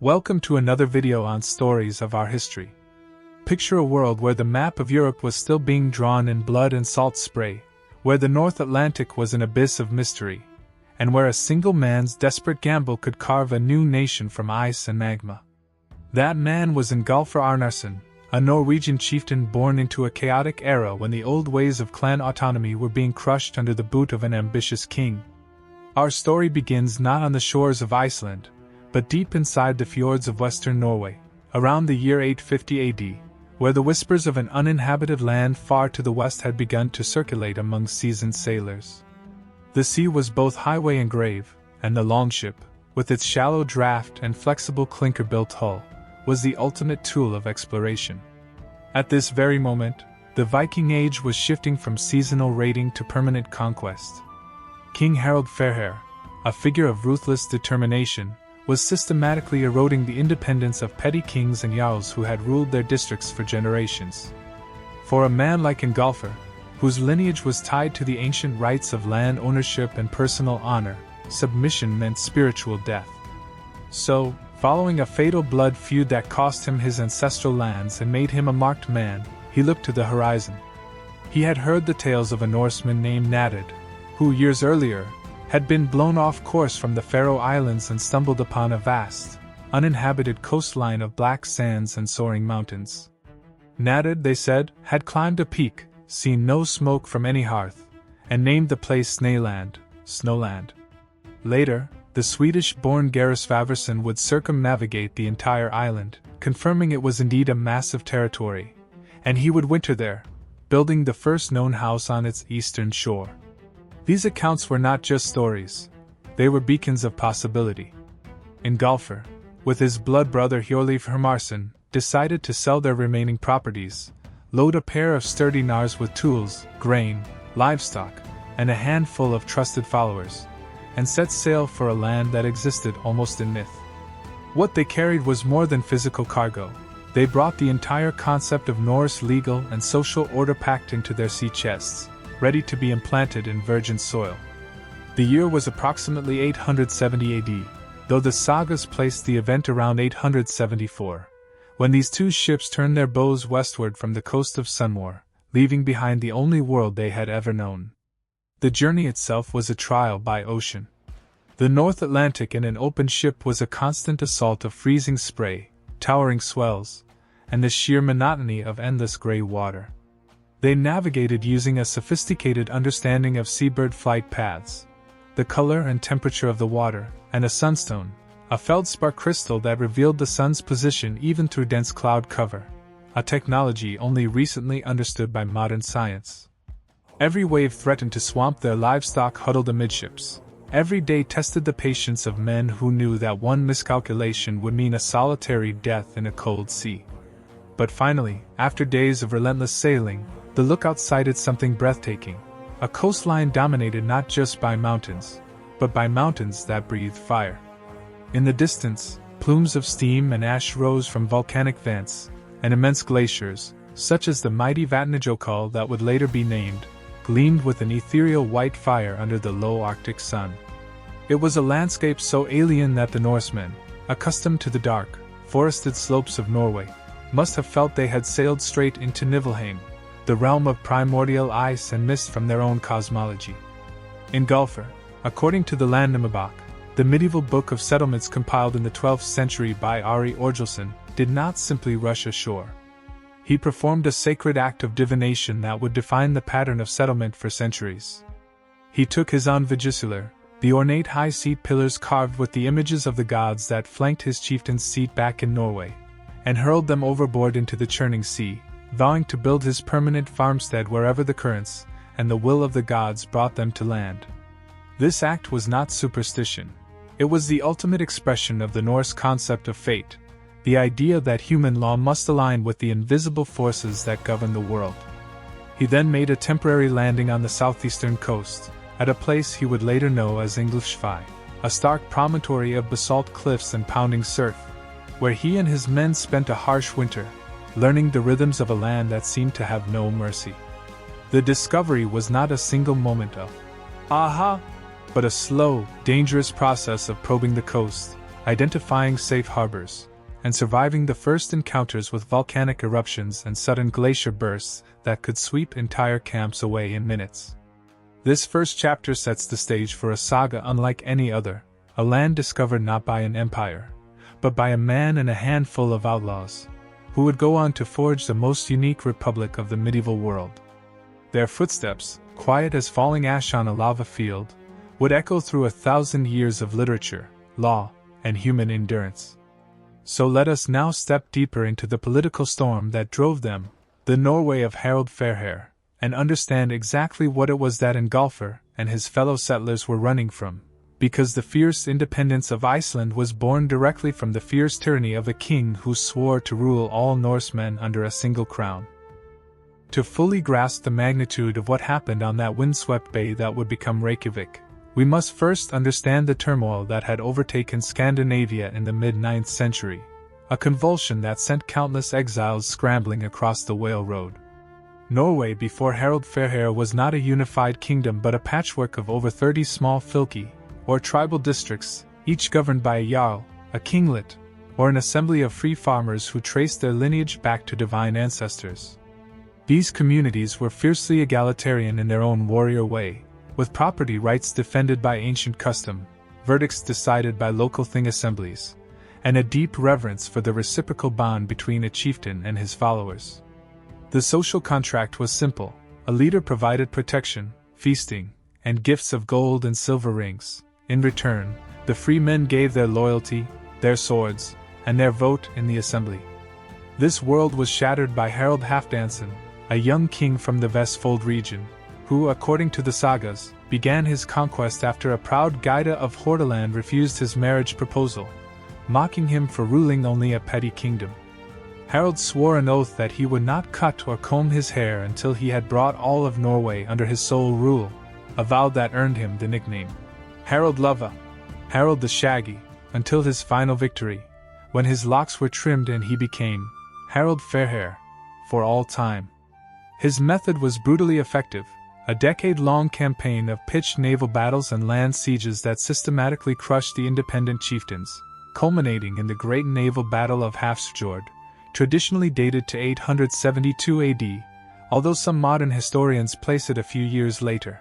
Welcome to another video on stories of our history. Picture a world where the map of Europe was still being drawn in blood and salt spray, where the North Atlantic was an abyss of mystery, and where a single man's desperate gamble could carve a new nation from ice and magma. That man was Ingólfur Arnarson, a Norwegian chieftain born into a chaotic era when the old ways of clan autonomy were being crushed under the boot of an ambitious king. Our story begins not on the shores of Iceland, but deep inside the fjords of western Norway, around the year 850 AD, where the whispers of an uninhabited land far to the west had begun to circulate among seasoned sailors. The sea was both highway and grave, and the longship, with its shallow draft and flexible clinker-built hull, was the ultimate tool of exploration. At this very moment, the Viking Age was shifting from seasonal raiding to permanent conquest. King Harald Fairhair, a figure of ruthless determination, was systematically eroding the independence of petty kings and jarls who had ruled their districts for generations. For a man like Ingólfur, whose lineage was tied to the ancient rights of land ownership and personal honor, submission meant spiritual death. So, following a fatal blood feud that cost him his ancestral lands and made him a marked man, he looked to the horizon. He had heard the tales of a Norseman named Naded, who years earlier had been blown off course from the Faroe Islands and stumbled upon a vast, uninhabited coastline of black sands and soaring mountains. Naded, they said, had climbed a peak, seen no smoke from any hearth, and named the place Snæland, Snowland. Later, the Swedish-born Geysers would circumnavigate the entire island, confirming it was indeed a massive territory, and he would winter there, building the first known house on its eastern shore. These accounts were not just stories, they were beacons of possibility. Ingólfur, with his blood brother Hjörleifr Hjartarson, decided to sell their remaining properties, load a pair of sturdy nars with tools, grain, livestock, and a handful of trusted followers, and set sail for a land that existed almost in myth. What they carried was more than physical cargo. They brought the entire concept of Norse legal and social order packed into their sea chests, ready to be implanted in virgin soil. The year was approximately 870 AD, though the Sagas placed the event around 874, when these two ships turned their bows westward from the coast of Sunnmøre, leaving behind the only world they had ever known. The journey itself was a trial by ocean. The North Atlantic in an open ship was a constant assault of freezing spray, towering swells, and the sheer monotony of endless gray water. They navigated using a sophisticated understanding of seabird flight paths, the color and temperature of the water, and a sunstone, a feldspar crystal that revealed the sun's position even through dense cloud cover, a technology only recently understood by modern science. Every wave threatened to swamp their livestock huddled amidships. Every day tested the patience of men who knew that one miscalculation would mean a solitary death in a cold sea. But finally, after days of relentless sailing, the lookout sighted something breathtaking, a coastline dominated not just by mountains, but by mountains that breathed fire. In the distance, plumes of steam and ash rose from volcanic vents, and immense glaciers, such as the mighty Vatnajökull that would later be named, gleamed with an ethereal white fire under the low Arctic sun. It was a landscape so alien that the Norsemen, accustomed to the dark, forested slopes of Norway, must have felt they had sailed straight into Niflheim, the realm of primordial ice and mist from their own cosmology. Ingólfur, according to the Landnámabók, the medieval book of settlements compiled in the 12th century by Ari Orgilsson, did not simply rush ashore. He performed a sacred act of divination that would define the pattern of settlement for centuries. He took his unvigisular, the ornate high seat pillars carved with the images of the gods that flanked his chieftain's seat back in Norway, and hurled them overboard into the churning sea, vowing to build his permanent farmstead wherever the currents and the will of the gods brought them to land. This act was not superstition. It was the ultimate expression of the Norse concept of fate, the idea that human law must align with the invisible forces that govern the world. He then made a temporary landing on the southeastern coast, at a place he would later know as Ingolfsfjall, a stark promontory of basalt cliffs and pounding surf, where he and his men spent a harsh winter, learning the rhythms of a land that seemed to have no mercy. The discovery was not a single moment of aha, but a slow, dangerous process of probing the coast, identifying safe harbors, and surviving the first encounters with volcanic eruptions and sudden glacier bursts that could sweep entire camps away in minutes. This first chapter sets the stage for a saga unlike any other, a land discovered not by an empire, but by a man and a handful of outlaws, who would go on to forge the most unique republic of the medieval world. Their footsteps, quiet as falling ash on a lava field, would echo through 1,000 years of literature, law, and human endurance. So let us now step deeper into the political storm that drove them, the Norway of Harald Fairhair, and understand exactly what it was that Ingólfur and his fellow settlers were running from, because the fierce independence of Iceland was born directly from the fierce tyranny of a king who swore to rule all Norsemen under a single crown. To fully grasp the magnitude of what happened on that windswept bay that would become Reykjavík, we must first understand the turmoil that had overtaken Scandinavia in the mid-9th century, a convulsion that sent countless exiles scrambling across the Whale Road. Norway before Harald Fairhair was not a unified kingdom but a patchwork of over 30 small fylki, or tribal districts, each governed by a jarl, a kinglet, or an assembly of free farmers who traced their lineage back to divine ancestors. These communities were fiercely egalitarian in their own warrior way, with property rights defended by ancient custom, verdicts decided by local thing assemblies, and a deep reverence for the reciprocal bond between a chieftain and his followers. The social contract was simple: a leader provided protection, feasting, and gifts of gold and silver rings. In return, the free men gave their loyalty, their swords, and their vote in the assembly. This world was shattered by Harald Halfdanson, a young king from the Vestfold region, who, according to the Sagas, began his conquest after a proud Gyda of Hordaland refused his marriage proposal, mocking him for ruling only a petty kingdom. Harald swore an oath that he would not cut or comb his hair until he had brought all of Norway under his sole rule, a vow that earned him the nickname Harald Lava, Harald the Shaggy, until his final victory, when his locks were trimmed and he became Harald Fairhair, for all time. His method was brutally effective, a decade-long campaign of pitched naval battles and land sieges that systematically crushed the independent chieftains, culminating in the great naval battle of Hafrsfjord, traditionally dated to 872 AD, although some modern historians place it a few years later.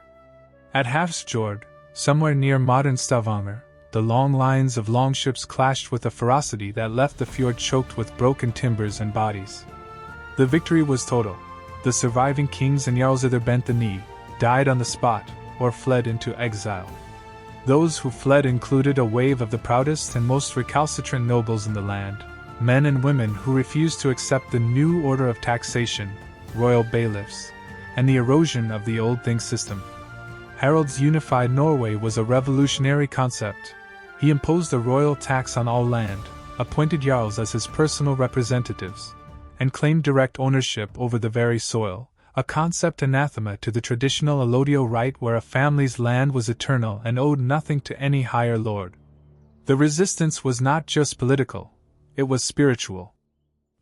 At Hafrsfjord, somewhere near modern Stavanger, the long lines of longships clashed with a ferocity that left the fjord choked with broken timbers and bodies. The victory was total. The surviving kings and jarls either bent the knee, died on the spot, or fled into exile. Those who fled included a wave of the proudest and most recalcitrant nobles in the land, men and women who refused to accept the new order of taxation, royal bailiffs, and the erosion of the old thing system. Harald's unified Norway was a revolutionary concept. He imposed a royal tax on all land, appointed jarls as his personal representatives, and claimed direct ownership over the very soil, a concept anathema to the traditional allodial right where a family's land was eternal and owed nothing to any higher lord. The resistance was not just political, it was spiritual.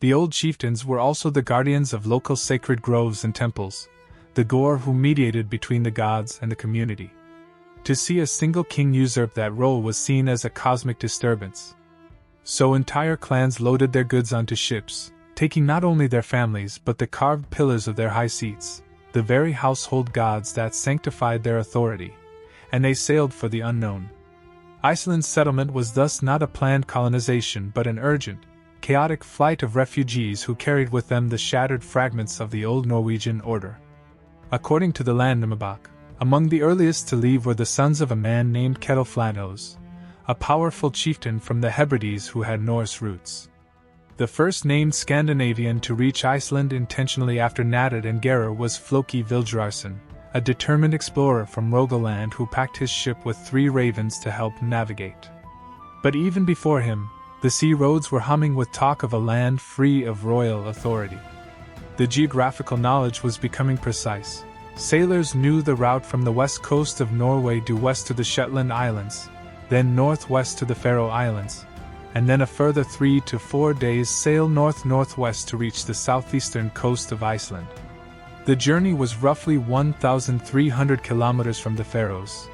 The old chieftains were also the guardians of local sacred groves and temples, the Gor who mediated between the gods and the community. To see a single king usurp that role was seen as a cosmic disturbance. So entire clans loaded their goods onto ships, taking not only their families but the carved pillars of their high seats, the very household gods that sanctified their authority, and they sailed for the unknown. Iceland's settlement was thus not a planned colonization but an urgent, chaotic flight of refugees who carried with them the shattered fragments of the old Norwegian order. According to the Landnámabók, among the earliest to leave were the sons of a man named Ketilflaðnos, a powerful chieftain from the Hebrides who had Norse roots. The first named Scandinavian to reach Iceland intentionally after Nadad and Gerar was Floki Vilhjalmsson, a determined explorer from Rogaland who packed his ship with 3 ravens to help navigate. But even before him, the sea roads were humming with talk of a land free of royal authority. The geographical knowledge was becoming precise. Sailors knew the route from the west coast of Norway due west to the Shetland Islands, then northwest to the Faroe Islands, and then a further 3 to 4 days sail north-northwest to reach the southeastern coast of Iceland. The journey was roughly 1,300 kilometers from the Faroes,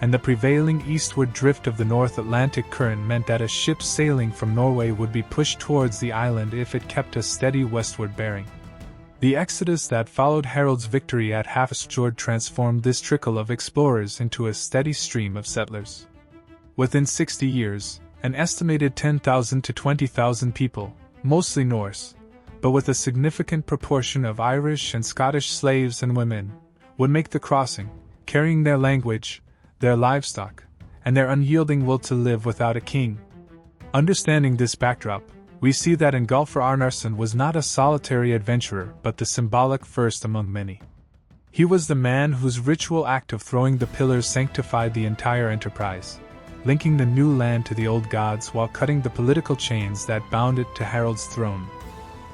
and the prevailing eastward drift of the North Atlantic current meant that a ship sailing from Norway would be pushed towards the island if it kept a steady westward bearing. The exodus that followed Harold's victory at Hafrsfjord transformed this trickle of explorers into a steady stream of settlers. Within 60 years, an estimated 10,000 to 20,000 people, mostly Norse, but with a significant proportion of Irish and Scottish slaves and women, would make the crossing, carrying their language, their livestock, and their unyielding will to live without a king. Understanding this backdrop, we see that Ingólfur Arnarson was not a solitary adventurer but the symbolic first among many. He was the man whose ritual act of throwing the pillars sanctified the entire enterprise, linking the new land to the old gods while cutting the political chains that bound it to Harold's throne.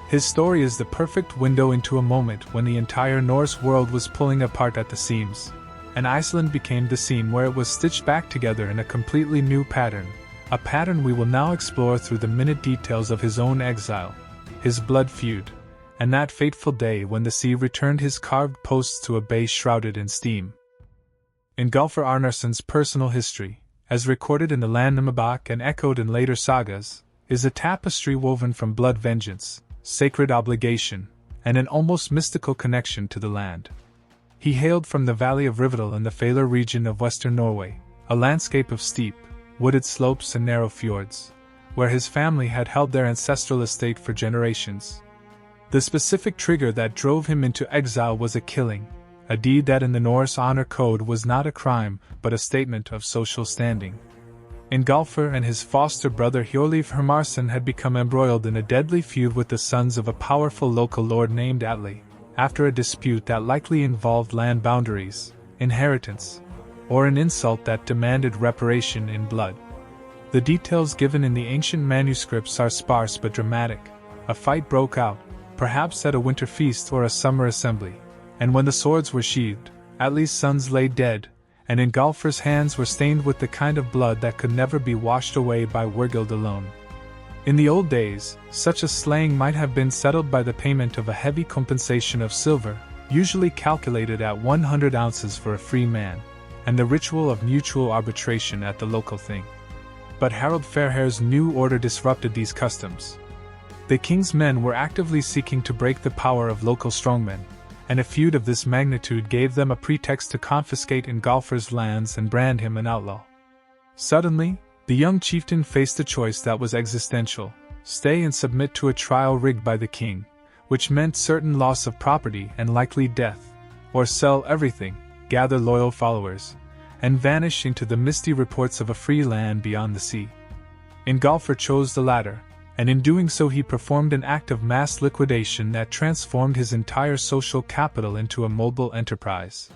His story is the perfect window into a moment when the entire Norse world was pulling apart at the seams, and Iceland became the scene where it was stitched back together in a completely new pattern, a pattern we will now explore through the minute details of his own exile, his blood feud, and that fateful day when the sea returned his carved posts to a bay shrouded in steam. Ingólfur Arnarson's personal history, as recorded in the Landnámabók and echoed in later sagas, is a tapestry woven from blood vengeance, sacred obligation, and an almost mystical connection to the land. He hailed from the valley of Rivendell in the Faler region of western Norway, a landscape of steep, wooded slopes and narrow fjords, where his family had held their ancestral estate for generations. The specific trigger that drove him into exile was a killing, a deed that in the Norse honor code was not a crime but a statement of social standing. Ingólfur and his foster brother Hjörleif Hermarsson had become embroiled in a deadly feud with the sons of a powerful local lord named Atli, after a dispute that likely involved land boundaries, inheritance, or an insult that demanded reparation in blood. The details given in the ancient manuscripts are sparse but dramatic. A fight broke out, perhaps at a winter feast or a summer assembly, and when the swords were sheathed, Atli's sons lay dead, and Ingólfur's hands were stained with the kind of blood that could never be washed away by Wergild alone. In the old days, such a slaying might have been settled by the payment of a heavy compensation of silver, usually calculated at 100 ounces for a free man, and the ritual of mutual arbitration at the local thing. But Harald Fairhair's new order disrupted these customs. The king's men were actively seeking to break the power of local strongmen, and a feud of this magnitude gave them a pretext to confiscate Ingólfur's lands and brand him an outlaw. Suddenly, the young chieftain faced a choice that was existential: stay and submit to a trial rigged by the king, which meant certain loss of property and likely death, or sell everything, gather loyal followers, and vanish into the misty reports of a free land beyond the sea. Ingólfur chose the latter, and in doing so he performed an act of mass liquidation that transformed his entire social capital into a mobile enterprise.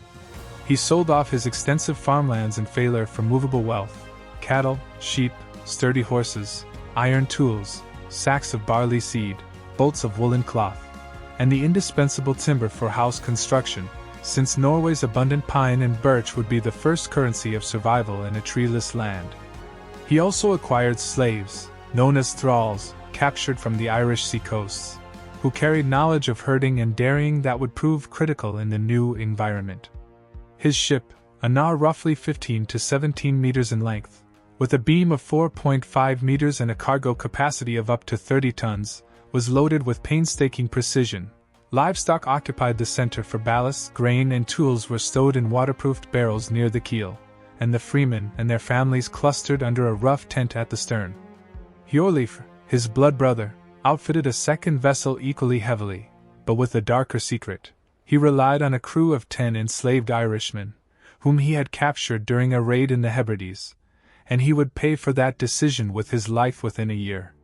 He sold off his extensive farmlands in Faler for movable wealth: cattle, sheep, sturdy horses, iron tools, sacks of barley seed, bolts of woolen cloth, and the indispensable timber for house construction, since Norway's abundant pine and birch would be the first currency of survival in a treeless land. He also acquired slaves, known as thralls, captured from the Irish seacoasts, who carried knowledge of herding and dairying that would prove critical in the new environment. His ship, a knarr roughly 15 to 17 meters in length, with a beam of 4.5 meters and a cargo capacity of up to 30 tons, was loaded with painstaking precision. Livestock occupied the center for ballast, grain and tools were stowed in waterproofed barrels near the keel, and the freemen and their families clustered under a rough tent at the stern. Hjörleif, his blood brother, outfitted a second vessel equally heavily, but with a darker secret. He relied on a crew of 10 enslaved Irishmen, whom he had captured during a raid in the Hebrides, and he would pay for that decision with his life within a year.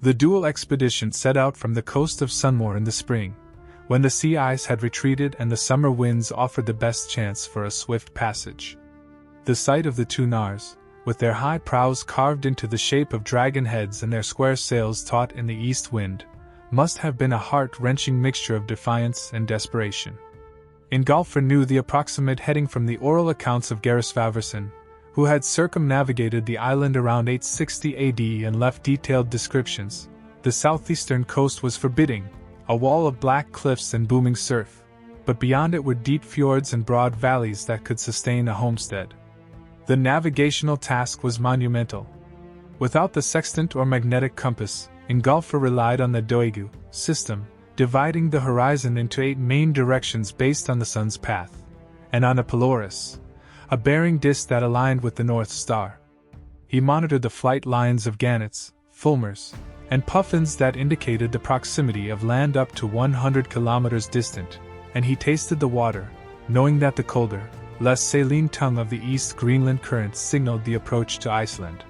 The dual expedition set out from the coast of Sunnmore in the spring, when the sea ice had retreated and the summer winds offered the best chance for a swift passage. The sight of the two knarrs, with their high prows carved into the shape of dragon heads and their square sails taut in the east wind, must have been a heart-wrenching mixture of defiance and desperation. Ingólfur knew the approximate heading from the oral accounts of Gerisvavarson, who had circumnavigated the island around 860 AD and left detailed descriptions. The southeastern coast was forbidding, a wall of black cliffs and booming surf, but beyond it were deep fjords and broad valleys that could sustain a homestead. The navigational task was monumental. Without the sextant or magnetic compass, Ingólfur relied on the doegu system, dividing the horizon into 8 main directions based on the sun's path, and on a polaris, a bearing disk that aligned with the North Star. He monitored the flight lines of gannets, fulmars, and puffins that indicated the proximity of land up to 100 kilometers distant, and he tasted the water, knowing that the colder, less saline tongue of the East Greenland current signaled the approach to Iceland.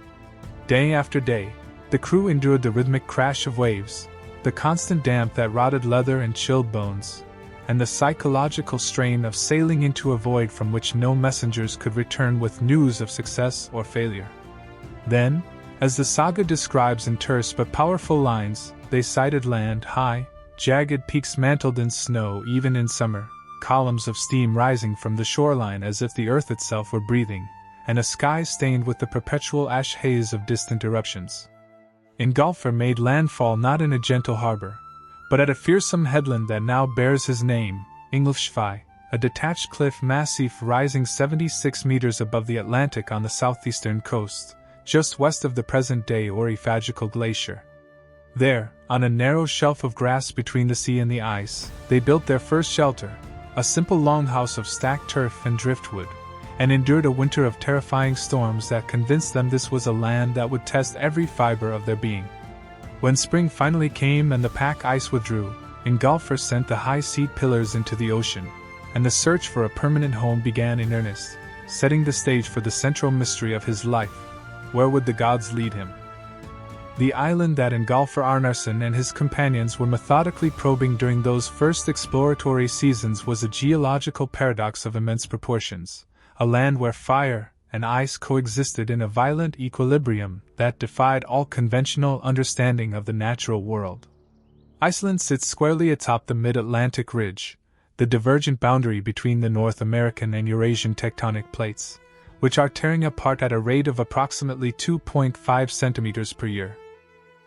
Day after day, the crew endured the rhythmic crash of waves, the constant damp that rotted leather and chilled bones, and the psychological strain of sailing into a void from which no messengers could return with news of success or failure. Then, as the saga describes in terse but powerful lines, they sighted land high, jagged peaks mantled in snow even in summer, columns of steam rising from the shoreline as if the earth itself were breathing, and a sky stained with the perpetual ash haze of distant eruptions. Ingólfur made landfall not in a gentle harbor, but at a fearsome headland that now bears his name, Ingólfsfjall, a detached cliff massif rising 76 meters above the Atlantic on the southeastern coast, just west of the present-day Reykjavík glacier. There, on a narrow shelf of grass between the sea and the ice, they built their first shelter, a simple longhouse of stacked turf and driftwood, and endured a winter of terrifying storms that convinced them this was a land that would test every fiber of their being. When spring finally came and the pack ice withdrew, Ingólfur sent the high seat pillars into the ocean, and the search for a permanent home began in earnest, setting the stage for the central mystery of his life. Where would the gods lead him? The island that Ingólfur Arnarson and his companions were methodically probing during those first exploratory seasons was a geological paradox of immense proportions, a land where fire and ice coexisted in a violent equilibrium that defied all conventional understanding of the natural world. Iceland sits squarely atop the mid-Atlantic ridge, the divergent boundary between the North American and Eurasian tectonic plates, which are tearing apart at a rate of approximately 2.5 centimeters per year.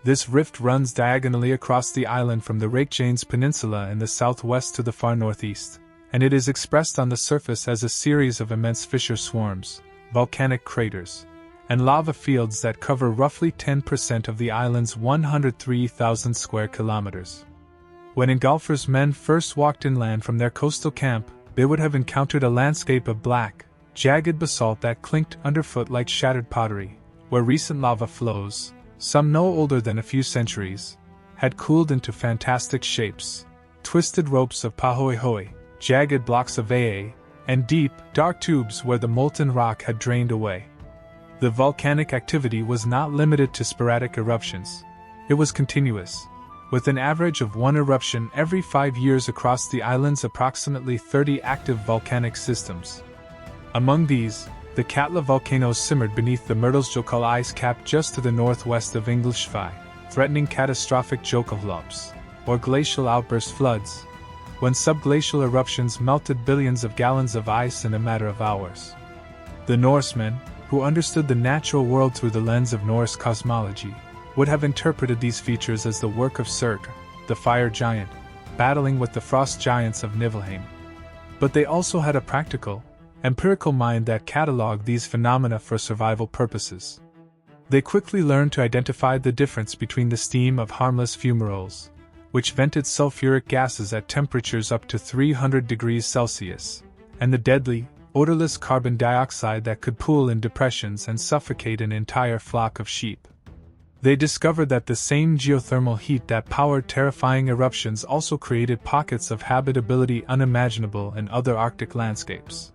This rift runs diagonally across the island from the Reykjavík Peninsula in the southwest to the far northeast, and it is expressed on the surface as a series of immense fissure swarms, volcanic craters, and lava fields that cover roughly 10% of the island's 103,000 square kilometers. When Ingólfur's men first walked inland from their coastal camp, they would have encountered a landscape of black, jagged basalt that clinked underfoot like shattered pottery, where recent lava flows, some no older than a few centuries, had cooled into fantastic shapes, twisted ropes of pahoehoe, jagged blocks of aa, and deep, dark tubes where the molten rock had drained away. The volcanic activity was not limited to sporadic eruptions. It was continuous, with an average of 1 eruption every 5 years across the island's approximately 30 active volcanic systems. Among these, the Katla volcanoes simmered beneath the Myrtilsjökull ice cap just to the northwest of Ingólfsfjall, threatening catastrophic Jökulhlaups, or glacial outburst floods, when subglacial eruptions melted billions of gallons of ice in a matter of hours. The Norsemen, who understood the natural world through the lens of Norse cosmology, would have interpreted these features as the work of Surtur, the fire giant, battling with the frost giants of Niflheim. But they also had a practical, empirical mind that catalogued these phenomena for survival purposes. They quickly learned to identify the difference between the steam of harmless fumaroles, which vented sulfuric gases at temperatures up to 300 degrees Celsius, and the deadly, odorless carbon dioxide that could pool in depressions and suffocate an entire flock of sheep. They discovered that the same geothermal heat that powered terrifying eruptions also created pockets of habitability unimaginable in other Arctic landscapes.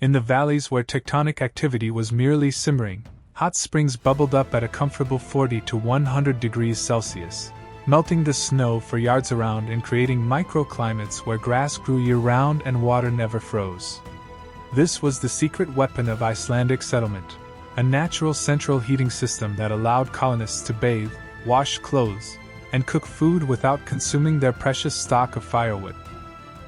In the valleys where tectonic activity was merely simmering, hot springs bubbled up at a comfortable 40 to 100 degrees Celsius, melting the snow for yards around and creating microclimates where grass grew year-round and water never froze. This was the secret weapon of Icelandic settlement, a natural central heating system that allowed colonists to bathe, wash clothes, and cook food without consuming their precious stock of firewood.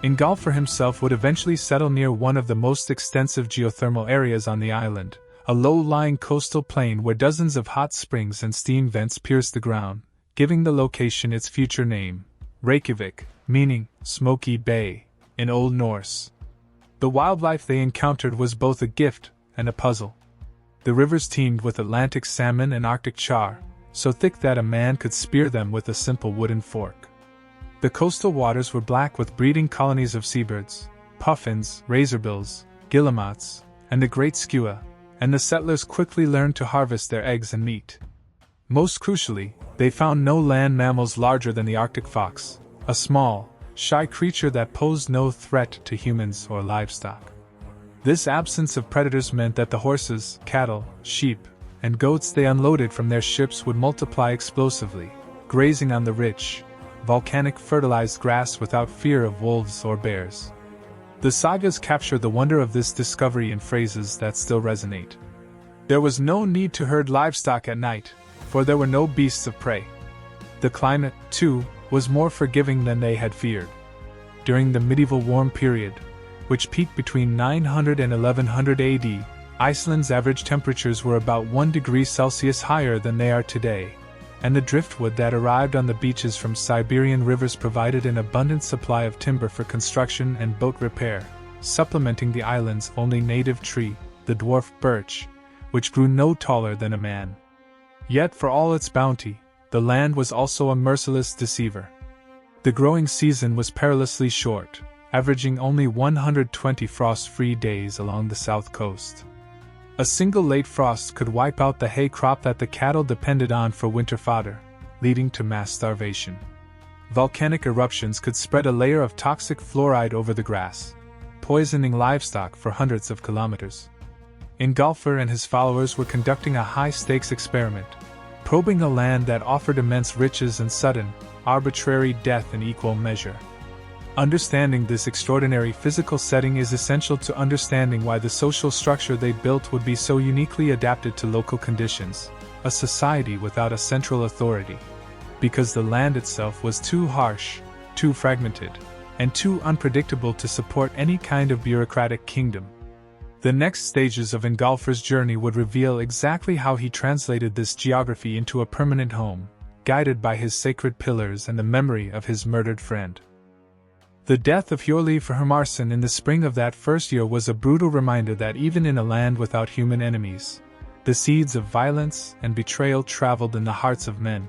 Ingólfur himself would eventually settle near one of the most extensive geothermal areas on the island, a low-lying coastal plain where dozens of hot springs and steam vents pierced the ground, giving the location its future name, Reykjavík, meaning Smoky Bay, in Old Norse. The wildlife they encountered was both a gift and a puzzle. The rivers teemed with Atlantic salmon and Arctic char, so thick that a man could spear them with a simple wooden fork. The coastal waters were black with breeding colonies of seabirds, puffins, razorbills, guillemots, and the great skua, and the settlers quickly learned to harvest their eggs and meat. Most crucially, they found no land mammals larger than the Arctic fox, a small, shy creature that posed no threat to humans or livestock. This absence of predators meant that the horses, cattle, sheep, and goats they unloaded from their ships would multiply explosively, grazing on the rich, volcanic fertilized grass without fear of wolves or bears. The sagas capture the wonder of this discovery in phrases that still resonate. There was no need to herd livestock at night, for there were no beasts of prey. The climate, too, was more forgiving than they had feared. During the medieval warm period, which peaked between 900 and 1100 AD, Iceland's average temperatures were about 1 degree Celsius higher than they are today, and the driftwood that arrived on the beaches from Siberian rivers provided an abundant supply of timber for construction and boat repair, supplementing the island's only native tree, the dwarf birch, which grew no taller than a man. Yet for all its bounty, the land was also a merciless deceiver. The growing season was perilously short, averaging only 120 frost-free days along the south coast. A single late frost could wipe out the hay crop that the cattle depended on for winter fodder, leading to mass starvation. Volcanic eruptions could spread a layer of toxic fluoride over the grass, poisoning livestock for hundreds of kilometers. Ingólfur and his followers were conducting a high-stakes experiment, probing a land that offered immense riches and sudden, arbitrary death in equal measure. Understanding this extraordinary physical setting is essential to understanding why the social structure they built would be so uniquely adapted to local conditions, a society without a central authority. Because the land itself was too harsh, too fragmented, and too unpredictable to support any kind of bureaucratic kingdom. The next stages of Ingólfur's journey would reveal exactly how he translated this geography into a permanent home, guided by his sacred pillars and the memory of his murdered friend. The death of Ingólfur Arnarson in the spring of that first year was a brutal reminder that even in a land without human enemies, the seeds of violence and betrayal traveled in the hearts of men.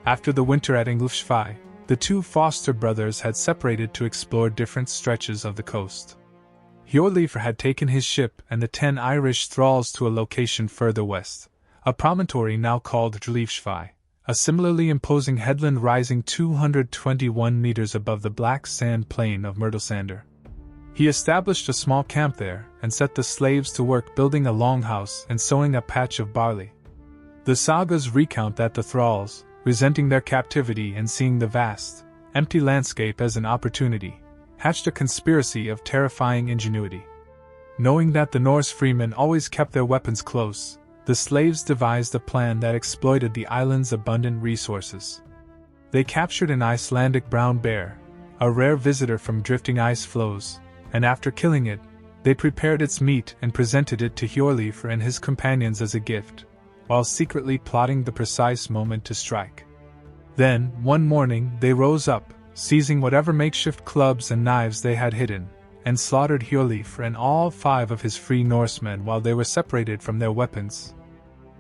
After the winter at Ingólfsfjall, the two foster brothers had separated to explore different stretches of the coast. Ingólfur had taken his ship and the 10 Irish thralls to a location further west, a promontory now called Glaciers, a similarly imposing headland rising 221 meters above the black sand plain of Myrtlesander. He established a small camp there and set the slaves to work building a longhouse and sowing a patch of barley. The sagas recount that the thralls, resenting their captivity and seeing the vast, empty landscape as an opportunity, hatched a conspiracy of terrifying ingenuity. Knowing that the Norse freemen always kept their weapons close, the slaves devised a plan that exploited the island's abundant resources. They captured an Icelandic brown bear, a rare visitor from drifting ice floes, and after killing it, they prepared its meat and presented it to Ingólfur and his companions as a gift, while secretly plotting the precise moment to strike. Then, one morning, they rose up, seizing whatever makeshift clubs and knives they had hidden, and slaughtered Ingólfur and all 5 of his free Norsemen while they were separated from their weapons.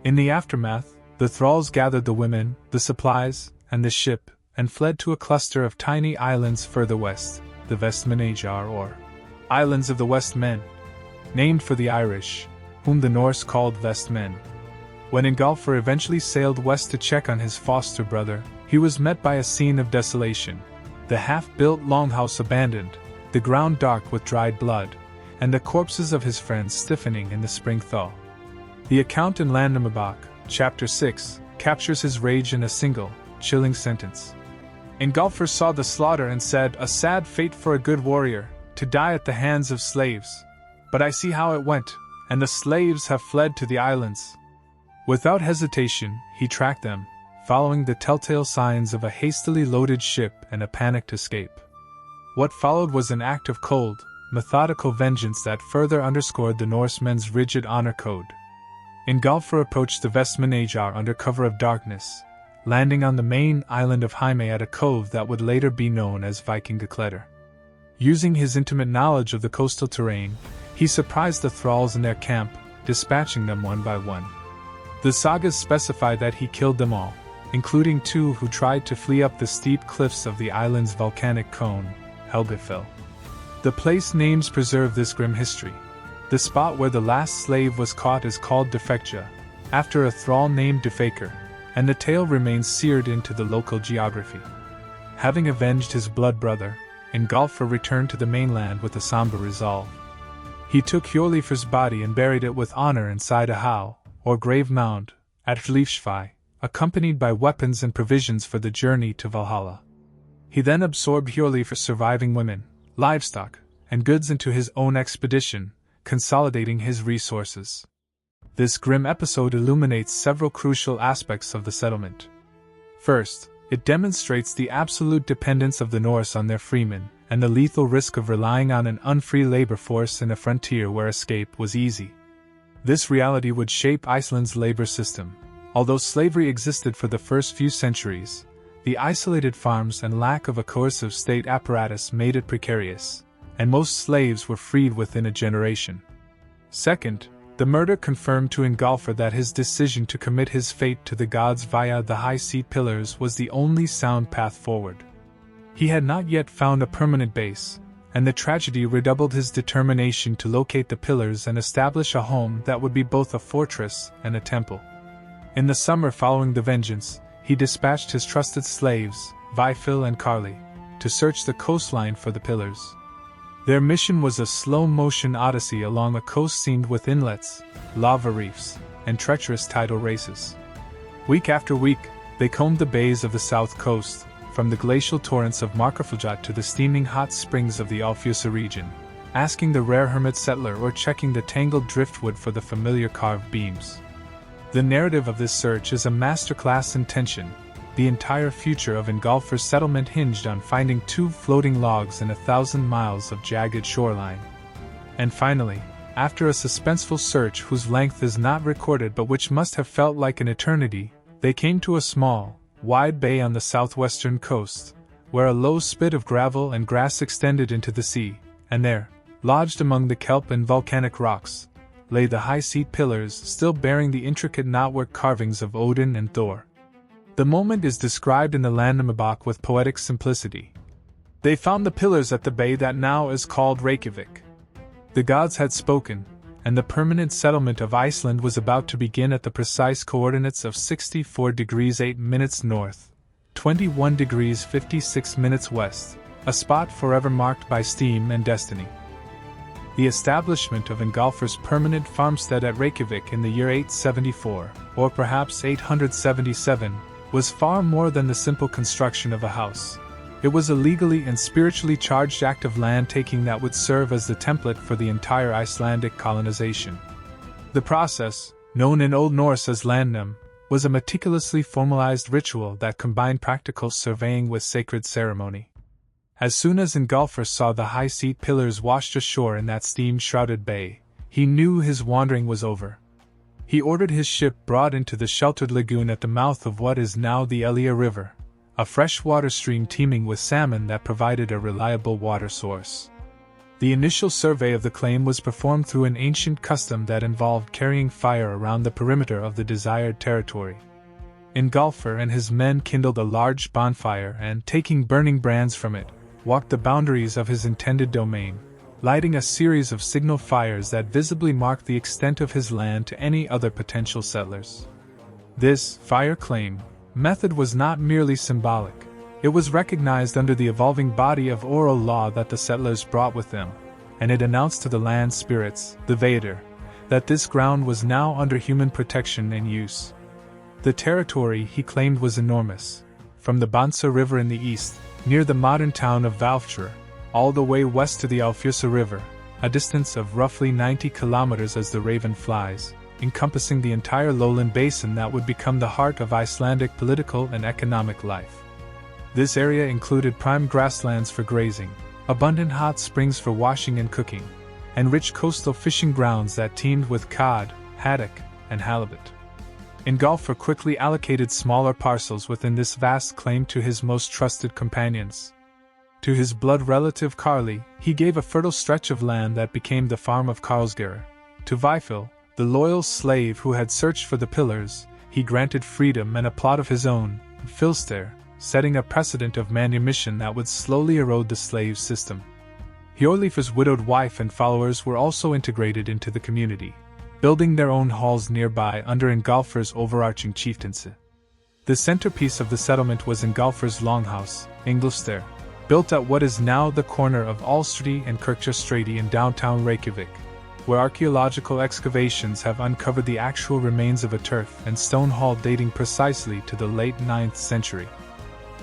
In the aftermath, the thralls gathered the women, the supplies, and the ship, and fled to a cluster of tiny islands further west, the Vestmannaeyjar or Islands of the West Men, named for the Irish, whom the Norse called Vestmen. When Ingólfur eventually sailed west to check on his foster brother, he was met by a scene of desolation, the half-built longhouse abandoned, the ground dark with dried blood, and the corpses of his friends stiffening in the spring thaw. The account in Landnámabók, chapter 6, captures his rage in a single, chilling sentence. Ingólfur saw the slaughter and said, "A sad fate for a good warrior, to die at the hands of slaves. But I see how it went, and the slaves have fled to the islands." Without hesitation, he tracked them, following the telltale signs of a hastily loaded ship and a panicked escape. What followed was an act of cold, methodical vengeance that further underscored the Norsemen's rigid honor code. Ingólfur approached the Vestmannaeyjar under cover of darkness, landing on the main island of Heimaey at a cove that would later be known as Viking. Using his intimate knowledge of the coastal terrain, he surprised the thralls in their camp, dispatching them one by one. The sagas specify that he killed them all, including 2 who tried to flee up the steep cliffs of the island's volcanic cone, Helgafell. The place names preserve this grim history. The spot where the last slave was caught is called Defectja, after a thrall named Defaker, and the tale remains seared into the local geography. Having avenged his blood brother, Ingólfur returned to the mainland with a somber resolve. He took Hjörleifr's body and buried it with honor inside a how, or grave mound, at Hlífsfell, accompanied by weapons and provisions for the journey to Valhalla. He then absorbed Hjörleifr's surviving women, livestock, and goods into his own expedition, consolidating his resources. This grim episode illuminates several crucial aspects of the settlement. First, it demonstrates the absolute dependence of the Norse on their freemen, and the lethal risk of relying on an unfree labor force in a frontier where escape was easy. This reality would shape Iceland's labor system. Although slavery existed for the first few centuries, the isolated farms and lack of a coercive state apparatus made it precarious, and most slaves were freed within a generation. Second, the murder confirmed to Ingólfur that his decision to commit his fate to the gods via the high seat pillars was the only sound path forward. He had not yet found a permanent base, and the tragedy redoubled his determination to locate the pillars and establish a home that would be both a fortress and a temple. In the summer following the vengeance, he dispatched his trusted slaves, Vifil and Karli, to search the coastline for the pillars. Their mission was a slow-motion odyssey along a coast seamed with inlets, lava reefs, and treacherous tidal races. Week after week, they combed the bays of the south coast, from the glacial torrents of Markarfljót to the steaming hot springs of the Althing region, asking the rare hermit settler or checking the tangled driftwood for the familiar carved beams. The narrative of this search is a masterclass in tension. The entire future of Ingólfur's settlement hinged on finding 2 floating logs in 1,000 miles of jagged shoreline. And finally, after a suspenseful search whose length is not recorded but which must have felt like an eternity, they came to a small, wide bay on the southwestern coast, where a low spit of gravel and grass extended into the sea, and there, lodged among the kelp and volcanic rocks, lay the high-seat pillars still bearing the intricate knotwork carvings of Odin and Thor. The moment is described in the Landnámabók with poetic simplicity. They found the pillars at the bay that now is called Reykjavík. The gods had spoken, and the permanent settlement of Iceland was about to begin at the precise coordinates of 64 degrees 8 minutes north, 21 degrees 56 minutes west, a spot forever marked by steam and destiny. The establishment of Ingólfur's permanent farmstead at Reykjavík in the year 874, or perhaps 877, was far more than the simple construction of a house. It was a legally and spiritually charged act of land-taking that would serve as the template for the entire Icelandic colonization. The process, known in Old Norse as landnám, was a meticulously formalized ritual that combined practical surveying with sacred ceremony. As soon as Ingólfur saw the high-seat pillars washed ashore in that steam-shrouded bay, he knew his wandering was over. He ordered his ship brought into the sheltered lagoon at the mouth of what is now the Elia River, a freshwater stream teeming with salmon that provided a reliable water source. The initial survey of the claim was performed through an ancient custom that involved carrying fire around the perimeter of the desired territory. Ingólfur and his men kindled a large bonfire and, taking burning brands from it, walked the boundaries of his intended domain, lighting a series of signal fires that visibly marked the extent of his land to any other potential settlers. This fire claim method was not merely symbolic. It was recognized under the evolving body of oral law that the settlers brought with them, and it announced to the land spirits, the Vader, that this ground was now under human protection and use. The territory he claimed was enormous, from the Bansa River in the east, near the modern town of Hvalfjörður, all the way west to the Althing River, a distance of roughly 90 kilometers as the raven flies, encompassing the entire lowland basin that would become the heart of Icelandic political and economic life. This area included prime grasslands for grazing, abundant hot springs for washing and cooking, and rich coastal fishing grounds that teemed with cod, haddock, and halibut. Ingólfur quickly allocated smaller parcels within this vast claim to his most trusted companions. To his blood relative Karli, he gave a fertile stretch of land that became the farm of Karlsgeir. To Vifil, The loyal slave who had searched for the pillars, he granted freedom and a plot of his own, Filster, setting a precedent of manumission that would slowly erode the slave system. Hjörleifr's widowed wife and followers were also integrated into the community, building their own halls nearby under Ingólfur's overarching chieftaincy. The centerpiece of the settlement was Ingólfur's longhouse, Ingolfsstaðir, built at what is now the corner of Allstrati and Kirkjustrati in downtown Reykjavík, where archaeological excavations have uncovered the actual remains of a turf and stone hall dating precisely to the late 9th century.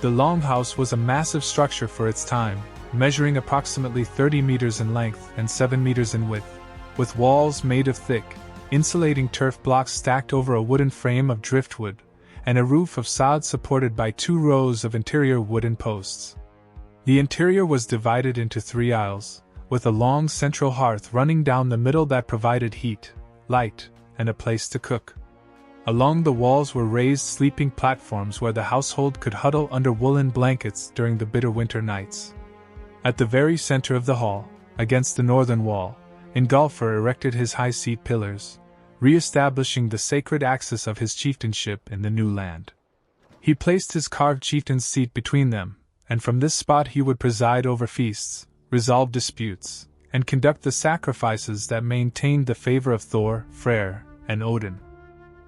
The longhouse was a massive structure for its time, measuring approximately 30 meters in length and 7 meters in width, with walls made of thick, insulating turf blocks stacked over a wooden frame of driftwood, and a roof of sod supported by 2 rows of interior wooden posts. The interior was divided into 3 aisles, with a long central hearth running down the middle that provided heat, light, and a place to cook. Along the walls were raised sleeping platforms where the household could huddle under woolen blankets during the bitter winter nights. At the very center of the hall, against the northern wall, Ingólfur erected his high seat pillars, re-establishing the sacred axis of his chieftainship in the new land. He placed his carved chieftain's seat between them, and from this spot he would preside over feasts, resolve disputes, and conduct the sacrifices that maintained the favor of Thor, Freyr, and Odin.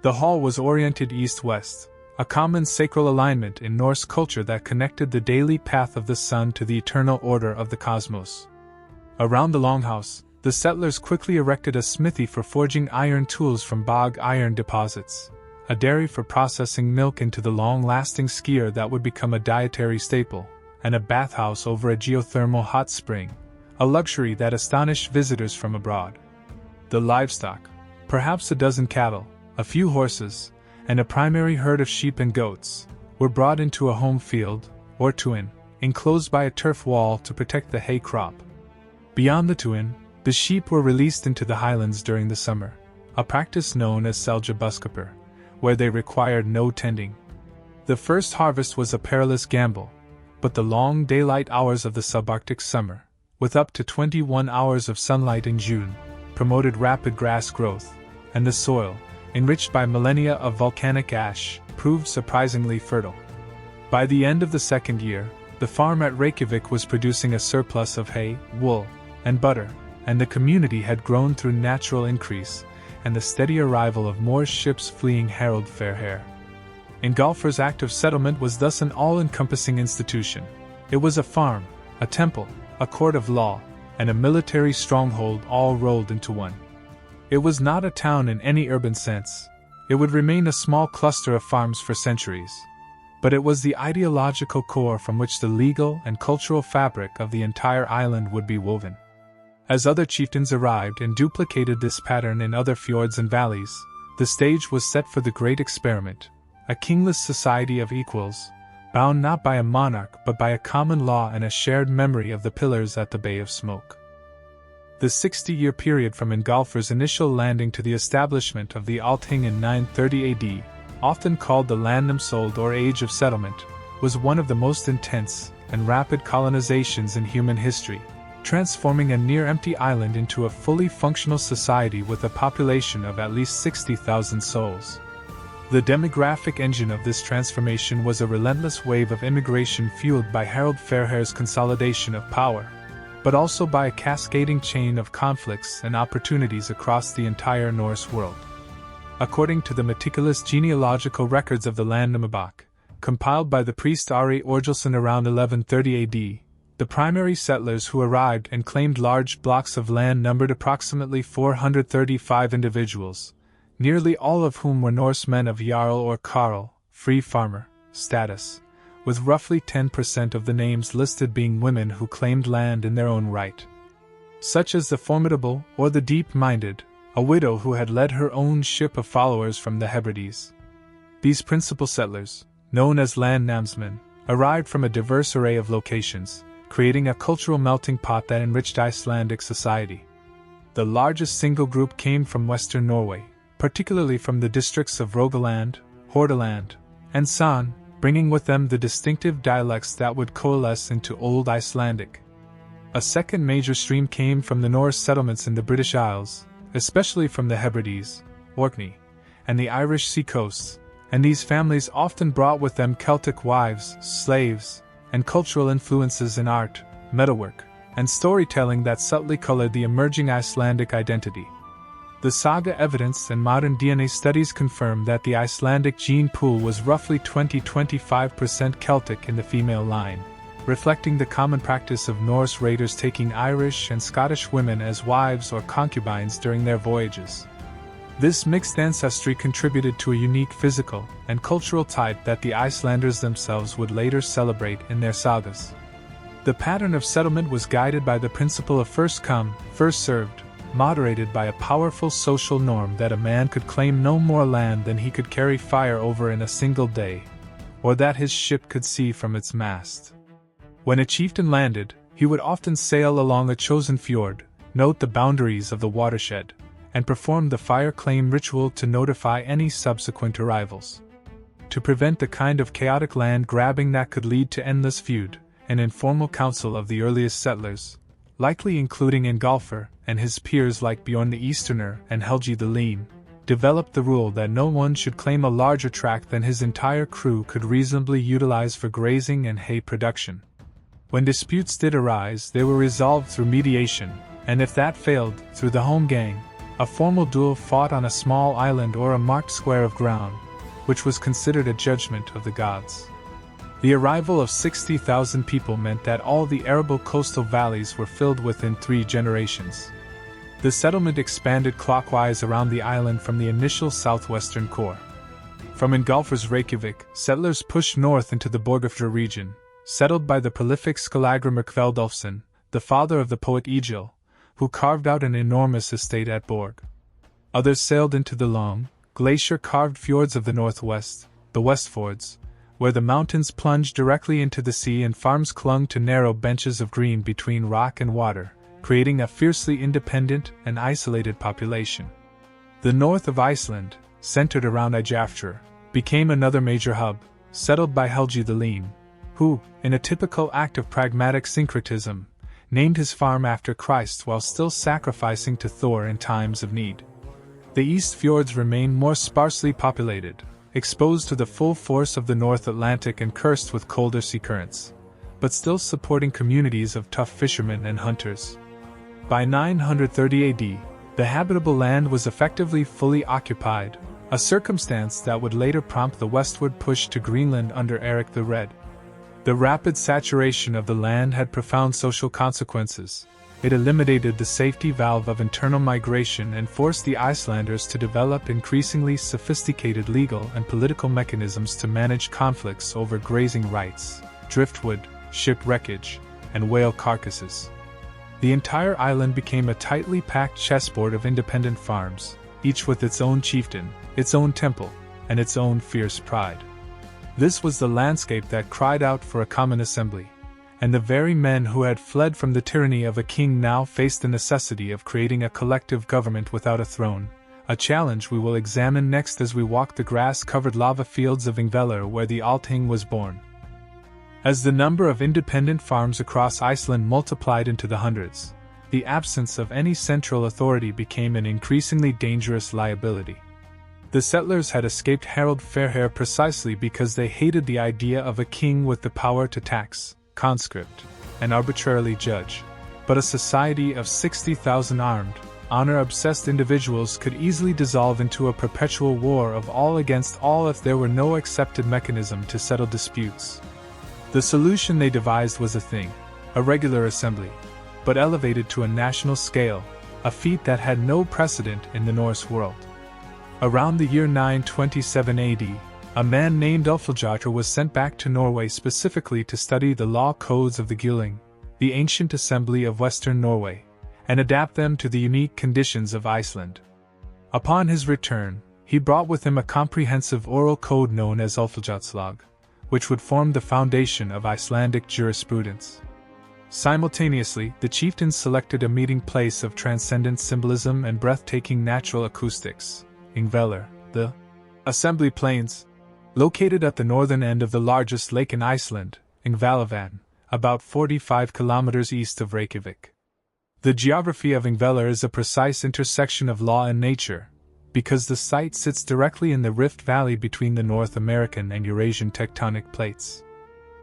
The hall was oriented east-west, a common sacral alignment in Norse culture that connected the daily path of the sun to the eternal order of the cosmos. Around the longhouse, the settlers quickly erected a smithy for forging iron tools from bog iron deposits, a dairy for processing milk into the long-lasting skyr that would become a dietary staple, and a bathhouse over a geothermal hot spring, a luxury that astonished visitors from abroad. The livestock, perhaps a dozen cattle, a few horses, and a primary herd of sheep and goats, were brought into a home field, or tuin, enclosed by a turf wall to protect the hay crop. Beyond the tuin, the sheep were released into the highlands during the summer, a practice known as seljabuskapur, where they required no tending. The first harvest was a perilous gamble, but the long daylight hours of the subarctic summer, with up to 21 hours of sunlight in June, promoted rapid grass growth, and the soil, enriched by millennia of volcanic ash, proved surprisingly fertile. By the end of the second year, the farm at Reykjavík was producing a surplus of hay, wool, and butter, and the community had grown through natural increase and the steady arrival of more ships fleeing Harald Fairhair. Ingólfur's active settlement was thus an all-encompassing institution. It was a farm, a temple, a court of law, and a military stronghold all rolled into one. It was not a town in any urban sense. It would remain a small cluster of farms for centuries. But it was the ideological core from which the legal and cultural fabric of the entire island would be woven. As other chieftains arrived and duplicated this pattern in other fjords and valleys, the stage was set for the great experiment, a kingless society of equals, bound not by a monarch but by a common law and a shared memory of the pillars at the Bay of Smoke. The 60-year period from Ingólfur's initial landing to the establishment of the Althing in 930 AD, often called the Landnámsöld or Age of Settlement, was one of the most intense and rapid colonizations in human history, transforming a near-empty island into a fully functional society with a population of at least 60,000 souls. The demographic engine of this transformation was a relentless wave of immigration fueled by Harald Fairhair's consolidation of power, but also by a cascading chain of conflicts and opportunities across the entire Norse world. According to the meticulous genealogical records of the Landnámabók, compiled by the priest Ari Orgilsson around 1130 AD, the primary settlers who arrived and claimed large blocks of land numbered approximately 435 individuals, nearly all of whom were Norsemen of Jarl or Karl, free farmer, status, with roughly 10% of the names listed being women who claimed land in their own right. Such as the formidable or the deep-minded, a widow who had led her own ship of followers from the Hebrides. These principal settlers, known as landnámsmenn, arrived from a diverse array of locations, creating a cultural melting pot that enriched Icelandic society. The largest single group came from western Norway, particularly from the districts of Rogaland, Hordaland, and Son, bringing with them the distinctive dialects that would coalesce into Old Icelandic. A second major stream came from the Norse settlements in the British Isles, especially from the Hebrides, Orkney, and the Irish seacoasts, and these families often brought with them Celtic wives, slaves, and cultural influences in art, metalwork, and storytelling that subtly colored the emerging Icelandic identity. The Saga evidence and modern DNA studies confirm that the Icelandic gene pool was roughly 20-25% Celtic in the female line, reflecting the common practice of Norse raiders taking Irish and Scottish women as wives or concubines during their voyages. This mixed ancestry contributed to a unique physical and cultural type that the Icelanders themselves would later celebrate in their sagas. The pattern of settlement was guided by the principle of first come, first served, moderated by a powerful social norm that a man could claim no more land than he could carry fire over in a single day, or that his ship could see from its mast. When a chieftain landed, he would often sail along a chosen fjord, note the boundaries of the watershed, and perform the fire claim ritual to notify any subsequent arrivals. To prevent the kind of chaotic land grabbing that could lead to endless feud, an informal council of the earliest settlers, likely including Ingólfur and his peers like Bjorn the Easterner and Helgi the Lean, developed the rule that no one should claim a larger tract than his entire crew could reasonably utilize for grazing and hay production. When disputes did arise, they were resolved through mediation, and if that failed, through the home gang, a formal duel fought on a small island or a marked square of ground, which was considered a judgment of the gods. The arrival of 60,000 people meant that all the arable coastal valleys were filled within 3 generations. The settlement expanded clockwise around the island from the initial southwestern core. From Ingólfur's Reykjavík, settlers pushed north into the Borgarfjörð region, settled by the prolific Skallagrimur Kveldolfsson, the father of the poet Exile, who carved out an enormous estate at Borg. Others sailed into the long, glacier-carved fjords of the northwest, the Westfjords, where the mountains plunged directly into the sea and farms clung to narrow benches of green between rock and water, creating a fiercely independent and isolated population. The north of Iceland, centered around Eyjafjörður, became another major hub, settled by Helgi the Lean, who, in a typical act of pragmatic syncretism, named his farm after Christ while still sacrificing to Thor in times of need. The East Fjords remained more sparsely populated, exposed to the full force of the North Atlantic and cursed with colder sea currents, but still supporting communities of tough fishermen and hunters. By 930 AD, the habitable land was effectively fully occupied, a circumstance that would later prompt the westward push to Greenland under Eric the Red. The rapid saturation of the land had profound social consequences. It eliminated the safety valve of internal migration and forced the Icelanders to develop increasingly sophisticated legal and political mechanisms to manage conflicts over grazing rights, driftwood, ship wreckage, and whale carcasses. The entire island became a tightly packed chessboard of independent farms, each with its own chieftain, its own temple, and its own fierce pride. This was the landscape that cried out for a common assembly, and the very men who had fled from the tyranny of a king now faced the necessity of creating a collective government without a throne, a challenge we will examine next as we walk the grass-covered lava fields of Ingvellir where the Althing was born. As the number of independent farms across Iceland multiplied into the hundreds, the absence of any central authority became an increasingly dangerous liability. The settlers had escaped Harald Fairhair precisely because they hated the idea of a king with the power to tax, conscript, and arbitrarily judge, but a society of 60,000 armed, honor-obsessed individuals could easily dissolve into a perpetual war of all against all if there were no accepted mechanism to settle disputes. The solution they devised was a regular assembly, but elevated to a national scale, a feat that had no precedent in the Norse world. Around the year 927 AD, a man named Ulfhildr was sent back to Norway specifically to study the law codes of the Gylling, the ancient assembly of Western Norway, and adapt them to the unique conditions of Iceland. Upon his return, he brought with him a comprehensive oral code known as Ulfhildrslag, which would form the foundation of Icelandic jurisprudence. Simultaneously, the chieftains selected a meeting place of transcendent symbolism and breathtaking natural acoustics, Ingvellir, the Assembly Plains, located at the northern end of the largest lake in Iceland, Ingvallavatn, about 45 kilometers east of Reykjavík. The geography of Ingvellir is a precise intersection of law and nature, because the site sits directly in the rift valley between the North American and Eurasian tectonic plates.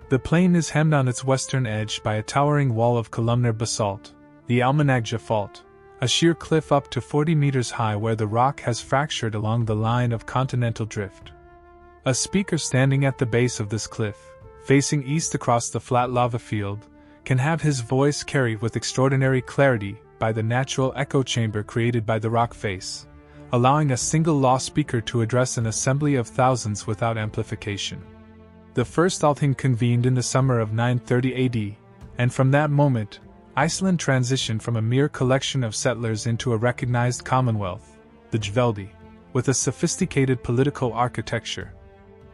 The plain is hemmed on its western edge by a towering wall of columnar basalt, the Almanagja Fault, a sheer cliff up to 40 meters high where the rock has fractured along the line of continental drift. A speaker standing at the base of this cliff, facing east across the flat lava field, can have his voice carried with extraordinary clarity by the natural echo chamber created by the rock face, allowing a single law speaker to address an assembly of thousands without amplification. The first Althing convened in the summer of 930 AD, and from that moment, Iceland transitioned from a mere collection of settlers into a recognized commonwealth, the Dveldi, with a sophisticated political architecture.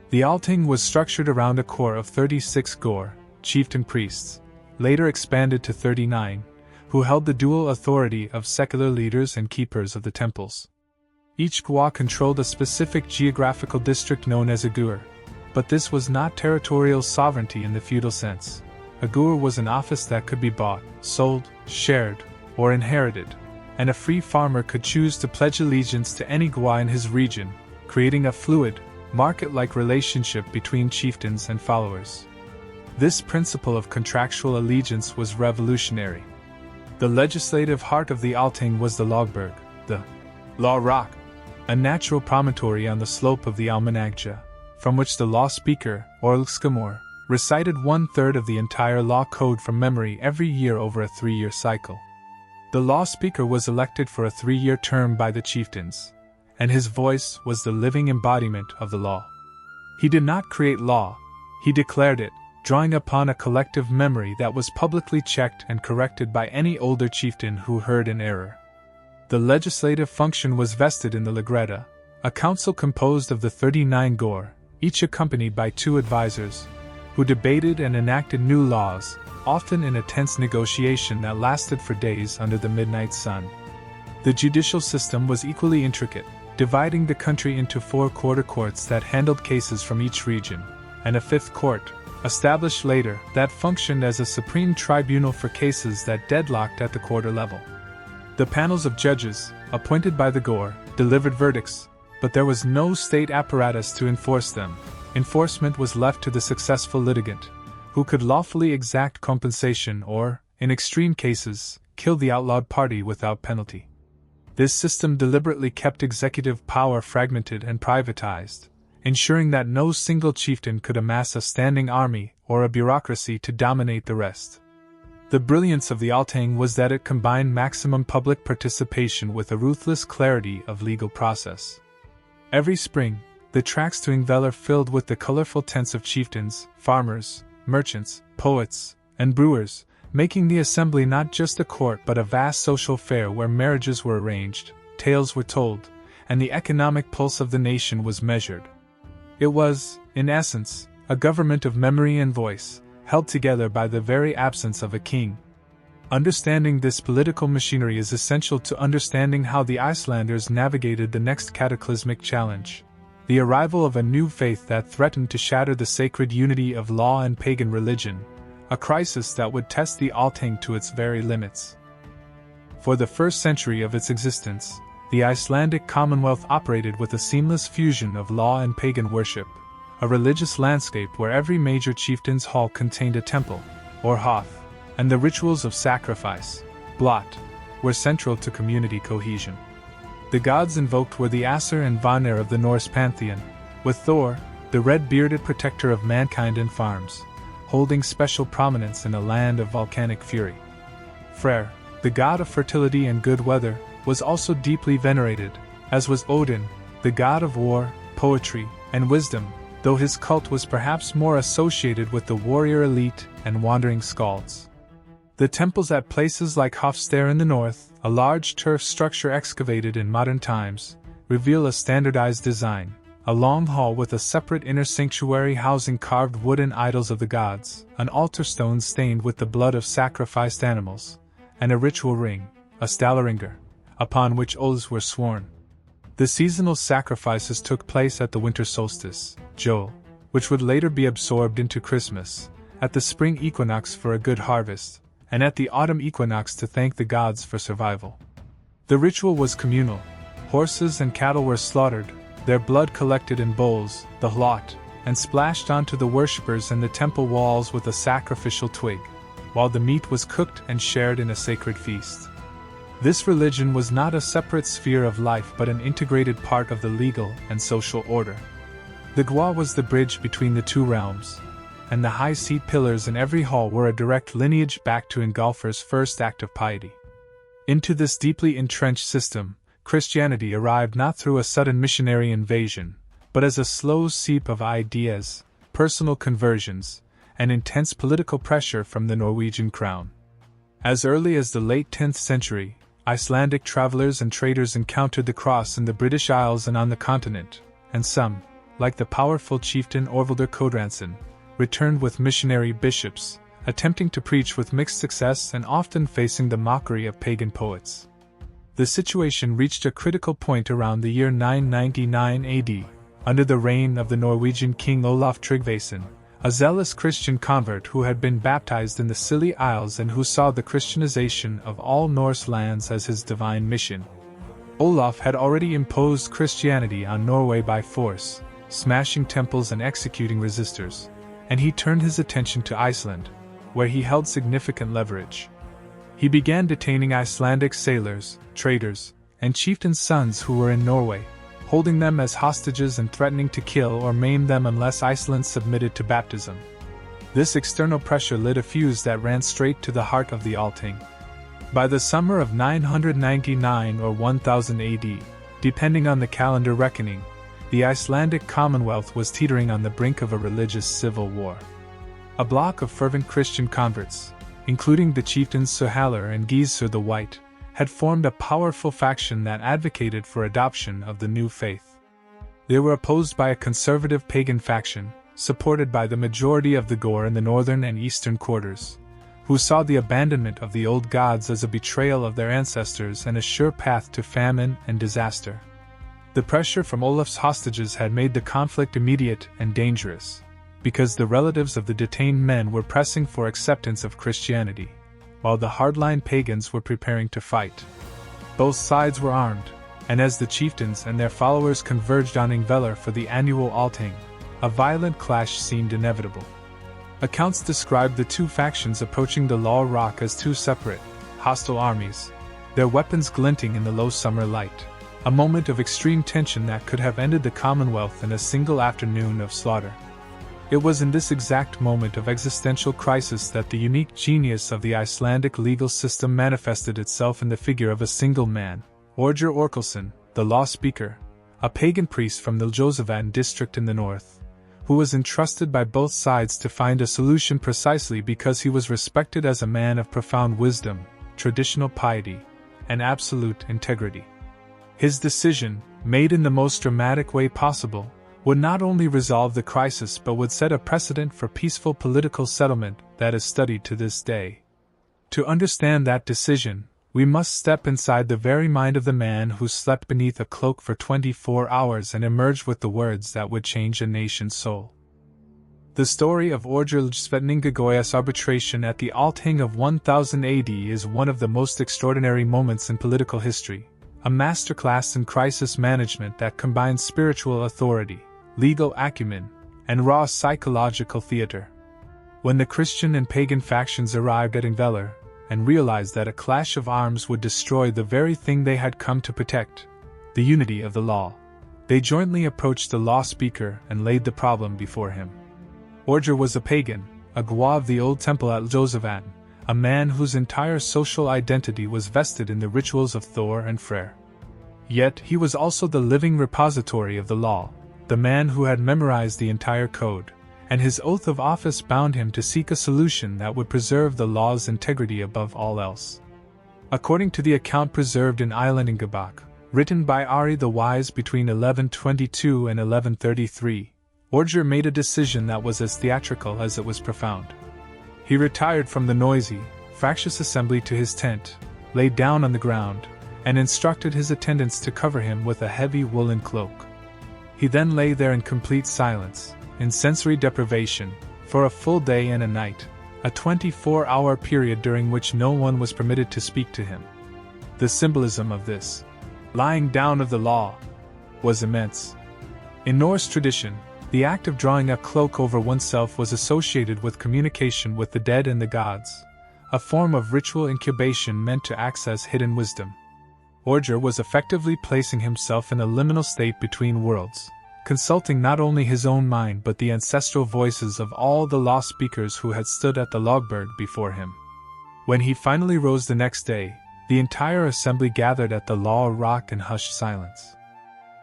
The Althing was structured around a core of 36 Gor, chieftain priests, later expanded to 39, who held the dual authority of secular leaders and keepers of the temples. Each Gwa controlled a specific geographical district known as a Gur, but this was not territorial sovereignty in the feudal sense. A Gur was an office that could be bought, sold, shared, or inherited, and a free farmer could choose to pledge allegiance to any Gwa in his region, creating a fluid, market-like relationship between chieftains and followers. This principle of contractual allegiance was revolutionary. The legislative heart of the Althing was the Lagberg, the Law Rock, a natural promontory on the slope of the Almanagja, from which the law speaker, or Lskamor, recited 1/3 of the entire law code from memory every year over a 3-year cycle. The law speaker was elected for a 3-year term by the chieftains, and his voice was the living embodiment of the law. He did not create law, he declared it, drawing upon a collective memory that was publicly checked and corrected by any older chieftain who heard an error. The legislative function was vested in the Lagretta, a council composed of the 39 Gor, each accompanied by 2 advisors, who debated and enacted new laws, often in a tense negotiation that lasted for days under the midnight sun. The judicial system was equally intricate, dividing the country into 4 quarter courts that handled cases from each region, and a 5th court, established later, that functioned as a supreme tribunal for cases that deadlocked at the quarter level. The panels of judges, appointed by the Gor, delivered verdicts, but there was no state apparatus to enforce them. Enforcement was left to the successful litigant, who could lawfully exact compensation or, in extreme cases, kill the outlawed party without penalty. This system deliberately kept executive power fragmented and privatized, ensuring that no single chieftain could amass a standing army or a bureaucracy to dominate the rest. The brilliance of the Althing was that it combined maximum public participation with a ruthless clarity of legal process. Every spring, the tracks to Ingvel are filled with the colorful tents of chieftains, farmers, merchants, poets, and brewers, making the assembly not just a court but a vast social fair where marriages were arranged, tales were told, and the economic pulse of the nation was measured. It was, in essence, a government of memory and voice, held together by the very absence of a king. Understanding this political machinery is essential to understanding how the Icelanders navigated the next cataclysmic challenge: the arrival of a new faith that threatened to shatter the sacred unity of law and pagan religion, a crisis that would test the Althing to its very limits. For the first century of its existence, the Icelandic Commonwealth operated with a seamless fusion of law and pagan worship, a religious landscape where every major chieftain's hall contained a temple, or hoth, and the rituals of sacrifice, blot, were central to community cohesion. The gods invoked were the Asir and Vanir of the Norse pantheon, with Thor, the red-bearded protector of mankind and farms, holding special prominence in a land of volcanic fury. Freyr, the god of fertility and good weather, was also deeply venerated, as was Odin, the god of war, poetry, and wisdom, though his cult was perhaps more associated with the warrior elite and wandering skalds. The temples at places like Hofstad in the north, a large turf structure excavated in modern times, reveal a standardized design, a long hall with a separate inner sanctuary housing carved wooden idols of the gods, an altar stone stained with the blood of sacrificed animals, and a ritual ring, a Stalaringer, upon which oaths were sworn. The seasonal sacrifices took place at the winter solstice, Joel, which would later be absorbed into Christmas, at the spring equinox for a good harvest, and at the autumn equinox to thank the gods for survival. The ritual was communal, Horses and cattle were slaughtered, their blood collected in bowls, the hlot, and splashed onto the worshippers and the temple walls with a sacrificial twig, while the meat was cooked and shared in a sacred feast. This religion was not a separate sphere of life but an integrated part of the legal and social order. The gwa was the bridge between the two realms, and the high seat pillars in every hall were a direct lineage back to Ingólfur's first act of piety. Into this deeply entrenched system, Christianity arrived not through a sudden missionary invasion, but as a slow seep of ideas, personal conversions, and intense political pressure from the Norwegian crown. As early as the late 10th century, Icelandic travelers and traders encountered the cross in the British Isles and on the continent, and some, like the powerful chieftain Orvaldur Kodransson, returned with missionary bishops, attempting to preach with mixed success and often facing the mockery of pagan poets. The situation reached a critical point around the year 999 AD, under the reign of the Norwegian king Olaf Tryggvason, a zealous Christian convert who had been baptized in the Scilly Isles and who saw the Christianization of all Norse lands as his divine mission. Olaf had already imposed Christianity on Norway by force, smashing temples and executing resistors, and he turned his attention to Iceland, where he held significant leverage. He began detaining Icelandic sailors, traders, and chieftains' sons who were in Norway, holding them as hostages and threatening to kill or maim them unless Iceland submitted to baptism. This external pressure lit a fuse that ran straight to the heart of the Althing. By the summer of 999 or 1000 AD, depending on the calendar reckoning, the Icelandic Commonwealth was teetering on the brink of a religious civil war. A block of fervent Christian converts, including the chieftains Suhalar and Geyser the White, had formed a powerful faction that advocated for adoption of the new faith. They were opposed by a conservative pagan faction, supported by the majority of the Gore in the northern and eastern quarters, who saw the abandonment of the old gods as a betrayal of their ancestors and a sure path to famine and disaster. The pressure from Olaf's hostages had made the conflict immediate and dangerous, because the relatives of the detained men were pressing for acceptance of Christianity, while the hardline pagans were preparing to fight. Both sides were armed, and as the chieftains and their followers converged on Ingvellir for the annual Althing, a violent clash seemed inevitable. Accounts describe the two factions approaching the Lal Rock as two separate, hostile armies, their weapons glinting in the low summer light, a moment of extreme tension that could have ended the Commonwealth in a single afternoon of slaughter. It was in this exact moment of existential crisis that the unique genius of the Icelandic legal system manifested itself in the figure of a single man, Orger Orkelson, the law speaker, a pagan priest from the Ljósavatn district in the north, who was entrusted by both sides to find a solution precisely because he was respected as a man of profound wisdom, traditional piety, and absolute integrity. His decision, made in the most dramatic way possible, would not only resolve the crisis but would set a precedent for peaceful political settlement that is studied to this day. To understand that decision, we must step inside the very mind of the man who slept beneath a cloak for 24 hours and emerged with the words that would change a nation's soul. The story of Orger Ljósavatn's arbitration at the Althing of 1000 AD is one of the most extraordinary moments in political history, a masterclass in crisis management that combines spiritual authority, legal acumen, and raw psychological theater. When the Christian and pagan factions arrived at Ingvellir, and realized that a clash of arms would destroy the very thing they had come to protect, the unity of the law, they jointly approached the law speaker and laid the problem before him. Orger was a pagan, a gwa of the old temple at Ljósavatn, a man whose entire social identity was vested in the rituals of Thor and Freyr. Yet he was also the living repository of the law, the man who had memorized the entire code, and his oath of office bound him to seek a solution that would preserve the law's integrity above all else. According to the account preserved in Íslendingabók, written by Ari the Wise between 1122 and 1133, Orger made a decision that was as theatrical as it was profound. He retired from the noisy, fractious assembly to his tent, lay down on the ground, and instructed his attendants to cover him with a heavy woolen cloak. He then lay there in complete silence, in sensory deprivation, for a full day and a night, a 24-hour period during which no one was permitted to speak to him. The symbolism of this, Lying down of the law was immense. In Norse tradition, the act of drawing a cloak over oneself was associated with communication with the dead and the gods, a form of ritual incubation meant to access hidden wisdom. Orger was effectively placing himself in a liminal state between worlds, consulting not only his own mind but the ancestral voices of all the law speakers who had stood at the logberg before him. When he finally rose the next day, the entire assembly gathered at the law rock in hushed silence.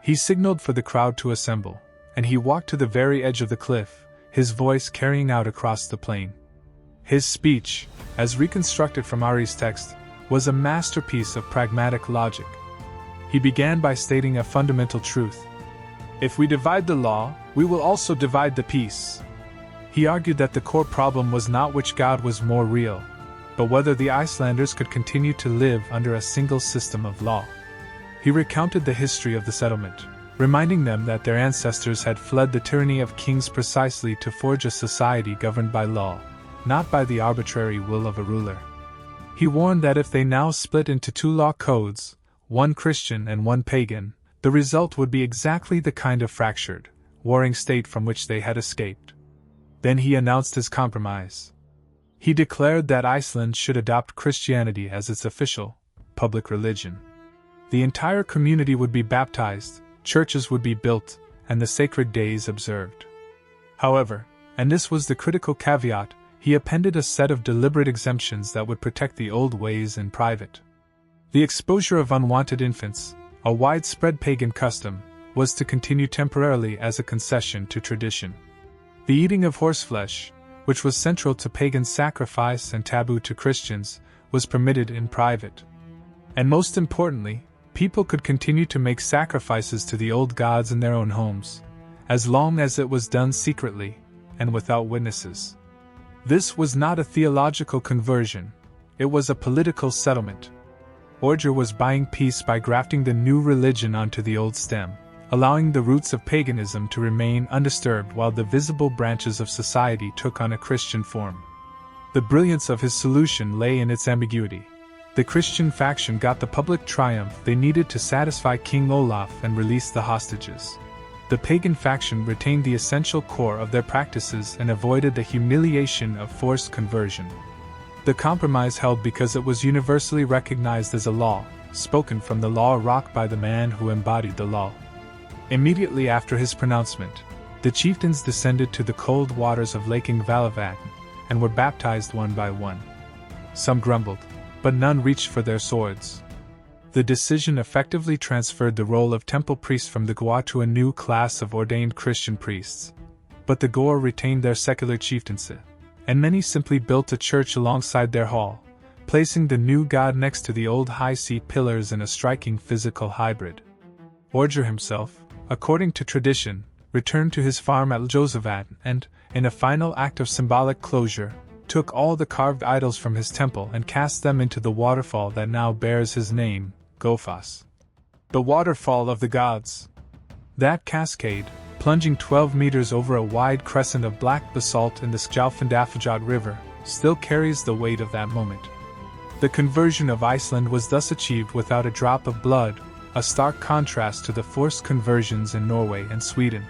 He signaled for the crowd to assemble, and he walked to the very edge of the cliff, his voice carrying out across the plain. His speech, as reconstructed from Ari's text, was a masterpiece of pragmatic logic. He began by stating a fundamental truth. If we divide the law, we will also divide the peace. He argued that the core problem was not which god was more real, but whether the Icelanders could continue to live under a single system of law. He recounted the history of the settlement, reminding them that their ancestors had fled the tyranny of kings precisely to forge a society governed by law, not by the arbitrary will of a ruler. He warned that if they now split into two law codes, one Christian and one pagan, the result would be exactly the kind of fractured, warring state from which they had escaped. Then he announced his compromise. He declared that Iceland should adopt Christianity as its official, public religion. The entire community would be baptized, churches would be built, and the sacred days observed. However, and this was the critical caveat, he appended a set of deliberate exemptions that would protect the old ways in private. The exposure of unwanted infants, a widespread pagan custom, was to continue temporarily as a concession to tradition. The eating of horseflesh, which was central to pagan sacrifice and taboo to Christians, was permitted in private. And most importantly, people could continue to make sacrifices to the old gods in their own homes, as long as it was done secretly, and without witnesses. This was not a theological conversion, it was a political settlement. Orger was buying peace by grafting the new religion onto the old stem, allowing the roots of paganism to remain undisturbed while the visible branches of society took on a Christian form. The brilliance of his solution lay in its ambiguity. The Christian faction got the public triumph they needed to satisfy King Olaf and release the hostages. The pagan faction retained the essential core of their practices and avoided the humiliation of forced conversion. The compromise held because it was universally recognized as a law, spoken from the law rock by the man who embodied the law. Immediately after his pronouncement, the chieftains descended to the cold waters of Lake Ingvalavatten and were baptized one by one. Some grumbled, but none reached for their swords. The decision effectively transferred the role of temple priest from the Goa to a new class of ordained Christian priests. But the Goa retained their secular chieftaincy, and many simply built a church alongside their hall, placing the new god next to the old high seat pillars in a striking physical hybrid. Orger himself, according to tradition, returned to his farm at Ljósavatten and, in a final act of symbolic closure, took all the carved idols from his temple and cast them into the waterfall that now bears his name, Gofoss. The waterfall of the gods. That cascade, plunging 12 meters over a wide crescent of black basalt in the Skjálfandafjord River, still carries the weight of that moment. The conversion of Iceland was thus achieved without a drop of blood, a stark contrast to the forced conversions in Norway and Sweden.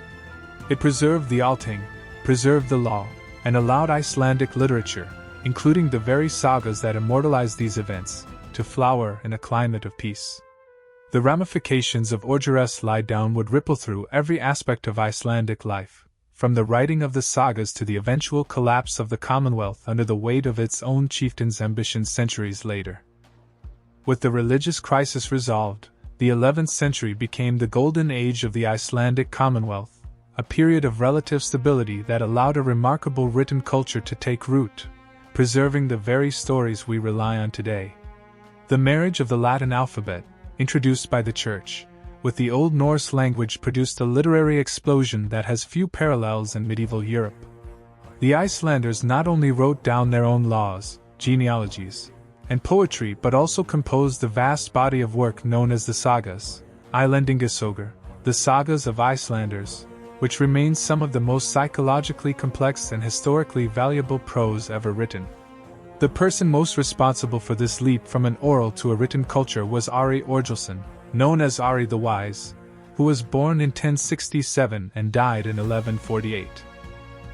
It preserved the Althing, preserved the law, and allowed Icelandic literature, including the very sagas that immortalized these events, to flower in a climate of peace. The ramifications of Orger's lie-down would ripple through every aspect of Icelandic life, from the writing of the sagas to the eventual collapse of the Commonwealth under the weight of its own chieftains' ambitions centuries later. With the religious crisis resolved, the 11th century became the golden age of the Icelandic Commonwealth, a period of relative stability that allowed a remarkable written culture to take root, preserving the very stories we rely on today. The marriage of the Latin alphabet, introduced by the Church, with the Old Norse language produced a literary explosion that has few parallels in medieval Europe. The Icelanders not only wrote down their own laws, genealogies, and poetry but also composed the vast body of work known as the Sagas, Íslendingasögur, the Sagas of Icelanders, which remains some of the most psychologically complex and historically valuable prose ever written. The person most responsible for this leap from an oral to a written culture was Ari Orgilsson, known as Ari the Wise, who was born in 1067 and died in 1148.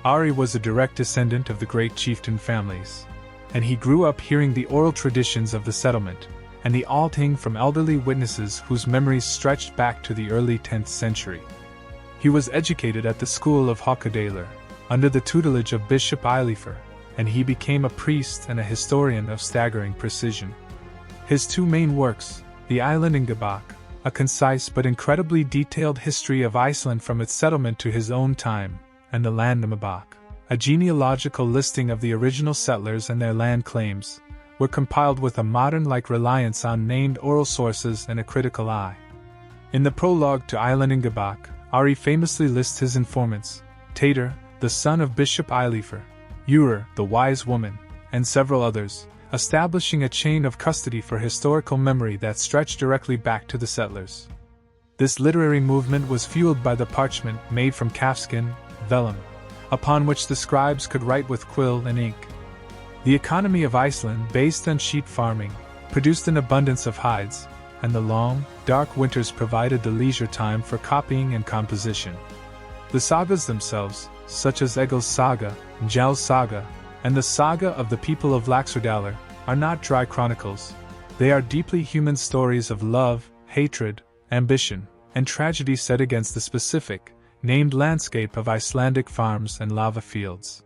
Ari was a direct descendant of the great chieftain families, and he grew up hearing the oral traditions of the settlement and the Althing from elderly witnesses whose memories stretched back to the early 10th century. He was educated at the school of Hakadalur, under the tutelage of Bishop Eilifur, and he became a priest and a historian of staggering precision. His two main works, the Íslendingabók, a concise but incredibly detailed history of Iceland from its settlement to his own time, and the Landnámabók, a genealogical listing of the original settlers and their land claims, were compiled with a modern-like reliance on named oral sources and a critical eye. In the prologue to Íslendingabók, Ari famously lists his informants, Tater, the son of Bishop Eilifur, Urr, the wise woman, and several others, establishing a chain of custody for historical memory that stretched directly back to the settlers. This literary movement was fueled by the parchment made from calfskin, vellum, upon which the scribes could write with quill and ink. The economy of Iceland, based on sheep farming, produced an abundance of hides, and the long, dark winters provided the leisure time for copying and composition. The sagas themselves, such as Egil's Saga, Njál's Saga, and the Saga of the people of Laxardalr, are not dry chronicles. They are deeply human stories of love, hatred, ambition, and tragedy set against the specific, named landscape of Icelandic farms and lava fields.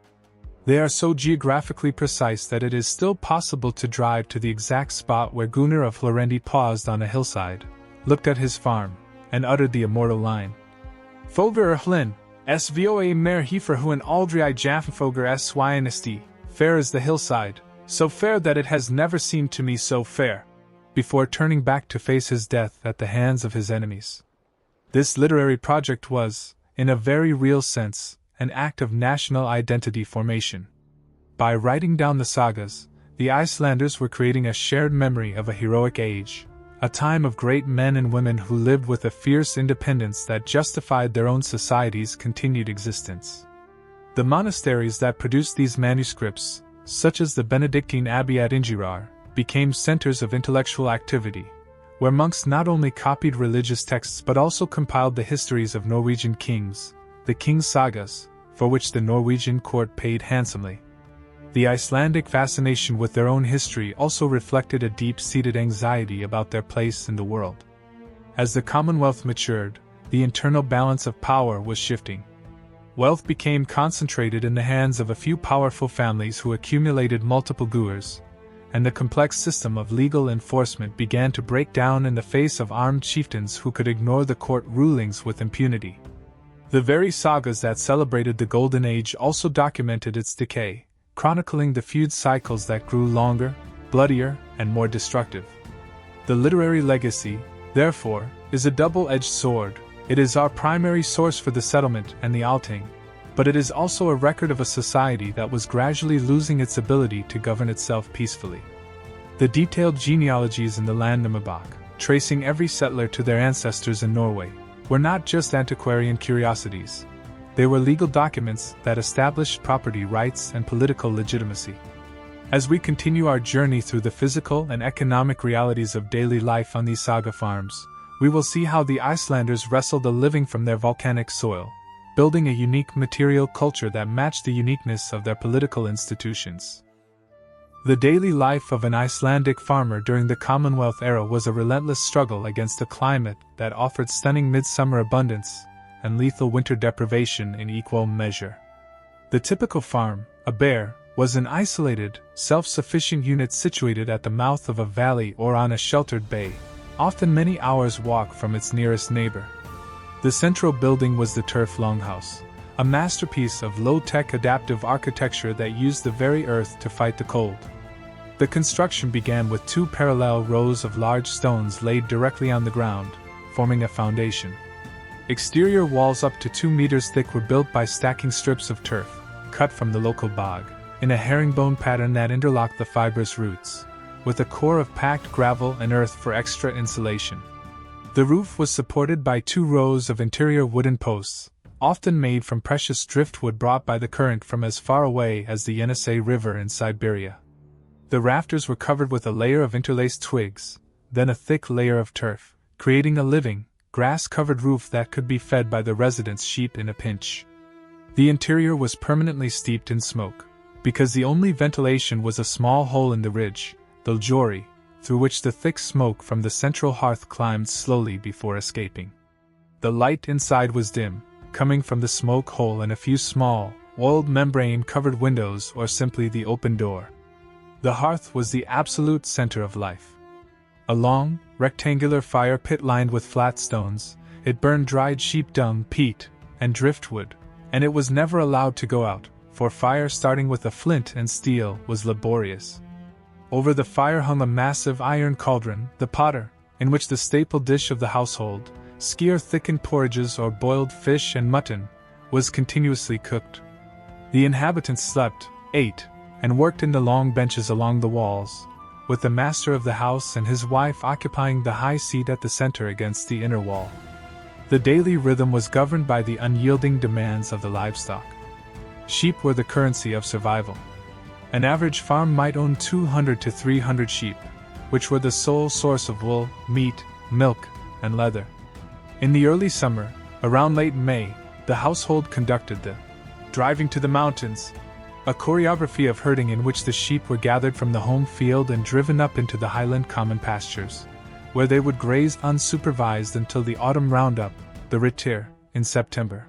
They are so geographically precise that it is still possible to drive to the exact spot where Gunnar of Hlorrendi paused on a hillside, looked at his farm, and uttered the immortal line. Foger hlin, svoa mer heifer huan aldri I jaffenfoger s swienesti, fair is the hillside, so fair that it has never seemed to me so fair, before turning back to face his death at the hands of his enemies. This literary project was, in a very real sense, an act of national identity formation. By writing down the sagas, the Icelanders were creating a shared memory of a heroic age, a time of great men and women who lived with a fierce independence that justified their own society's continued existence. The monasteries that produced these manuscripts, such as the Benedictine Abbey at Ingirar, became centers of intellectual activity, where monks not only copied religious texts but also compiled the histories of Norwegian kings, the King's Sagas, for which the Norwegian court paid handsomely. The Icelandic fascination with their own history also reflected a deep-seated anxiety about their place in the world. As the Commonwealth matured, the internal balance of power was shifting. Wealth became concentrated in the hands of a few powerful families who accumulated multiple guers, and the complex system of legal enforcement began to break down in the face of armed chieftains who could ignore the court rulings with impunity. The very sagas that celebrated the Golden Age also documented its decay, chronicling the feud cycles that grew longer, bloodier, and more destructive. The literary legacy, therefore, is a double-edged sword. It is our primary source for the settlement and the Althing, but it is also a record of a society that was gradually losing its ability to govern itself peacefully. The detailed genealogies in the Landnámabók, tracing every settler to their ancestors in Norway, were not just antiquarian curiosities. They were legal documents that established property rights and political legitimacy. As we continue our journey through the physical and economic realities of daily life on these saga farms, we will see how the Icelanders wrestled a living from their volcanic soil, building a unique material culture that matched the uniqueness of their political institutions. The daily life of an Icelandic farmer during the Commonwealth era was a relentless struggle against a climate that offered stunning midsummer abundance and lethal winter deprivation in equal measure. The typical farm, a bear, was an isolated, self-sufficient unit situated at the mouth of a valley or on a sheltered bay, often many hours' walk from its nearest neighbor. The central building was the turf longhouse, a masterpiece of low-tech adaptive architecture that used the very earth to fight the cold. The construction began with two parallel rows of large stones laid directly on the ground, forming a foundation. Exterior walls up to 2 meters thick were built by stacking strips of turf, cut from the local bog, in a herringbone pattern that interlocked the fibrous roots, with a core of packed gravel and earth for extra insulation. The roof was supported by 2 rows of interior wooden posts, often made from precious driftwood brought by the current from as far away as the Yenisei River in Siberia. The rafters were covered with a layer of interlaced twigs, then a thick layer of turf, creating a living, grass-covered roof that could be fed by the residents' sheep in a pinch. The interior was permanently steeped in smoke, because the only ventilation was a small hole in the ridge, the ljori, through which the thick smoke from the central hearth climbed slowly before escaping. The light inside was dim, coming from the smoke hole and a few small, oiled membrane-covered windows or simply the open door. The hearth was the absolute center of life. A long, rectangular fire pit lined with flat stones, it burned dried sheep dung, peat, and driftwood, and it was never allowed to go out, for fire starting with a flint and steel was laborious. Over the fire hung a massive iron cauldron, the potter, in which the staple dish of the household, skyr-thickened porridges or boiled fish and mutton, was continuously cooked. The inhabitants slept, ate, and worked in the long benches along the walls, with the master of the house and his wife occupying the high seat at the center against the inner wall. The daily rhythm was governed by the unyielding demands of the livestock. Sheep were the currency of survival. An average farm might own 200 to 300 sheep, which were the sole source of wool, meat, milk, and leather. In the early summer, around late May, the household conducted the driving to the mountains, a choreography of herding in which the sheep were gathered from the home field and driven up into the highland common pastures, where they would graze unsupervised until the autumn roundup, the ritir, in September.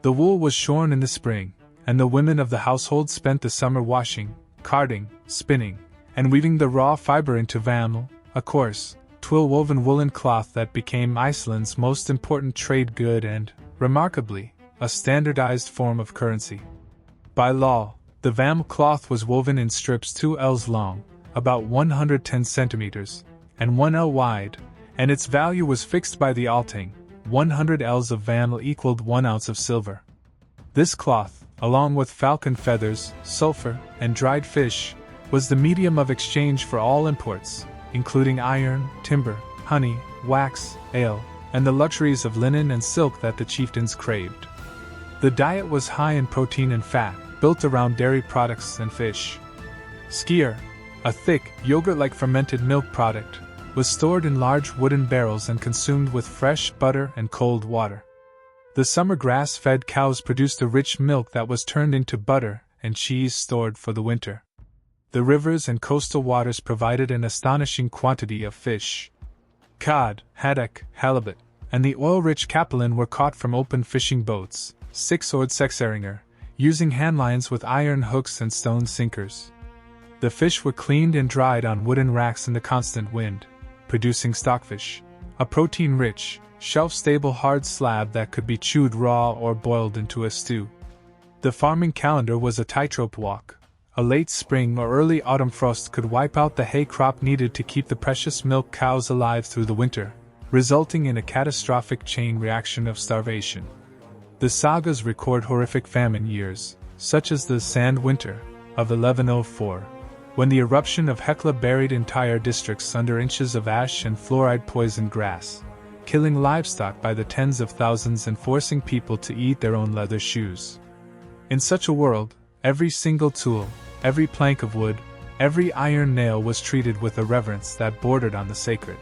The wool was shorn in the spring, and the women of the household spent the summer washing, carding, spinning, and weaving the raw fiber into vaml, a coarse, twill-woven woolen cloth that became Iceland's most important trade good and, remarkably, a standardized form of currency. By law, the vaml cloth was woven in strips 2 ells long, about 110 centimeters, and 1 ell wide, and its value was fixed by the Althing. 100 ells of vaml equaled 1 ounce of silver. This cloth, along with falcon feathers, sulfur, and dried fish, was the medium of exchange for all imports, including iron, timber, honey, wax, ale, and the luxuries of linen and silk that the chieftains craved. The diet was high in protein and fat, built around dairy products and fish. Skyr, a thick, yogurt-like fermented milk product, was stored in large wooden barrels and consumed with fresh butter and cold water. The summer grass-fed cows produced a rich milk that was turned into butter and cheese stored for the winter. The rivers and coastal waters provided an astonishing quantity of fish. Cod, haddock, halibut, and the oil-rich capelin were caught from open fishing boats, six-oared sexeringer, using handlines with iron hooks and stone sinkers. The fish were cleaned and dried on wooden racks in the constant wind, producing stockfish, a protein-rich, shelf-stable hard slab that could be chewed raw or boiled into a stew. The farming calendar was a tightrope walk. A late spring or early autumn frost could wipe out the hay crop needed to keep the precious milk cows alive through the winter, resulting in a catastrophic chain reaction of starvation. The sagas record horrific famine years, such as the Sand Winter of 1104, when the eruption of Hekla buried entire districts under inches of ash and fluoride-poisoned grass, killing livestock by the tens of thousands and forcing people to eat their own leather shoes. In such a world, every single tool, every plank of wood, every iron nail was treated with a reverence that bordered on the sacred.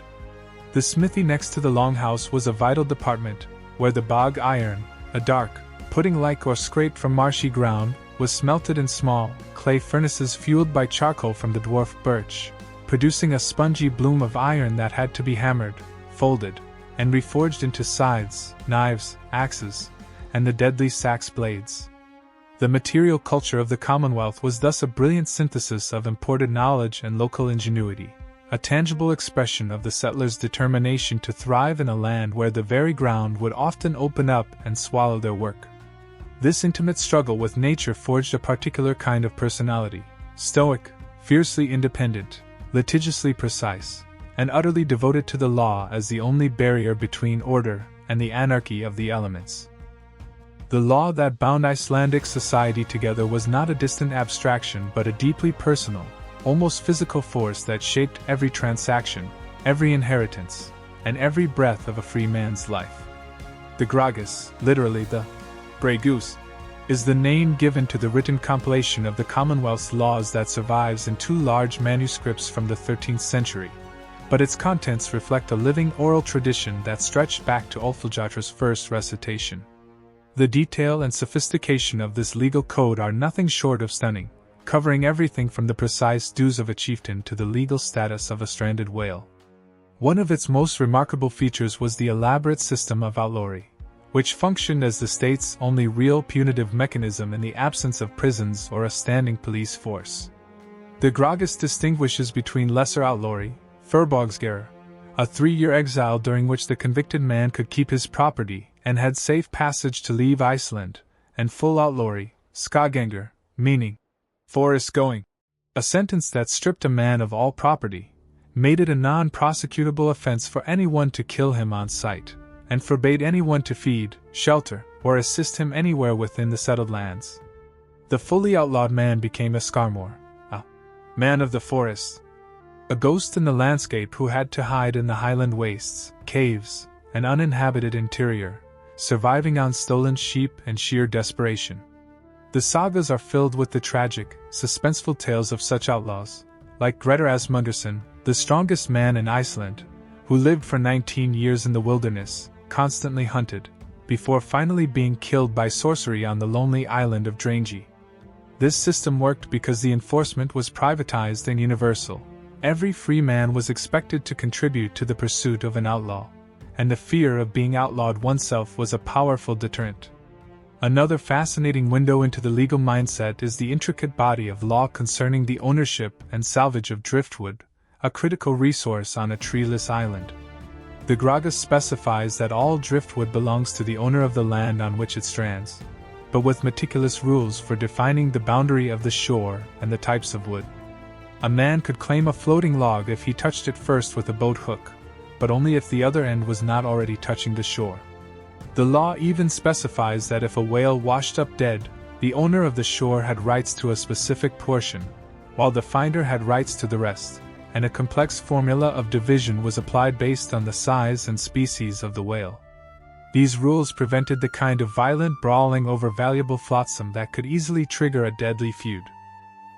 The smithy next to the longhouse was a vital department, where the bog iron, a dark, pudding-like or scraped from marshy ground, was smelted in small, clay furnaces fueled by charcoal from the dwarf birch, producing a spongy bloom of iron that had to be hammered, folded, and reforged into scythes, knives, axes, and the deadly sax blades. The material culture of the Commonwealth was thus a brilliant synthesis of imported knowledge and local ingenuity, a tangible expression of the settlers' determination to thrive in a land where the very ground would often open up and swallow their work. This intimate struggle with nature forged a particular kind of personality, stoic, fiercely independent, litigiously precise, and utterly devoted to the law as the only barrier between order and the anarchy of the elements. The law that bound Icelandic society together was not a distant abstraction but a deeply personal, almost physical force that shaped every transaction, every inheritance, and every breath of a free man's life. The Gragas, literally the Bregus, is the name given to the written compilation of the Commonwealth's laws that survives in 2 large manuscripts from the 13th century, but its contents reflect a living oral tradition that stretched back to Ulfaljatra's first recitation. The detail and sophistication of this legal code are nothing short of stunning, covering everything from the precise dues of a chieftain to the legal status of a stranded whale. One of its most remarkable features was the elaborate system of outlawry, which functioned as the state's only real punitive mechanism in the absence of prisons or a standing police force. The Gragas distinguishes between lesser outlawry, Förbogsgera, a 3-year exile during which the convicted man could keep his property and had safe passage to leave Iceland, and full outlawry, Skaganger, meaning forest going, a sentence that stripped a man of all property, made it a non-prosecutable offense for anyone to kill him on sight, and forbade anyone to feed, shelter, or assist him anywhere within the settled lands. The fully outlawed man became a skarmor, a man of the forest, a ghost in the landscape who had to hide in the highland wastes, caves, and uninhabited interior, surviving on stolen sheep and sheer desperation. The sagas are filled with the tragic, suspenseful tales of such outlaws, like Grettir Asmundarson, the strongest man in Iceland, who lived for 19 years in the wilderness, constantly hunted, before finally being killed by sorcery on the lonely island of Drangi. This system worked because the enforcement was privatized and universal. Every free man was expected to contribute to the pursuit of an outlaw, and the fear of being outlawed oneself was a powerful deterrent. Another fascinating window into the legal mindset is the intricate body of law concerning the ownership and salvage of driftwood, a critical resource on a treeless island. The Gragas specifies that all driftwood belongs to the owner of the land on which it strands, but with meticulous rules for defining the boundary of the shore and the types of wood. A man could claim a floating log if he touched it first with a boat hook, but only if the other end was not already touching the shore. The law even specifies that if a whale washed up dead, the owner of the shore had rights to a specific portion, while the finder had rights to the rest, and a complex formula of division was applied based on the size and species of the whale. These rules prevented the kind of violent brawling over valuable flotsam that could easily trigger a deadly feud.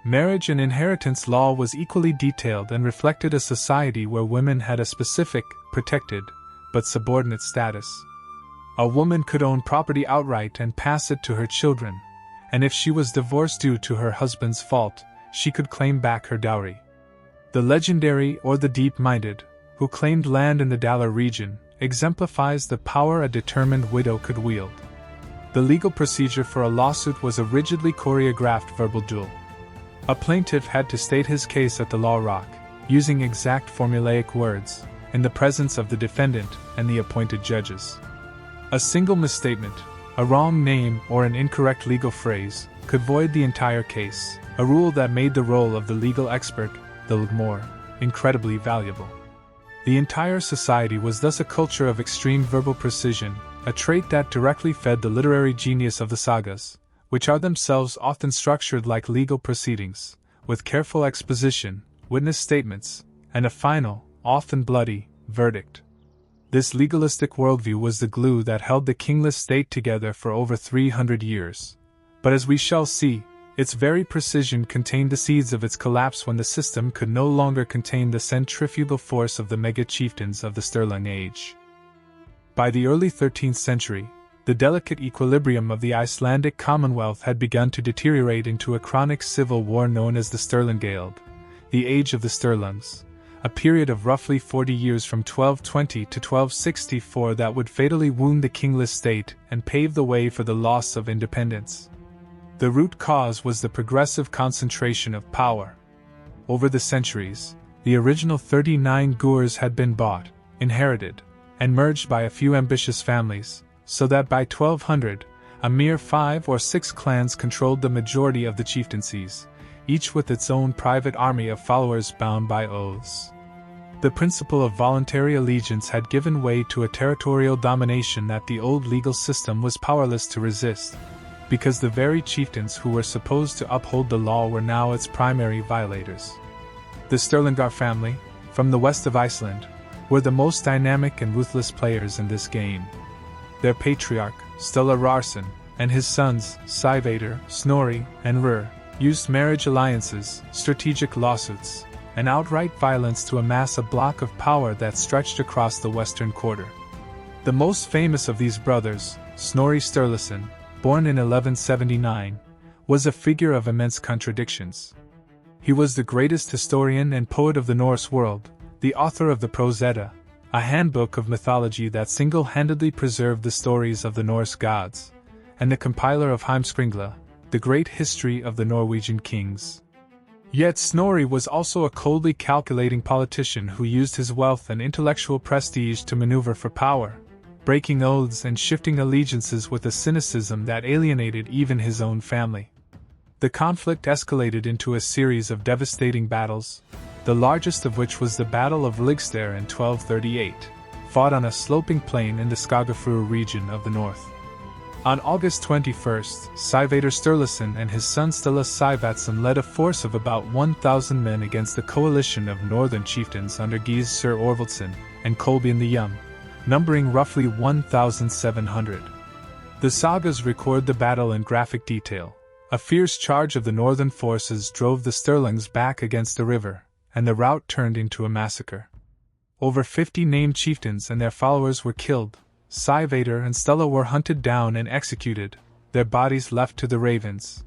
Marriage and inheritance law was equally detailed and reflected a society where women had a specific, protected, but subordinate status. A woman could own property outright and pass it to her children, and if she was divorced due to her husband's fault, she could claim back her dowry. The legendary or the deep-minded, who claimed land in the Dalar region, exemplifies the power a determined widow could wield. The legal procedure for a lawsuit was a rigidly choreographed verbal duel. A plaintiff had to state his case at the law rock, using exact formulaic words, in the presence of the defendant and the appointed judges. A single misstatement, a wrong name or an incorrect legal phrase, could void the entire case, a rule that made the role of the legal expert, the lagmor, incredibly valuable. The entire society was thus a culture of extreme verbal precision, a trait that directly fed the literary genius of the sagas, which are themselves often structured like legal proceedings, with careful exposition, witness statements, and a final, often bloody, verdict. This legalistic worldview was the glue that held the kingless state together for over 300 years. But as we shall see, its very precision contained the seeds of its collapse when the system could no longer contain the centrifugal force of the mega-chieftains of the Sturlung Age. By the early 13th century, the delicate equilibrium of the Icelandic Commonwealth had begun to deteriorate into a chronic civil war known as the Sturlungaeld, the Age of the Sturlungs, a period of roughly 40 years from 1220 to 1264 that would fatally wound the kingless state and pave the way for the loss of independence. The root cause was the progressive concentration of power. Over the centuries, the original 39 gurs had been bought, inherited, and merged by a few ambitious families, so that by 1200, a mere 5 or 6 clans controlled the majority of the chieftaincies, each with its own private army of followers bound by oaths. The principle of voluntary allegiance had given way to a territorial domination that the old legal system was powerless to resist, because the very chieftains who were supposed to uphold the law were now its primary violators. The Sturlungar family, from the west of Iceland, were the most dynamic and ruthless players in this game. Their patriarch, Sturla Rarsson, and his sons, Sævadir, Snorri, and Rur, used marriage alliances, strategic lawsuits, and outright violence to amass a block of power that stretched across the western quarter. The most famous of these brothers, Snorri Sturluson, born in 1179, was a figure of immense contradictions. He was the greatest historian and poet of the Norse world, the author of the Prose Edda, a handbook of mythology that single-handedly preserved the stories of the Norse gods, and the compiler of Heimskringla, the great history of the Norwegian kings. Yet Snorri was also a coldly calculating politician who used his wealth and intellectual prestige to maneuver for power, breaking oaths and shifting allegiances with a cynicism that alienated even his own family. The conflict escalated into a series of devastating battles, the largest of which was the Battle of Ligster in 1238, fought on a sloping plain in the Skagafjord region of the north. On August 21st, Sivator Sturluson and his son Sturla Sivatsson led a force of about 1,000 men against the coalition of northern chieftains under Geyser Orvaldsson and Kolbein the Young, numbering roughly 1,700. The sagas record the battle in graphic detail. A fierce charge of the northern forces drove the Sturlungs back against the river, and the rout turned into a massacre. Over 50 named chieftains and their followers were killed. Sivator and Sturla were hunted down and executed, their bodies left to the ravens.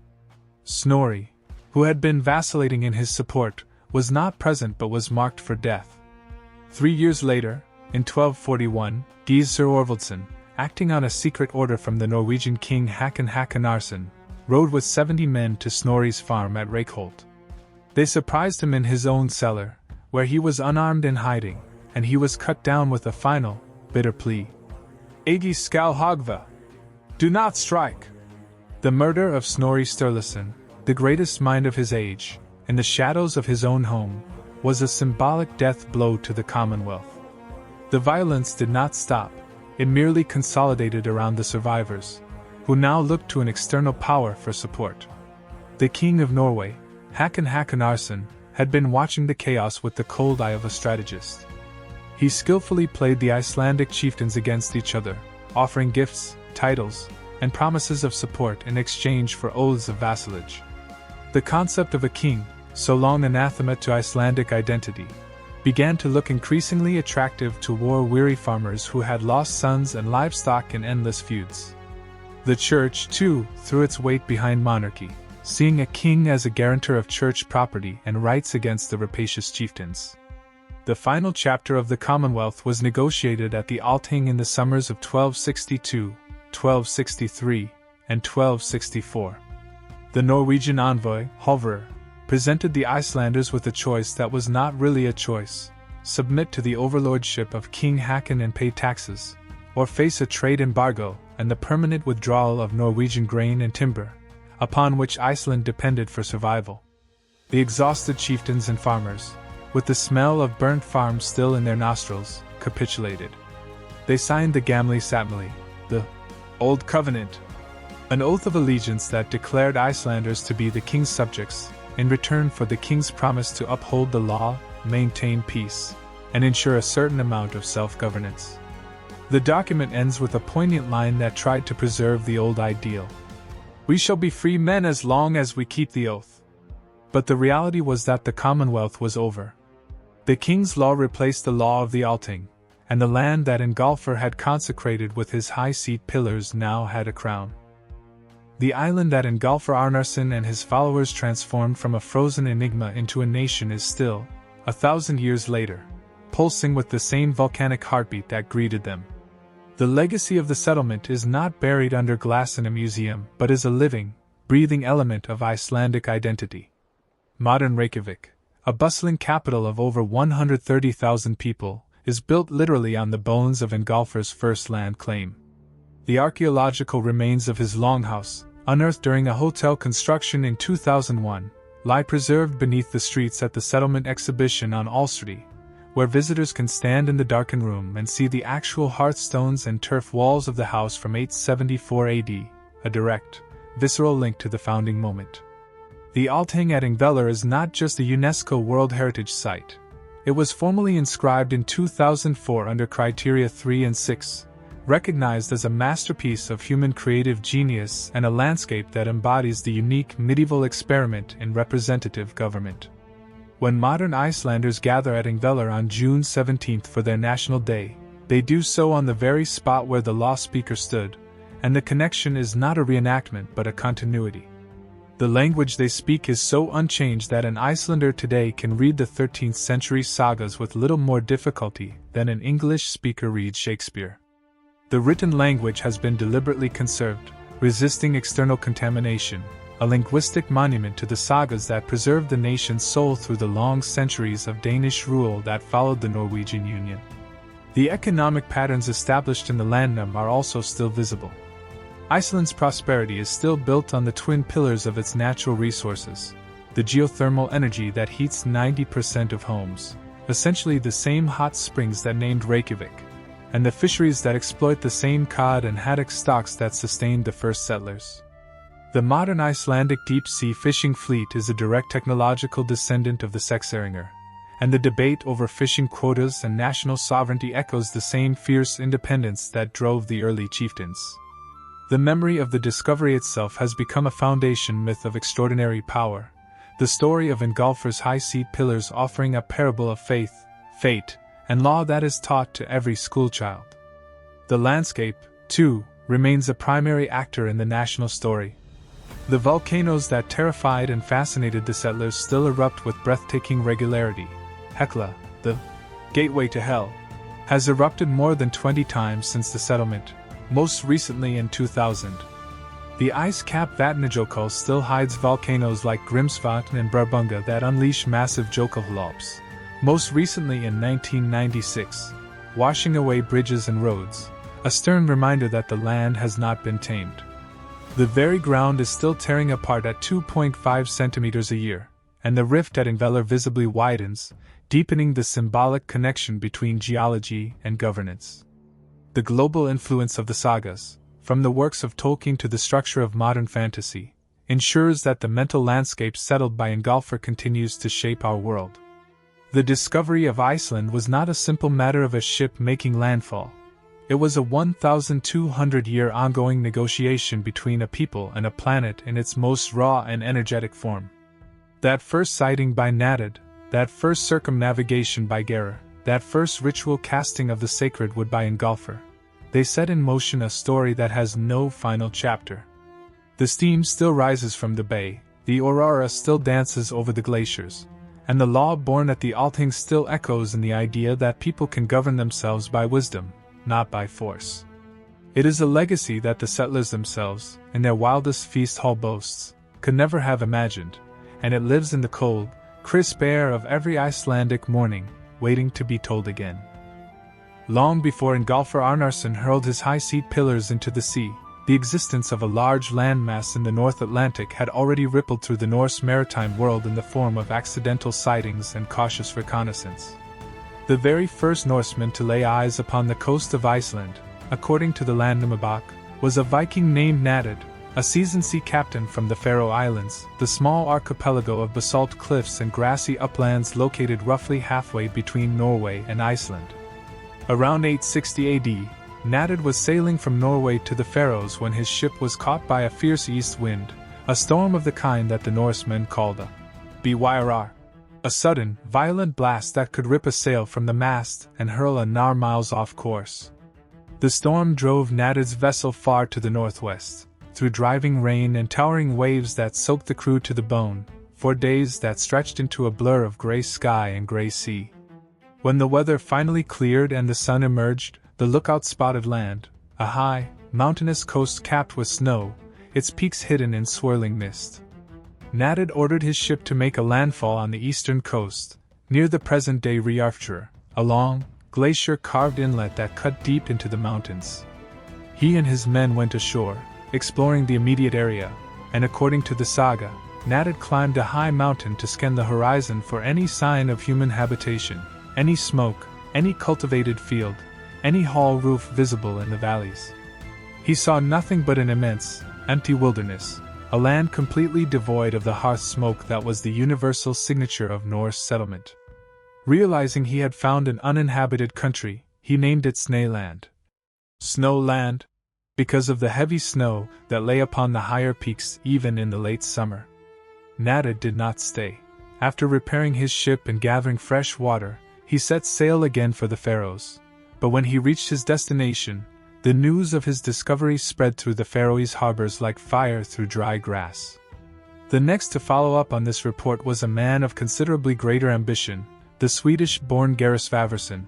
Snorri, who had been vacillating in his support, was not present but was marked for death. 3 years later, in 1241, Geyser Orvaldsson, acting on a secret order from the Norwegian king Håkon Håkonarsson, rode with 70 men to Snorri's farm at Reykjavík. They surprised him in his own cellar, where he was unarmed and hiding, and he was cut down with a final, bitter plea. Egi skal hogva. Do not strike. The murder of Snorri Sturluson, the greatest mind of his age, in the shadows of his own home, was a symbolic death blow to the Commonwealth. The violence did not stop, it merely consolidated around the survivors, who now looked to an external power for support. The King of Norway, Håkon Håkonarsson, had been watching the chaos with the cold eye of a strategist. He skillfully played the Icelandic chieftains against each other, offering gifts, titles, and promises of support in exchange for oaths of vassalage. The concept of a king, so long anathema to Icelandic identity, began to look increasingly attractive to war-weary farmers who had lost sons and livestock in endless feuds. The Church, too, threw its weight behind monarchy, seeing a king as a guarantor of church property and rights against the rapacious chieftains. The final chapter of the Commonwealth was negotiated at the Althing in the summers of 1262, 1263, and 1264. The Norwegian envoy, Halvor, presented the Icelanders with a choice that was not really a choice: submit to the overlordship of King Håkon and pay taxes, or face a trade embargo and the permanent withdrawal of Norwegian grain and timber, upon which Iceland depended for survival. The exhausted chieftains and farmers, with the smell of burnt farms still in their nostrils, capitulated. They signed the Gamli Sapmali, the Old Covenant, an oath of allegiance that declared Icelanders to be the king's subjects, in return for the king's promise to uphold the law, maintain peace, and ensure a certain amount of self-governance. The document ends with a poignant line that tried to preserve the old ideal. We shall be free men as long as we keep the oath. But the reality was that the Commonwealth was over. The king's law replaced the law of the Althing, and the land that Ingólfur had consecrated with his high seat pillars now had a crown. The island that Ingólfur Arnarson and his followers transformed from a frozen enigma into a nation is still, 1,000 years later, pulsing with the same volcanic heartbeat that greeted them. The legacy of the settlement is not buried under glass in a museum, but is a living, breathing element of Icelandic identity. Modern Reykjavík, a bustling capital of over 130,000 people, is built literally on the bones of Ingólfur's first land claim. The archaeological remains of his longhouse, unearthed during a hotel construction in 2001, lie preserved beneath the streets at the settlement exhibition on Allsredy, where visitors can stand in the darkened room and see the actual hearthstones and turf walls of the house from 874 AD, a direct, visceral link to the founding moment. The Althing at Ingvellir is not just a UNESCO World Heritage Site. It was formally inscribed in 2004 under Criteria 3 and 6, recognized as a masterpiece of human creative genius and a landscape that embodies the unique medieval experiment in representative government. When modern Icelanders gather at Ingvellir on June 17th for their national day, they do so on the very spot where the law speaker stood, and the connection is not a reenactment but a continuity. The language they speak is so unchanged that an Icelander today can read the 13th century sagas with little more difficulty than an English speaker reads Shakespeare. The written language has been deliberately conserved, resisting external contamination, a linguistic monument to the sagas that preserved the nation's soul through the long centuries of Danish rule that followed the Norwegian Union. The economic patterns established in the landnum are also still visible. Iceland's prosperity is still built on the twin pillars of its natural resources: the geothermal energy that heats 90% of homes, essentially the same hot springs that named Reykjavík, and the fisheries that exploit the same cod and haddock stocks that sustained the first settlers. The modern Icelandic deep-sea fishing fleet is a direct technological descendant of the Sexeringer, and the debate over fishing quotas and national sovereignty echoes the same fierce independence that drove the early chieftains. The memory of the discovery itself has become a foundation myth of extraordinary power, the story of Ingólfur's high-seat pillars offering a parable of faith, fate, and law that is taught to every schoolchild. The landscape, too, remains a primary actor in the national story. The volcanoes that terrified and fascinated the settlers still erupt with breathtaking regularity. Hekla, the gateway to hell, has erupted more than 20 times since the settlement, most recently in 2000. The ice-capped Vatnajökull still hides volcanoes like Grímsvatn and Brarbunga that unleash massive Jökulhlaups, most recently in 1996, washing away bridges and roads, a stern reminder that the land has not been tamed. The very ground is still tearing apart at 2.5 centimeters a year, and the rift at Ingvellir visibly widens, deepening the symbolic connection between geology and governance. The global influence of the sagas, from the works of Tolkien to the structure of modern fantasy, ensures that the mental landscape settled by Ingólfur continues to shape our world. The discovery of Iceland was not a simple matter of a ship making landfall. It was a 1,200-year ongoing negotiation between a people and a planet in its most raw and energetic form. That first sighting by Nadid, that first circumnavigation by Gerar, that first ritual casting of the sacred wood by Ingólfur, they set in motion a story that has no final chapter. The steam still rises from the bay, the aurora still dances over the glaciers, and the law born at the Althing still echoes in the idea that people can govern themselves by wisdom, not by force. It is a legacy that the settlers themselves, in their wildest feast hall boasts, could never have imagined, and it lives in the cold, crisp air of every Icelandic morning, waiting to be told again. Long before Ingólfur Arnarson hurled his high-seat pillars into the sea, the existence of a large landmass in the North Atlantic had already rippled through the Norse maritime world in the form of accidental sightings and cautious reconnaissance. The very first Norseman to lay eyes upon the coast of Iceland, according to the Landnámabók, was a Viking named Nadid, a seasoned sea captain from the Faroe Islands, the small archipelago of basalt cliffs and grassy uplands located roughly halfway between Norway and Iceland. Around 860 AD, Nadid was sailing from Norway to the Faroes when his ship was caught by a fierce east wind, a storm of the kind that the Norsemen called a byr, a sudden, violent blast that could rip a sail from the mast and hurl a nar miles off course. The storm drove Nadid's vessel far to the northwest, through driving rain and towering waves that soaked the crew to the bone, for days that stretched into a blur of gray sky and gray sea. When the weather finally cleared and the sun emerged, the lookout spotted land, a high, mountainous coast capped with snow, its peaks hidden in swirling mist. Nadid ordered his ship to make a landfall on the eastern coast, near the present-day Reykjavík, a long, glacier-carved inlet that cut deep into the mountains. He and his men went ashore, exploring the immediate area, and according to the Saga, Nadid climbed a high mountain to scan the horizon for any sign of human habitation, any smoke, any cultivated field, any hall roof visible in the valleys. He saw nothing but an immense, empty wilderness, a land completely devoid of the hearth smoke that was the universal signature of Norse settlement. Realizing he had found an uninhabited country, he named it Snæland. Snowland, because of the heavy snow that lay upon the higher peaks even in the late summer. Nadid did not stay. After repairing his ship and gathering fresh water, he set sail again for the Faroes. But when he reached his destination, the news of his discovery spread through the Faroese harbors like fire through dry grass. The next to follow up on this report was a man of considerably greater ambition, the Swedish-born Gerrit Svavarson,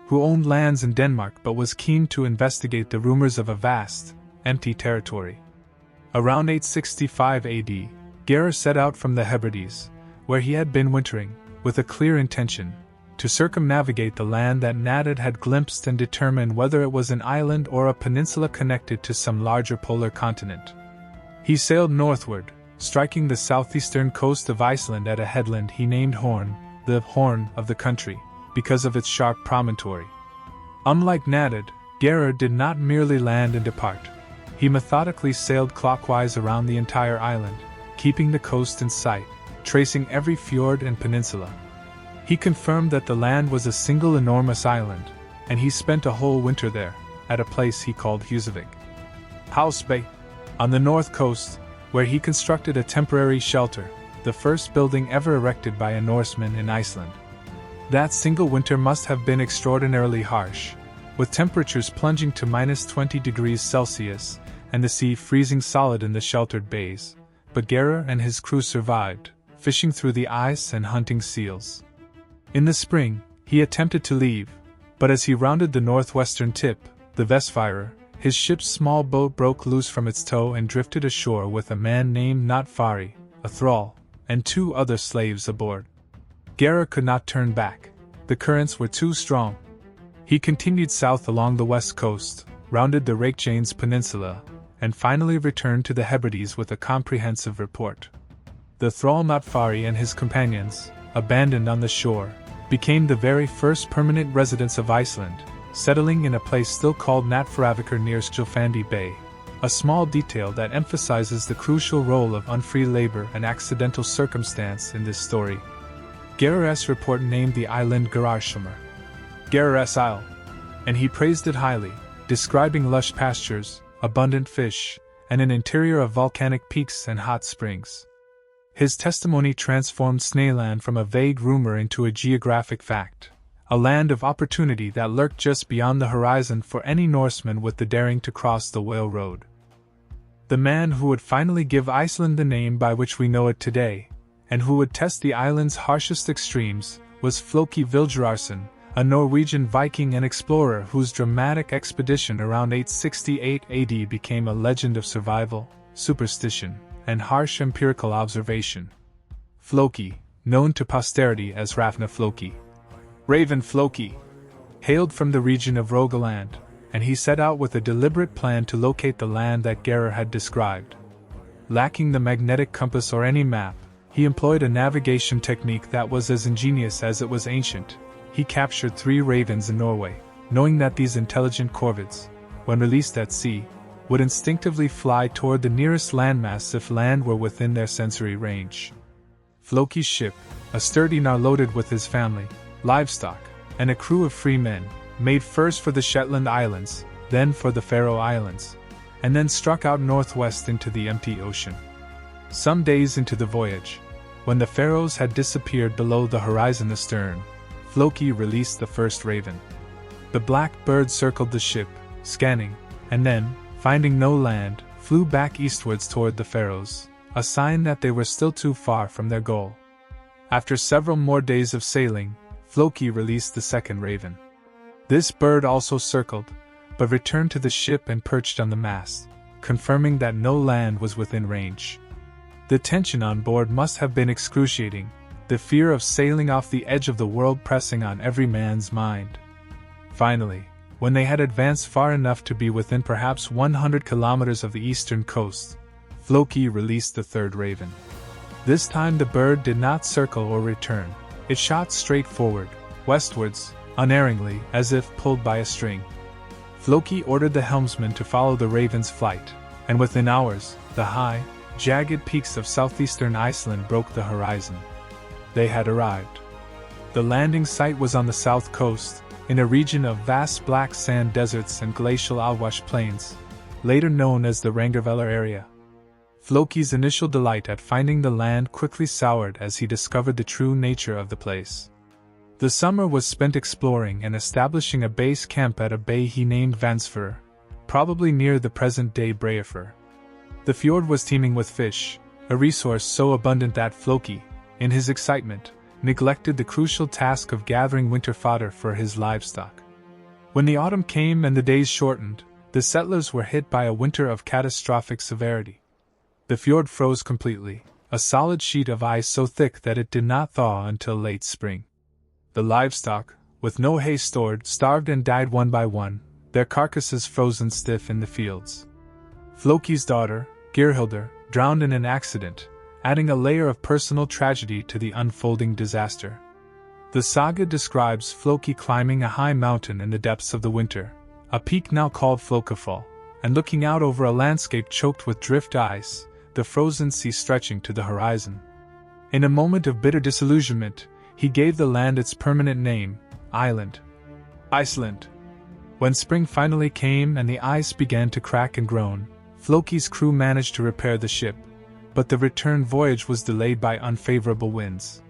who owned lands in Denmark but was keen to investigate the rumors of a vast, empty territory. Around 865 AD, Gerrit set out from the Hebrides, where he had been wintering, with a clear intention to circumnavigate the land that Nadad had glimpsed and determine whether it was an island or a peninsula connected to some larger polar continent. He sailed northward, striking the southeastern coast of Iceland at a headland he named Horn, the horn of the country, because of its sharp promontory. Unlike Nadad, Gerrit did not merely land and depart. He methodically sailed clockwise around the entire island, keeping the coast in sight, tracing every fjord and peninsula. He confirmed that the land was a single enormous island, and he spent a whole winter there, at a place he called Husavik. House Bay, on the north coast, where he constructed a temporary shelter, the first building ever erected by a Norseman in Iceland. That single winter must have been extraordinarily harsh, with temperatures plunging to -20 degrees Celsius, and the sea freezing solid in the sheltered bays, but Gerrit and his crew survived, fishing through the ice and hunting seals. In the spring, he attempted to leave, but as he rounded the northwestern tip, the Vestfirðir, his ship's small boat broke loose from its tow and drifted ashore with a man named Notfari, a thrall, and 2 other slaves aboard. Gerrit could not turn back. The currents were too strong. He continued south along the west coast, rounded the Reykjavík peninsula, and finally returned to the Hebrides with a comprehensive report. The thrall Notfari and his companions, abandoned on the shore, became the very first permanent residents of Iceland, settling in a place still called Natfaravikr near Skjolfandi Bay, a small detail that emphasizes the crucial role of unfree labor and accidental circumstance in this story. Gerrit's report named the island Gerardshamar, Gerrit's Isle, and he praised it highly, describing lush pastures, abundant fish, and an interior of volcanic peaks and hot springs. His testimony transformed Snaeland from a vague rumor into a geographic fact, a land of opportunity that lurked just beyond the horizon for any Norseman with the daring to cross the Whale Road. The man who would finally give Iceland the name by which we know it today, and who would test the island's harshest extremes, was Floki Vilhjálmsson, a Norwegian Viking and explorer whose dramatic expedition around 868 AD became a legend of survival, superstition, and harsh empirical observation. Floki, known to posterity as Hrafna Floki, Raven Floki, hailed from the region of Rogaland, and he set out with a deliberate plan to locate the land that Gerrit had described. Lacking the magnetic compass or any map, he employed a navigation technique that was as ingenious as it was ancient. He captured 3 ravens in Norway, knowing that these intelligent corvids, when released at sea, would instinctively fly toward the nearest landmass if land were within their sensory range. Floki's ship, a sturdy Nar loaded with his family, livestock, and a crew of free men, made first for the Shetland Islands, then for the Faroe Islands, and then struck out northwest into the empty ocean. Some days into the voyage, when the Faroes had disappeared below the horizon astern, Floki released the first raven. The black bird circled the ship, scanning, and then, finding no land, flew back eastwards toward the Faroes, a sign that they were still too far from their goal. After several more days of sailing, Floki released the second raven. This bird also circled, but returned to the ship and perched on the mast, confirming that no land was within range. The tension on board must have been excruciating, the fear of sailing off the edge of the world pressing on every man's mind. Finally, when they had advanced far enough to be within perhaps 100 kilometers of the eastern coast, Floki released the third raven. This time the bird did not circle or return. It shot straight forward, westwards, unerringly, as if pulled by a string. Floki ordered the helmsman to follow the raven's flight, and within hours, the high, jagged peaks of southeastern Iceland broke the horizon. They had arrived. The landing site was on the south coast, in a region of vast black sand deserts and glacial Alwash plains, later known as the Rangervellir area. Floki's initial delight at finding the land quickly soured as he discovered the true nature of the place. The summer was spent exploring and establishing a base camp at a bay he named Vansfjord, probably near the present-day Breiðafjörður. The fjord was teeming with fish, a resource so abundant that Floki, in his excitement, neglected the crucial task of gathering winter fodder for his livestock. When the autumn came and the days shortened, the settlers were hit by a winter of catastrophic severity. The fjord froze completely, a solid sheet of ice so thick that it did not thaw until late spring. The livestock, with no hay stored, starved and died one by one, their carcasses frozen stiff in the fields. Floki's daughter, Geirhildr, drowned in an accident, adding a layer of personal tragedy to the unfolding disaster. The saga describes Floki climbing a high mountain in the depths of the winter, a peak now called Flokafall, and looking out over a landscape choked with drift ice, the frozen sea stretching to the horizon. In a moment of bitter disillusionment, he gave the land its permanent name, Iceland. When spring finally came and the ice began to crack and groan, Floki's crew managed to repair the ship, but the return voyage was delayed by unfavorable winds.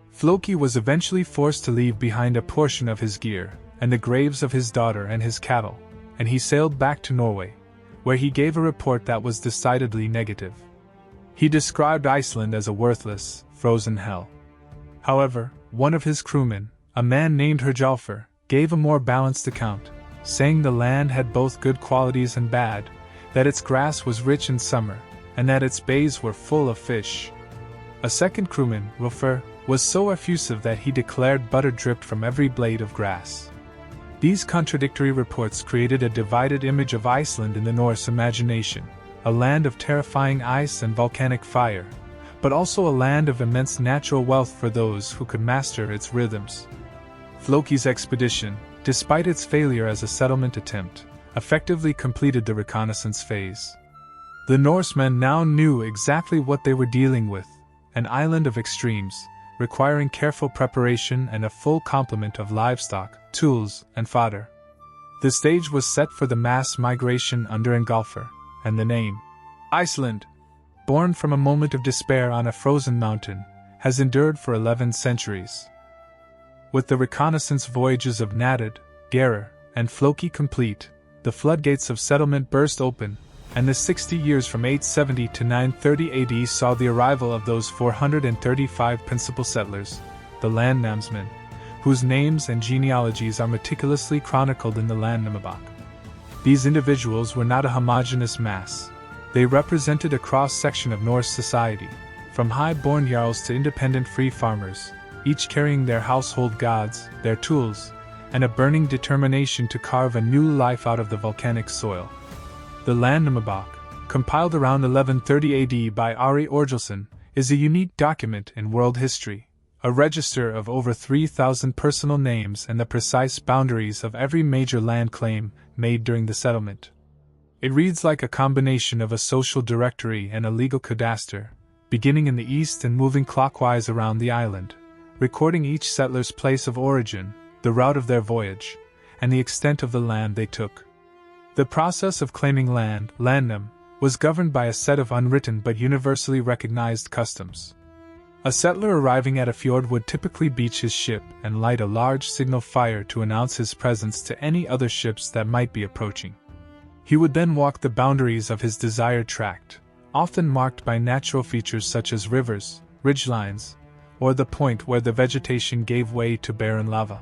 Floki was eventually forced to leave behind a portion of his gear, and the graves of his daughter and his cattle, and he sailed back to Norway, where he gave a report that was decidedly negative. He described Iceland as a worthless, frozen hell. However, one of his crewmen, a man named Herjolfur, gave a more balanced account, saying the land had both good qualities and bad, that its grass was rich in summer, and that its bays were full of fish. A second crewman, Rolfur, was so effusive that he declared butter dripped from every blade of grass. These contradictory reports created a divided image of Iceland in the Norse imagination, a land of terrifying ice and volcanic fire, but also a land of immense natural wealth for those who could master its rhythms. Floki's expedition, despite its failure as a settlement attempt, effectively completed the reconnaissance phase. The Norsemen now knew exactly what they were dealing with, an island of extremes, requiring careful preparation and a full complement of livestock, tools, and fodder. The stage was set for the mass migration under Ingólfur, and the name, Iceland, born from a moment of despair on a frozen mountain, has endured for 11 centuries. With the reconnaissance voyages of Nadid, Gerar, and Floki complete, the floodgates of settlement burst open, and the 60 years from 870 to 930 AD saw the arrival of those 435 principal settlers, the Landnámsmenn, whose names and genealogies are meticulously chronicled in the Landnámabók. These individuals were not a homogeneous mass. They represented a cross-section of Norse society, from high-born jarls to independent free farmers, each carrying their household gods, their tools, and a burning determination to carve a new life out of the volcanic soil. The Landnámabók, compiled around 1130 AD by Ari Orgilsson, is a unique document in world history, a register of over 3,000 personal names and the precise boundaries of every major land claim made during the settlement. It reads like a combination of a social directory and a legal cadaster, beginning in the east and moving clockwise around the island, recording each settler's place of origin, the route of their voyage, and the extent of the land they took. The process of claiming land, landnam, was governed by a set of unwritten but universally recognized customs. A settler arriving at a fjord would typically beach his ship and light a large signal fire to announce his presence to any other ships that might be approaching. He would then walk the boundaries of his desired tract, often marked by natural features such as rivers, ridgelines, or the point where the vegetation gave way to barren lava.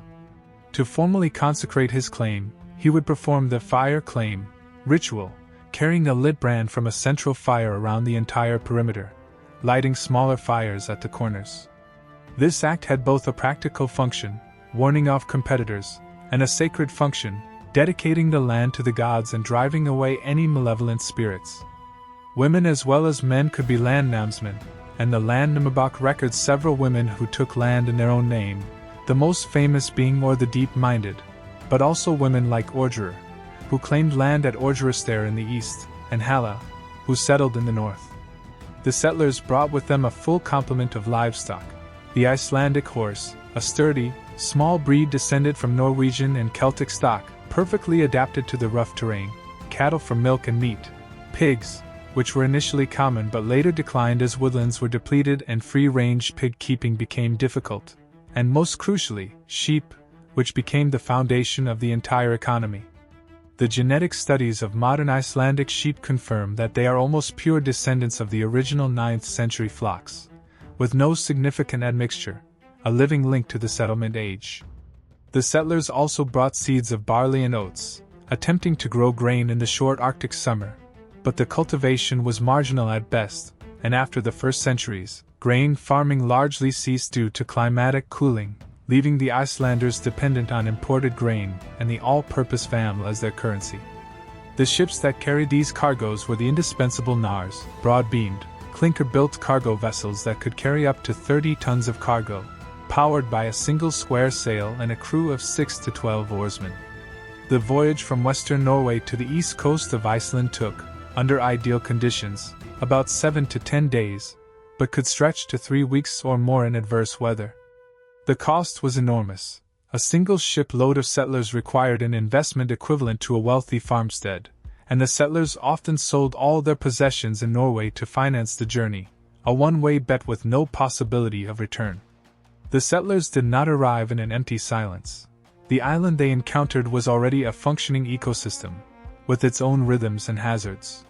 To formally consecrate his claim, he would perform the fire claim ritual, carrying a lit brand from a central fire around the entire perimeter, lighting smaller fires at the corners. This act had both a practical function, warning off competitors, and a sacred function, dedicating the land to the gods and driving away any malevolent spirits. Women as well as men could be landnámsmen, and the Landnámabók records several women who took land in their own name, the most famous being Or the Deep-Minded, but also women like Ordrir, who claimed land at Ordristare in the east, and Halla, who settled in the north. The settlers brought with them a full complement of livestock: the Icelandic horse, a sturdy, small breed descended from Norwegian and Celtic stock, perfectly adapted to the rough terrain; cattle for milk and meat; pigs, which were initially common but later declined as woodlands were depleted and free-range pig keeping became difficult, and most crucially, sheep, which became the foundation of the entire economy. The genetic studies of modern Icelandic sheep confirm that they are almost pure descendants of the original 9th century flocks, with no significant admixture, a living link to the settlement age. The settlers also brought seeds of barley and oats, attempting to grow grain in the short Arctic summer, but the cultivation was marginal at best, and after the first centuries, grain farming largely ceased due to climatic cooling, leaving the Icelanders dependent on imported grain and the all-purpose famel as their currency. The ships that carried these cargoes were the indispensable nars, broad-beamed, clinker-built cargo vessels that could carry up to 30 tons of cargo, powered by a single square sail and a crew of 6 to 12 oarsmen. The voyage from western Norway to the east coast of Iceland took, under ideal conditions, about 7 to 10 days, but could stretch to 3 weeks or more in adverse weather. The cost was enormous. A single ship load of settlers required an investment equivalent to a wealthy farmstead, and the settlers often sold all their possessions in Norway to finance the journey, a one-way bet with no possibility of return. The settlers did not arrive in an empty silence. The island they encountered was already a functioning ecosystem, with its own rhythms and hazards.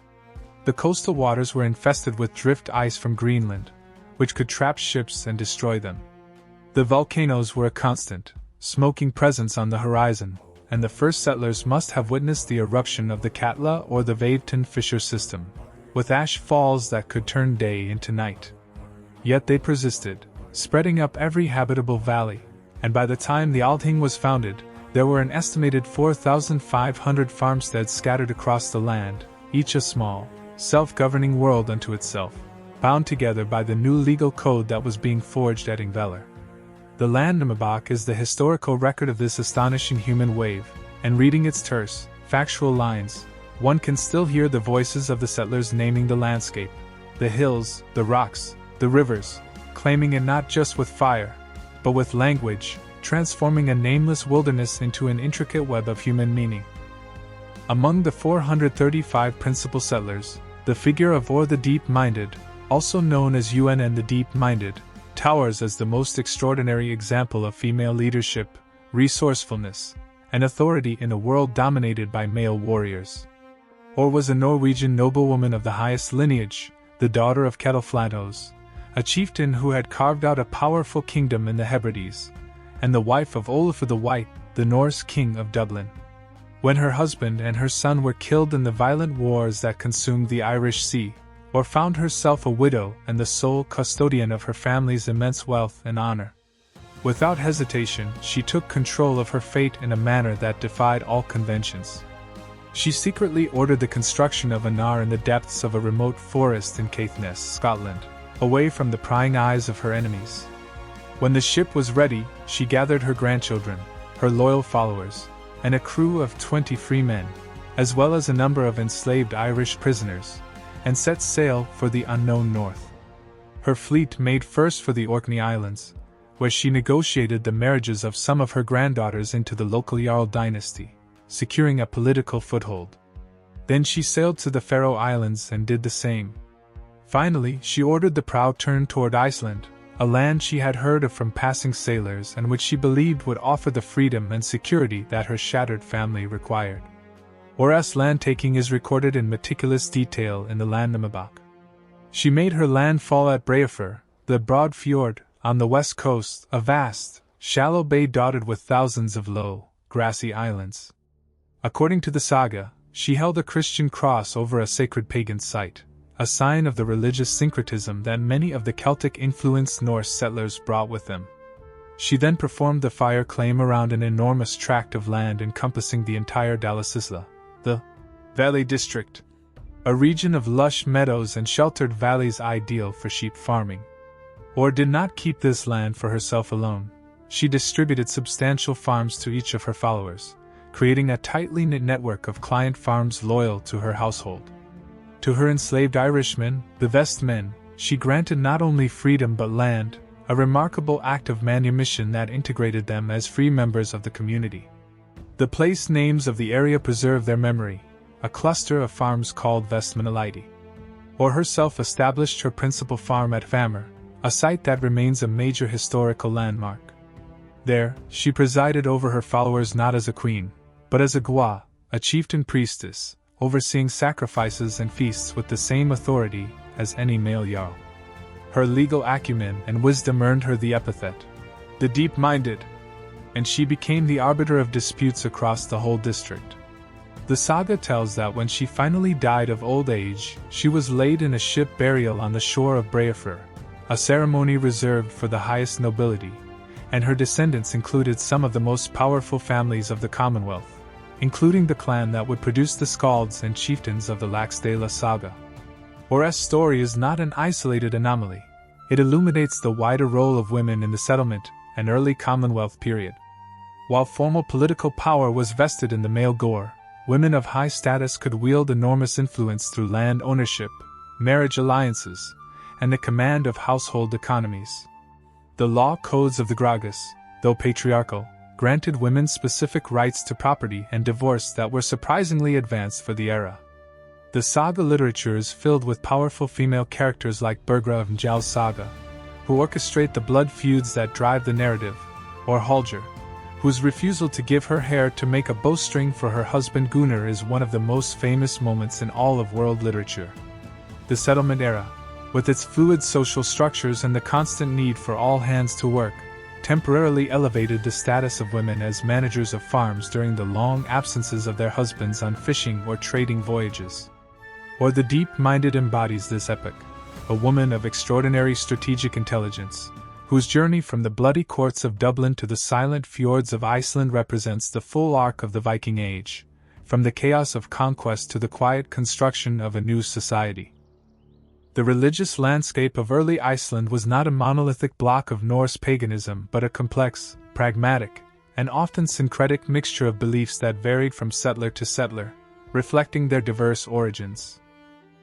The coastal waters were infested with drift ice from Greenland, which could trap ships and destroy them. The volcanoes were a constant, smoking presence on the horizon, and the first settlers must have witnessed the eruption of the Katla or the Vatn fissure system, with ash falls that could turn day into night. Yet they persisted, spreading up every habitable valley, and by the time the Althing was founded, there were an estimated 4,500 farmsteads scattered across the land, each a small, self-governing world unto itself, bound together by the new legal code that was being forged at Ingvellir. The Landnámabók is the historical record of this astonishing human wave, and reading its terse, factual lines, one can still hear the voices of the settlers naming the landscape, the hills, the rocks, the rivers, claiming it not just with fire, but with language, transforming a nameless wilderness into an intricate web of human meaning. Among the 435 principal settlers, the figure of Or the Deep-Minded, also known as UN the Deep-Minded, towers as the most extraordinary example of female leadership, resourcefulness, and authority in a world dominated by male warriors. Or was a Norwegian noblewoman of the highest lineage, the daughter of Ketilflaðnos, a chieftain who had carved out a powerful kingdom in the Hebrides, and the wife of Olafur the White, the Norse king of Dublin. When her husband and her son were killed in the violent wars that consumed the Irish Sea, or found herself a widow and the sole custodian of her family's immense wealth and honor. Without hesitation, she took control of her fate in a manner that defied all conventions. She secretly ordered the construction of a nar in the depths of a remote forest in Caithness, Scotland, away from the prying eyes of her enemies. When the ship was ready, she gathered her grandchildren, her loyal followers, and a crew of 20 free men, as well as a number of enslaved Irish prisoners, and set sail for the unknown north. Her fleet made first for the Orkney Islands, where she negotiated the marriages of some of her granddaughters into the local Jarl dynasty, securing a political foothold. Then she sailed to the Faroe Islands and did the same. Finally, she ordered the prow turned toward Iceland, a land she had heard of from passing sailors and which she believed would offer the freedom and security that her shattered family required. Or's land-taking is recorded in meticulous detail in the Landnámabók. She made her landfall at Breiðafjörður, the broad fjord, on the west coast, a vast, shallow bay dotted with thousands of low, grassy islands. According to the Saga, she held a Christian cross over a sacred pagan site, a sign of the religious syncretism that many of the Celtic-influenced Norse settlers brought with them. She then performed the fire claim around an enormous tract of land encompassing the entire Dalasisla, the Valley District, a region of lush meadows and sheltered valleys ideal for sheep farming. Or did not keep this land for herself alone. She distributed substantial farms to each of her followers, creating a tightly knit network of client farms loyal to her household. To her enslaved Irishmen, the Vestmen, she granted not only freedom but land, a remarkable act of manumission that integrated them as free members of the community. The place names of the area preserve their memory, a cluster of farms called Vestmannalæti. or herself established her principal farm at Famur, a site that remains a major historical landmark. There, she presided over her followers not as a queen, but as a gwa, a chieftain priestess, overseeing sacrifices and feasts with the same authority as any male jarl. Her legal acumen and wisdom earned her the epithet, the deep-minded, and she became the arbiter of disputes across the whole district. The saga tells that when she finally died of old age, she was laid in a ship burial on the shore of Breiðafjörður, a ceremony reserved for the highest nobility, and her descendants included some of the most powerful families of the Commonwealth, including the clan that would produce the skalds and chieftains of the Laxdæla saga. Orre's story is not an isolated anomaly. It illuminates the wider role of women in the settlement and early Commonwealth period. While formal political power was vested in the male Gore, women of high status could wield enormous influence through land ownership, marriage alliances, and the command of household economies. The law codes of the Gragas, though patriarchal, granted women specific rights to property and divorce that were surprisingly advanced for the era. The saga literature is filled with powerful female characters like Bergra of Njal's saga, who orchestrate the blood feuds that drive the narrative, or Haldir, whose refusal to give her hair to make a bowstring for her husband Gunnar is one of the most famous moments in all of world literature. The settlement era, with its fluid social structures and the constant need for all hands to work, temporarily elevated the status of women as managers of farms during the long absences of their husbands on fishing or trading voyages. Or the deep-minded embodies this epoch, a woman of extraordinary strategic intelligence, whose journey from the bloody courts of Dublin to the silent fjords of Iceland represents the full arc of the Viking Age, from the chaos of conquest to the quiet construction of a new society. The religious landscape of early Iceland was not a monolithic block of Norse paganism but a complex, pragmatic, and often syncretic mixture of beliefs that varied from settler to settler, reflecting their diverse origins.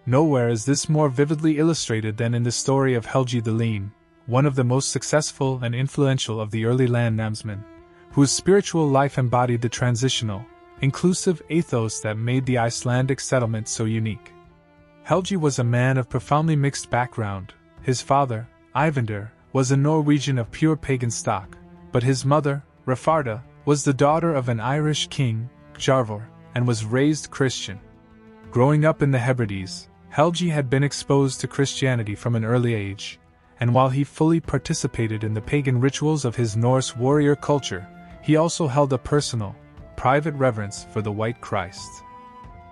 Nowhere is this more vividly illustrated than in the story of Helgi the Lean, one of the most successful and influential of the early landnámsmen, whose spiritual life embodied the transitional, inclusive ethos that made the Icelandic settlement so unique. Helgi was a man of profoundly mixed background. His father, Eyvindur, was a Norwegian of pure pagan stock, but his mother, Rafarda, was the daughter of an Irish king, Jarvor, and was raised Christian. Growing up in the Hebrides, Helgi had been exposed to Christianity from an early age, and while he fully participated in the pagan rituals of his Norse warrior culture, he also held a personal, private reverence for the White Christ.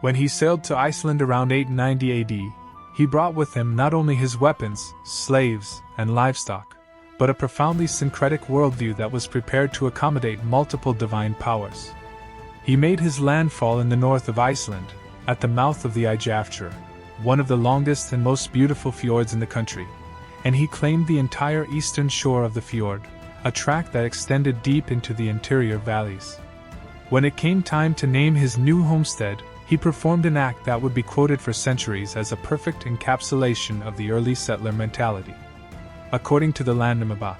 When he sailed to Iceland around 890 AD, he brought with him not only his weapons, slaves, and livestock, but a profoundly syncretic worldview that was prepared to accommodate multiple divine powers. He made his landfall in the north of Iceland, at the mouth of the Eyjafjörður, one of the longest and most beautiful fjords in the country, and he claimed the entire eastern shore of the fjord, a tract that extended deep into the interior valleys. When it came time to name his new homestead, he performed an act that would be quoted for centuries as a perfect encapsulation of the early settler mentality. According to the Landnámabók,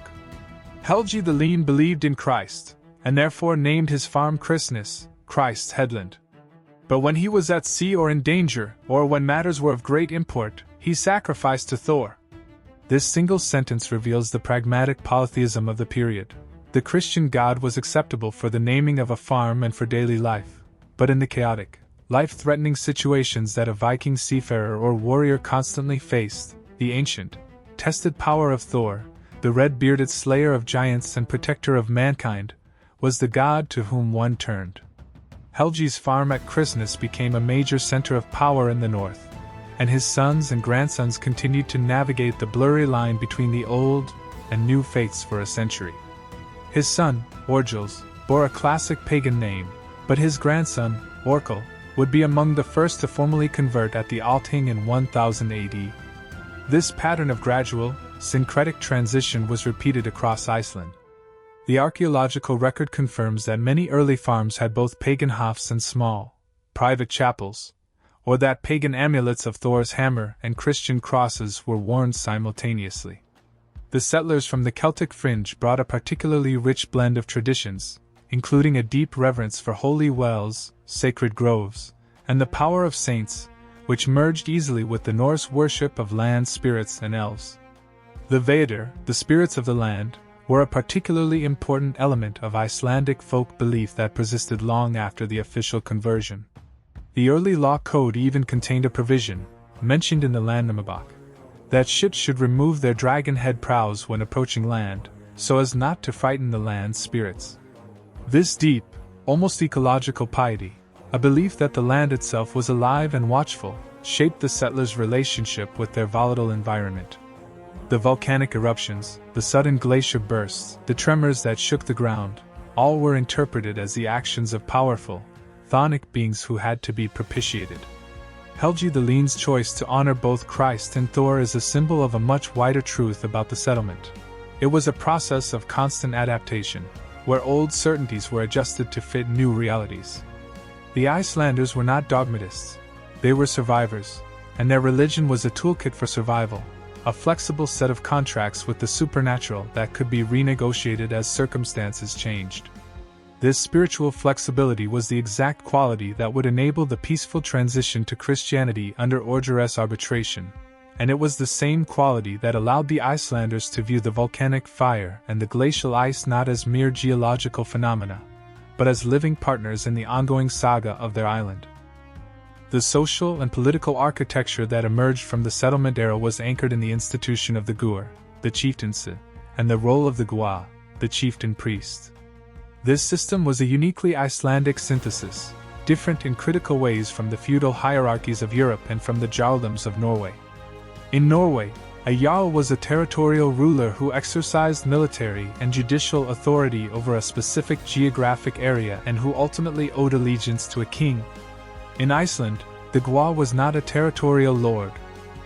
Helgi the Lean believed in Christ, and therefore named his farm Kristnes, Christ's Headland. But when he was at sea or in danger, or when matters were of great import, he sacrificed to Thor. This single sentence reveals the pragmatic polytheism of the period. The Christian god was acceptable for the naming of a farm and for daily life, but in the chaotic, life-threatening situations that a Viking seafarer or warrior constantly faced, the ancient, tested power of Thor, the red-bearded slayer of giants and protector of mankind, was the god to whom one turned. Helgi's farm at Kristnes became a major center of power in the north, and his sons and grandsons continued to navigate the blurry line between the old and new faiths for a century. His son, Orgils, bore a classic pagan name, but his grandson, Orkell, would be among the first to formally convert at the Althing in 1000 AD. This pattern of gradual, syncretic transition was repeated across Iceland. The archaeological record confirms that many early farms had both pagan hofs and small, private chapels, or that pagan amulets of Thor's hammer and Christian crosses were worn simultaneously. The settlers from the Celtic fringe brought a particularly rich blend of traditions, including a deep reverence for holy wells, sacred groves, and the power of saints, which merged easily with the Norse worship of land spirits and elves. The Veidr, the spirits of the land, were a particularly important element of Icelandic folk belief that persisted long after the official conversion. The early law code even contained a provision, mentioned in the Landnámabók, that ships should remove their dragon head prows when approaching land, so as not to frighten the land spirits. This deep, almost ecological piety, a belief that the land itself was alive and watchful, shaped the settlers' relationship with their volatile environment. The volcanic eruptions, the sudden glacier bursts, the tremors that shook the ground, all were interpreted as the actions of powerful, chthonic beings who had to be propitiated. Helgi the Lean's choice to honor both Christ and Thor is a symbol of a much wider truth about the settlement. It was a process of constant adaptation, where old certainties were adjusted to fit new realities. The Icelanders were not dogmatists, they were survivors, and their religion was a toolkit for survival, a flexible set of contracts with the supernatural that could be renegotiated as circumstances changed. This spiritual flexibility was the exact quality that would enable the peaceful transition to Christianity under Orger's arbitration, and it was the same quality that allowed the Icelanders to view the volcanic fire and the glacial ice not as mere geological phenomena, but as living partners in the ongoing saga of their island. The social and political architecture that emerged from the settlement era was anchored in the institution of the Gur, the chieftaincy, and the role of the Gwa, the chieftain priest. This system was a uniquely Icelandic synthesis, different in critical ways from the feudal hierarchies of Europe and from the jarldoms of Norway. In Norway, a jarl was a territorial ruler who exercised military and judicial authority over a specific geographic area and who ultimately owed allegiance to a king. In Iceland, the Gwa was not a territorial lord.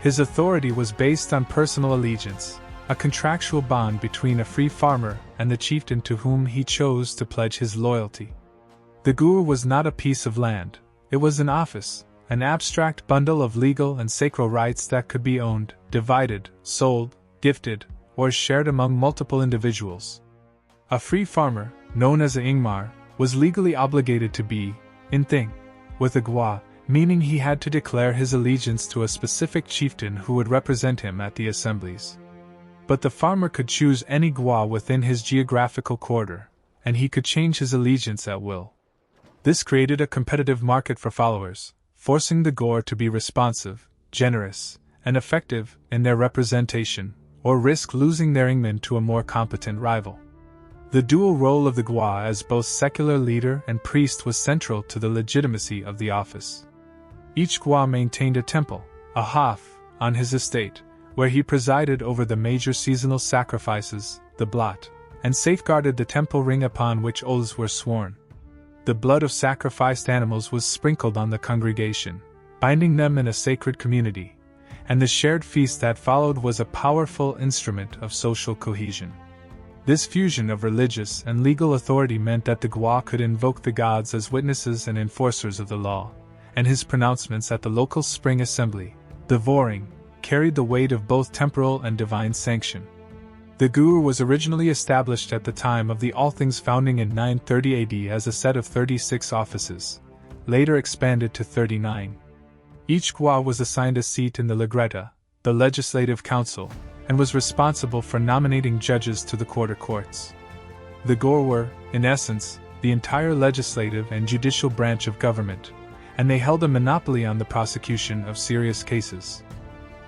His authority was based on personal allegiance, a contractual bond between a free farmer and the chieftain to whom he chose to pledge his loyalty. The Gur was not a piece of land, it was an office, an abstract bundle of legal and sacral rights that could be owned, divided, sold, gifted, or shared among multiple individuals. A free farmer, known as a Ingmar, was legally obligated to be in thing with a Gwa, meaning he had to declare his allegiance to a specific chieftain who would represent him at the assemblies. But the farmer could choose any Gwa within his geographical quarter, and he could change his allegiance at will. This created a competitive market for followers, forcing the Gor to be responsive, generous, and effective in their representation, or risk losing their Ingman to a more competent rival. The dual role of the Gwa as both secular leader and priest was central to the legitimacy of the office. Each Gwa maintained a temple, a hof, on his estate, where he presided over the major seasonal sacrifices, the blot, and safeguarded the temple ring upon which oaths were sworn. The blood of sacrificed animals was sprinkled on the congregation, binding them in a sacred community, and the shared feast that followed was a powerful instrument of social cohesion. This fusion of religious and legal authority meant that the Gwa could invoke the gods as witnesses and enforcers of the law, and his pronouncements at the local spring assembly, the Voring, carried the weight of both temporal and divine sanction. The Gur was originally established at the time of the Althing's founding in 930 AD as a set of 36 offices, later expanded to 39. Each Gwa was assigned a seat in the Legreta, the legislative council, and was responsible for nominating judges to the quarter courts. The Gor were, in essence, the entire legislative and judicial branch of government, and they held a monopoly on the prosecution of serious cases.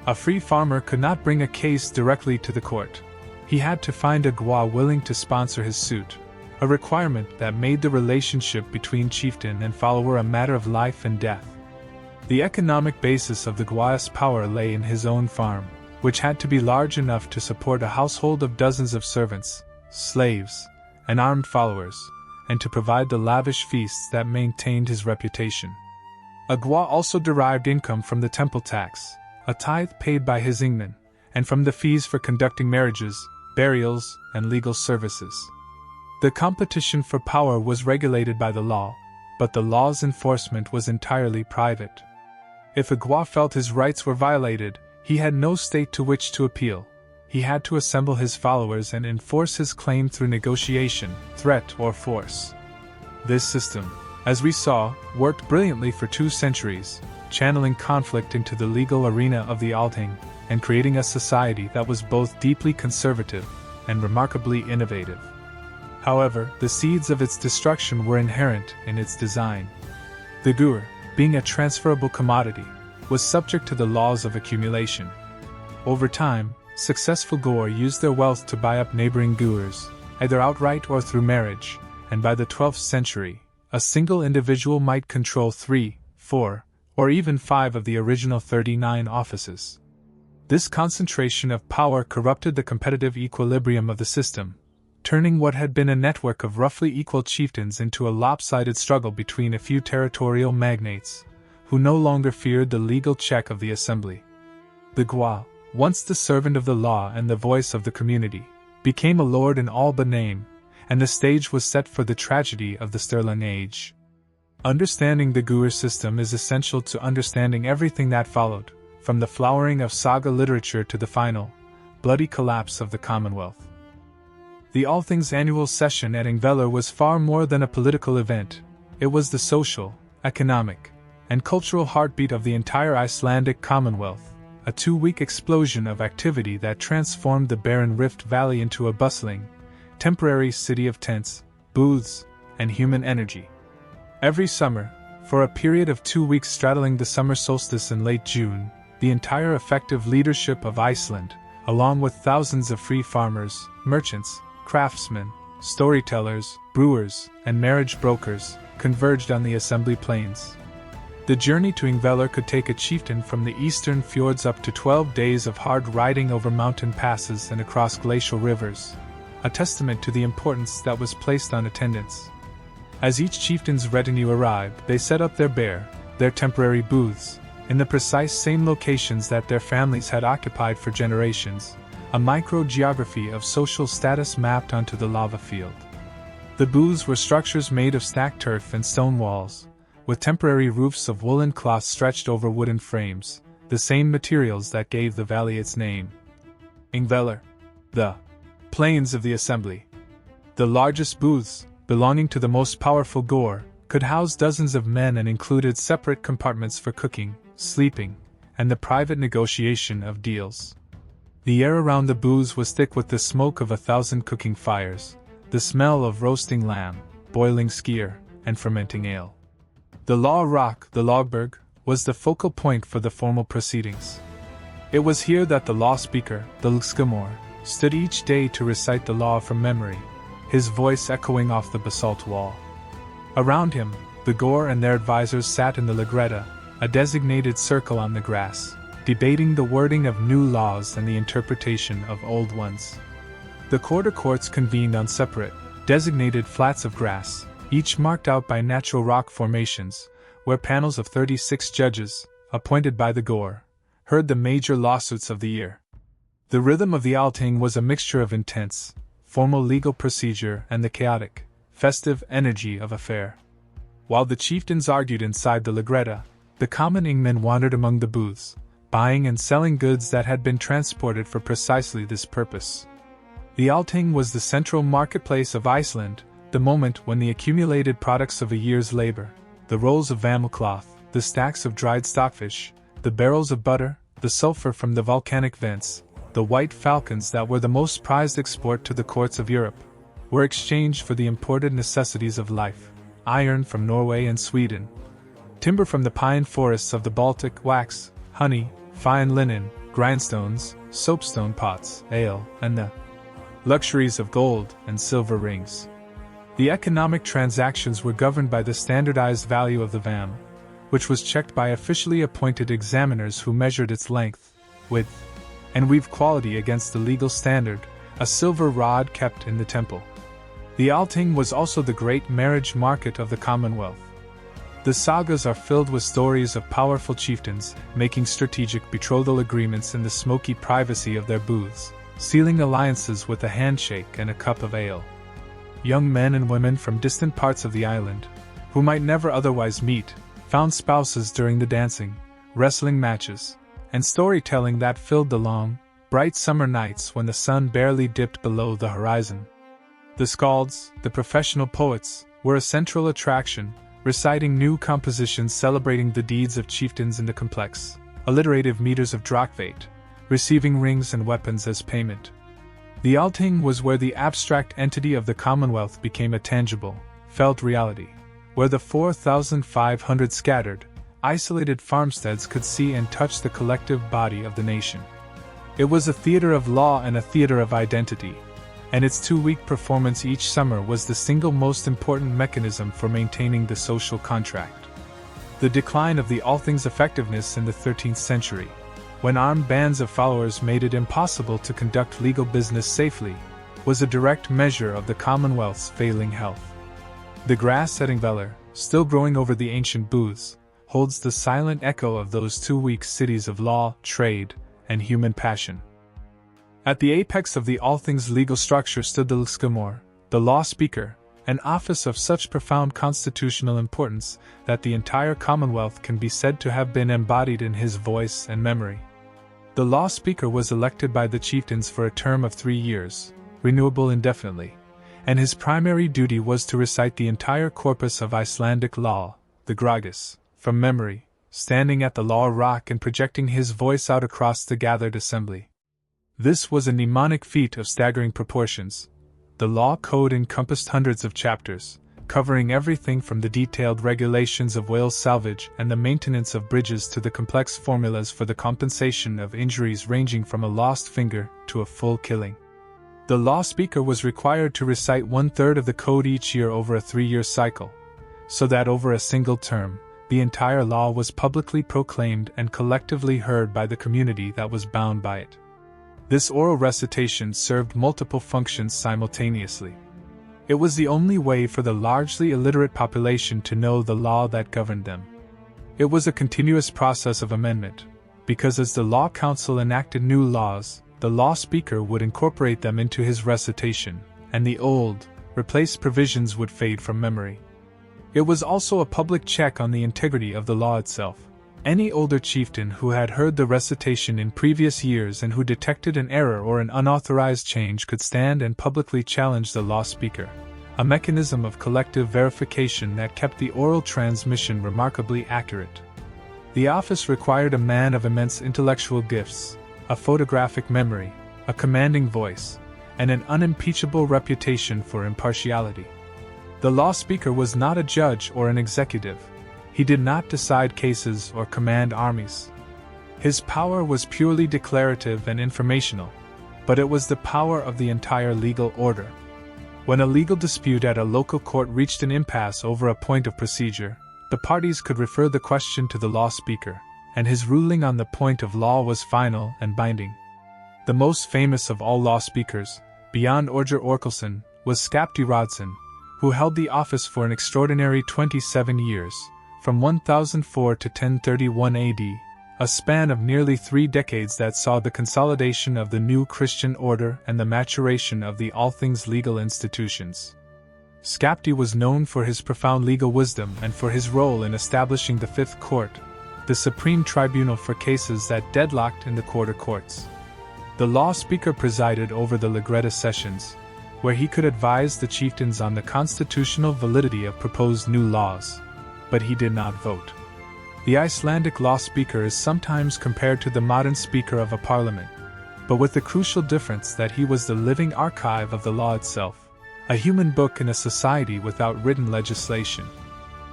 A free farmer could not bring a case directly to the court. He had to find a Gwa willing to sponsor his suit, a requirement that made the relationship between chieftain and follower a matter of life and death. The economic basis of the Gwa's power lay in his own farm, which had to be large enough to support a household of dozens of servants, slaves, and armed followers, and to provide the lavish feasts that maintained his reputation. A Gwa also derived income from the temple tax, a tithe paid by his Ingman, and from the fees for conducting marriages, burials, and legal services. The competition for power was regulated by the law, but the law's enforcement was entirely private. If a Gwa felt his rights were violated, he had no state to which to appeal. He had to assemble his followers and enforce his claim through negotiation, threat, or force. This system, as we saw, worked brilliantly for 2 centuries, channeling conflict into the legal arena of the Althing, and creating a society that was both deeply conservative and remarkably innovative. However, the seeds of its destruction were inherent in its design. The Gur, being a transferable commodity, was subject to the laws of accumulation. Over time, successful Gur used their wealth to buy up neighboring Gurs, either outright or through marriage, and by the 12th century, a single individual might control 3, 4, or even 5 of the original 39 offices. This concentration of power corrupted the competitive equilibrium of the system, turning what had been a network of roughly equal chieftains into a lopsided struggle between a few territorial magnates, who no longer feared the legal check of the assembly. The Gwa, once the servant of the law and the voice of the community, became a lord in all but name, and the stage was set for the tragedy of the Stirling Age. Understanding the Gur system is essential to understanding everything that followed, from the flowering of Saga literature to the final, bloody collapse of the Commonwealth. The Althing's annual session at Ingvellir was far more than a political event. It was the social, economic, and cultural heartbeat of the entire Icelandic Commonwealth, a 2-week explosion of activity that transformed the barren Rift Valley into a bustling, temporary city of tents, booths, and human energy. Every summer, for a period of 2 weeks straddling the summer solstice in late June, the entire effective leadership of Iceland, along with thousands of free farmers, merchants, craftsmen, storytellers, brewers, and marriage brokers, converged on the assembly plains. The journey to Ingvellir could take a chieftain from the eastern fjords up to 12 days of hard riding over mountain passes and across glacial rivers, a testament to the importance that was placed on attendance. As each chieftain's retinue arrived, they set up their temporary booths, in the precise same locations that their families had occupied for generations, a microgeography of social status mapped onto the lava field. The booths were structures made of stacked turf and stone walls, with temporary roofs of woolen cloth stretched over wooden frames, the same materials that gave the valley its name. Ingvellir, the plains of the assembly. The largest booths, belonging to the most powerful Gur, could house dozens of men and included separate compartments for cooking, sleeping, and the private negotiation of deals. The air around the booths was thick with the smoke of 1,000 cooking fires, the smell of roasting lamb, boiling skyr, and fermenting ale. The law rock, the Logberg, was the focal point for the formal proceedings. It was here that the law speaker, the Lgskamor, stood each day to recite the law from memory, his voice echoing off the basalt wall. Around him, the Gur and their advisors sat in the Lagretta, a designated circle on the grass, debating the wording of new laws and the interpretation of old ones. The quarter courts convened on separate, designated flats of grass, each marked out by natural rock formations, where panels of 36 judges, appointed by the Gur, heard the major lawsuits of the year. The rhythm of the Althing was a mixture of intense, formal legal procedure and the chaotic, festive energy of a fair. While the chieftains argued inside the Lagretta, the common Ingmen wandered among the booths, buying and selling goods that had been transported for precisely this purpose. The Althing was the central marketplace of Iceland, the moment when the accumulated products of a year's labor, the rolls of vamel cloth, the stacks of dried stockfish, the barrels of butter, the sulfur from the volcanic vents, the white falcons that were the most prized export to the courts of Europe, were exchanged for the imported necessities of life, iron from Norway and Sweden, timber from the pine forests of the Baltic, wax, honey, fine linen, grindstones, soapstone pots, ale, and the luxuries of gold and silver rings. The economic transactions were governed by the standardized value of the vam, which was checked by officially appointed examiners who measured its length, width, and weave quality against the legal standard, a silver rod kept in the temple. The Althing was also the great marriage market of the Commonwealth. The sagas are filled with stories of powerful chieftains making strategic betrothal agreements in the smoky privacy of their booths, sealing alliances with a handshake and a cup of ale. Young men and women from distant parts of the island, who might never otherwise meet, found spouses during the dancing, wrestling matches, and storytelling that filled the long, bright summer nights when the sun barely dipped below the horizon. The skalds, the professional poets, were a central attraction, reciting new compositions celebrating the deeds of chieftains in the complex, alliterative meters of Drakvate, receiving rings and weapons as payment. The Althing was where the abstract entity of the Commonwealth became a tangible, felt reality, where the 4,500 scattered, isolated farmsteads could see and touch the collective body of the nation. It was a theater of law and a theater of identity, and its 2-week performance each summer was the single most important mechanism for maintaining the social contract. The decline of the Althing's effectiveness in the 13th century, when armed bands of followers made it impossible to conduct legal business safely, was a direct measure of the Commonwealth's failing health. The grass at Ingólfur, still growing over the ancient booths, holds the silent echo of those 2-week cities of law, trade, and human passion. At the apex of the Althing's legal structure stood the Lagskemor, the law speaker, an office of such profound constitutional importance that the entire Commonwealth can be said to have been embodied in his voice and memory. The law speaker was elected by the chieftains for a term of 3 years, renewable indefinitely, and his primary duty was to recite the entire corpus of Icelandic law, the Gragas, from memory, standing at the law rock and projecting his voice out across the gathered assembly. This was a mnemonic feat of staggering proportions. The law code encompassed hundreds of chapters, covering everything from the detailed regulations of whale salvage and the maintenance of bridges to the complex formulas for the compensation of injuries ranging from a lost finger to a full killing. The law speaker was required to recite 1/3 of the code each year over a 3-year cycle, so that over a single term, the entire law was publicly proclaimed and collectively heard by the community that was bound by it. This oral recitation served multiple functions simultaneously. It was the only way for the largely illiterate population to know the law that governed them. It was a continuous process of amendment, because as the law council enacted new laws, the law speaker would incorporate them into his recitation, and the old, replaced provisions would fade from memory. It was also a public check on the integrity of the law itself. Any older chieftain who had heard the recitation in previous years and who detected an error or an unauthorized change could stand and publicly challenge the law speaker, a mechanism of collective verification that kept the oral transmission remarkably accurate. The office required a man of immense intellectual gifts, a photographic memory, a commanding voice, and an unimpeachable reputation for impartiality. The law speaker was not a judge or an executive. He did not decide cases or command armies. His power was purely declarative and informational, but it was the power of the entire legal order. When a legal dispute at a local court reached an impasse over a point of procedure, the parties could refer the question to the law speaker, and his ruling on the point of law was final and binding. The most famous of all law speakers, beyond Orger Orkelson, was Skapti Radsson, who held the office for an extraordinary 27 years, from 1004 to 1031 AD, a span of nearly 3 decades that saw the consolidation of the new Christian order and the maturation of the Althing's legal institutions. Skapti was known for his profound legal wisdom and for his role in establishing the Fifth Court, the supreme tribunal for cases that deadlocked in the quarter courts. The law speaker presided over the Lagretta sessions, where he could advise the chieftains on the constitutional validity of proposed new laws, but he did not vote. The Icelandic law speaker is sometimes compared to the modern speaker of a parliament, but with the crucial difference that he was the living archive of the law itself, a human book in a society without written legislation.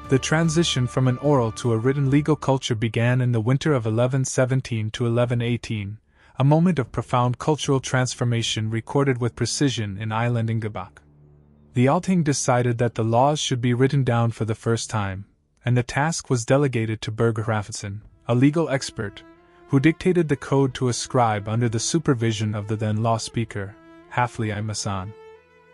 The transition from an oral to a written legal culture began in the winter of 1117 to 1118, a moment of profound cultural transformation recorded with precision in Island Ingólfur. The Althing decided that the laws should be written down for the first time, and the task was delegated to Birger Hrafnsson, a legal expert, who dictated the code to a scribe under the supervision of the then law speaker, Hafli Imason.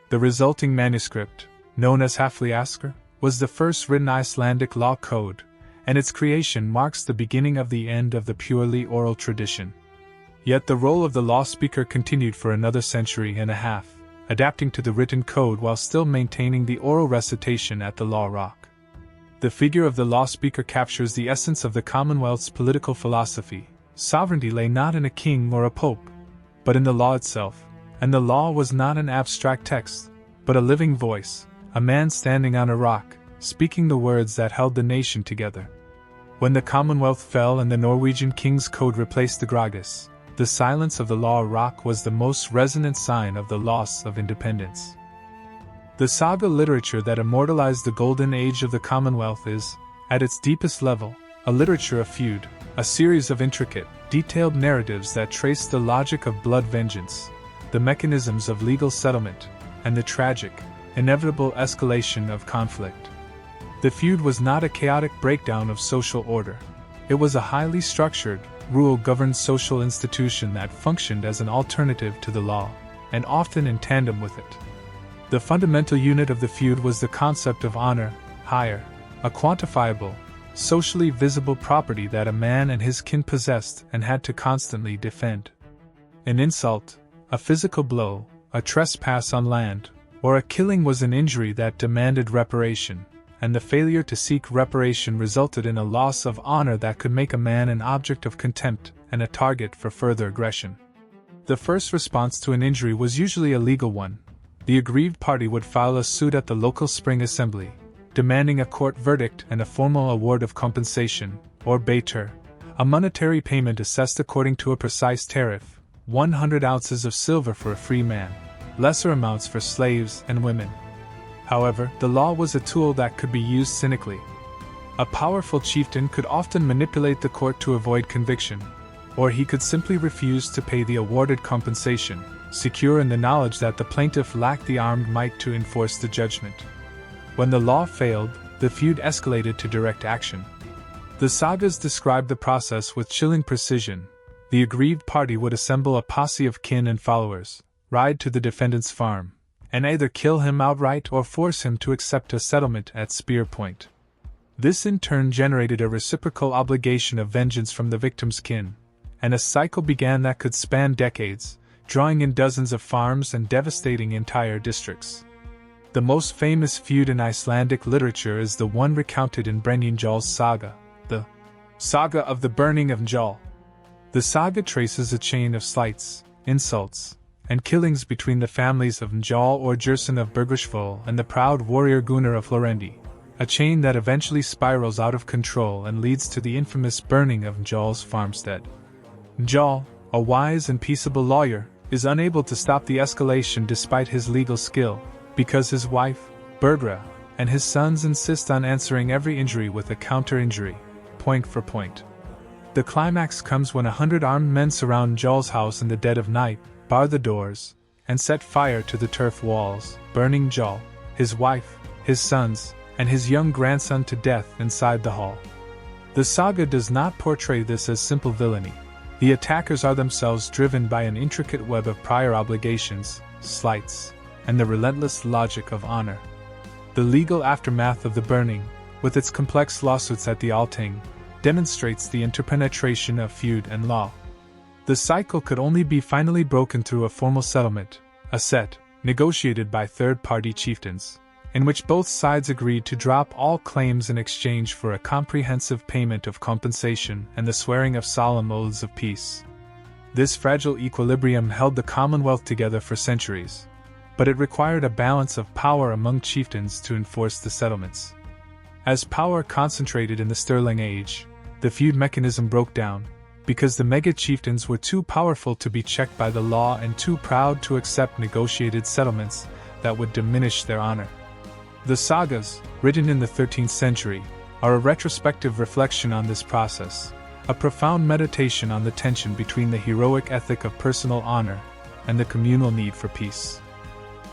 The resulting manuscript, known as Hafli Asker, was the first written Icelandic law code, and its creation marks the beginning of the end of the purely oral tradition. Yet the role of the law speaker continued for another century and a half, adapting to the written code while still maintaining the oral recitation at the law rock. The figure of the law speaker captures the essence of the Commonwealth's political philosophy. Sovereignty lay not in a king or a pope, but in the law itself, and the law was not an abstract text, but a living voice, a man standing on a rock, speaking the words that held the nation together. When the Commonwealth fell and the Norwegian King's Code replaced the Gragas, the silence of the law rock was the most resonant sign of the loss of independence. The saga literature that immortalized the golden age of the Commonwealth is, at its deepest level, a literature of feud, a series of intricate, detailed narratives that trace the logic of blood vengeance, the mechanisms of legal settlement, and the tragic, inevitable escalation of conflict. The feud was not a chaotic breakdown of social order. It was a highly structured, rule-governed social institution that functioned as an alternative to the law, and often in tandem with it. The fundamental unit of the feud was the concept of honor, hire, a quantifiable, socially visible property that a man and his kin possessed and had to constantly defend. An insult, a physical blow, a trespass on land, or a killing was an injury that demanded reparation, and the failure to seek reparation resulted in a loss of honor that could make a man an object of contempt and a target for further aggression. The first response to an injury was usually a legal one. The aggrieved party would file a suit at the local spring assembly, demanding a court verdict and a formal award of compensation, or betur, a monetary payment assessed according to a precise tariff, 100 ounces of silver for a free man, lesser amounts for slaves and women. However, the law was a tool that could be used cynically. A powerful chieftain could often manipulate the court to avoid conviction, or he could simply refuse to pay the awarded compensation, secure in the knowledge that the plaintiff lacked the armed might to enforce the judgment. When the law failed, the feud escalated to direct action. The sagas describe the process with chilling precision. The aggrieved party would assemble a posse of kin and followers, ride to the defendant's farm, and either kill him outright or force him to accept a settlement at spear point. This in turn generated a reciprocal obligation of vengeance from the victim's kin, and a cycle began that could span decades, drawing in dozens of farms and devastating entire districts. The most famous feud in Icelandic literature is the one recounted in Njál's Saga, the Saga of the Burning of Njál. The saga traces a chain of slights, insults, and killings between the families of Njál or Gerson of Bergusvoll and the proud warrior Gunnar of Florendi, a chain that eventually spirals out of control and leads to the infamous burning of Njál's farmstead. Njál, a wise and peaceable lawyer, is unable to stop the escalation despite his legal skill, because his wife, Bergra, and his sons insist on answering every injury with a counter-injury, point for point. The climax comes when 100 armed men surround Njál's house in the dead of night, bar the doors, and set fire to the turf walls, burning Njál, his wife, his sons, and his young grandson to death inside the hall. The saga does not portray this as simple villainy. The attackers are themselves driven by an intricate web of prior obligations, slights, and the relentless logic of honor. The legal aftermath of the burning, with its complex lawsuits at the Althing, demonstrates the interpenetration of feud and law. The cycle could only be finally broken through a formal settlement, a set, negotiated by third-party chieftains, in which both sides agreed to drop all claims in exchange for a comprehensive payment of compensation and the swearing of solemn oaths of peace. This fragile equilibrium held the Commonwealth together for centuries, but it required a balance of power among chieftains to enforce the settlements. As power concentrated in the Sterling Age, the feud mechanism broke down, because the mega-chieftains were too powerful to be checked by the law and too proud to accept negotiated settlements that would diminish their honor. The sagas, written in the 13th century, are a retrospective reflection on this process, a profound meditation on the tension between the heroic ethic of personal honor and the communal need for peace.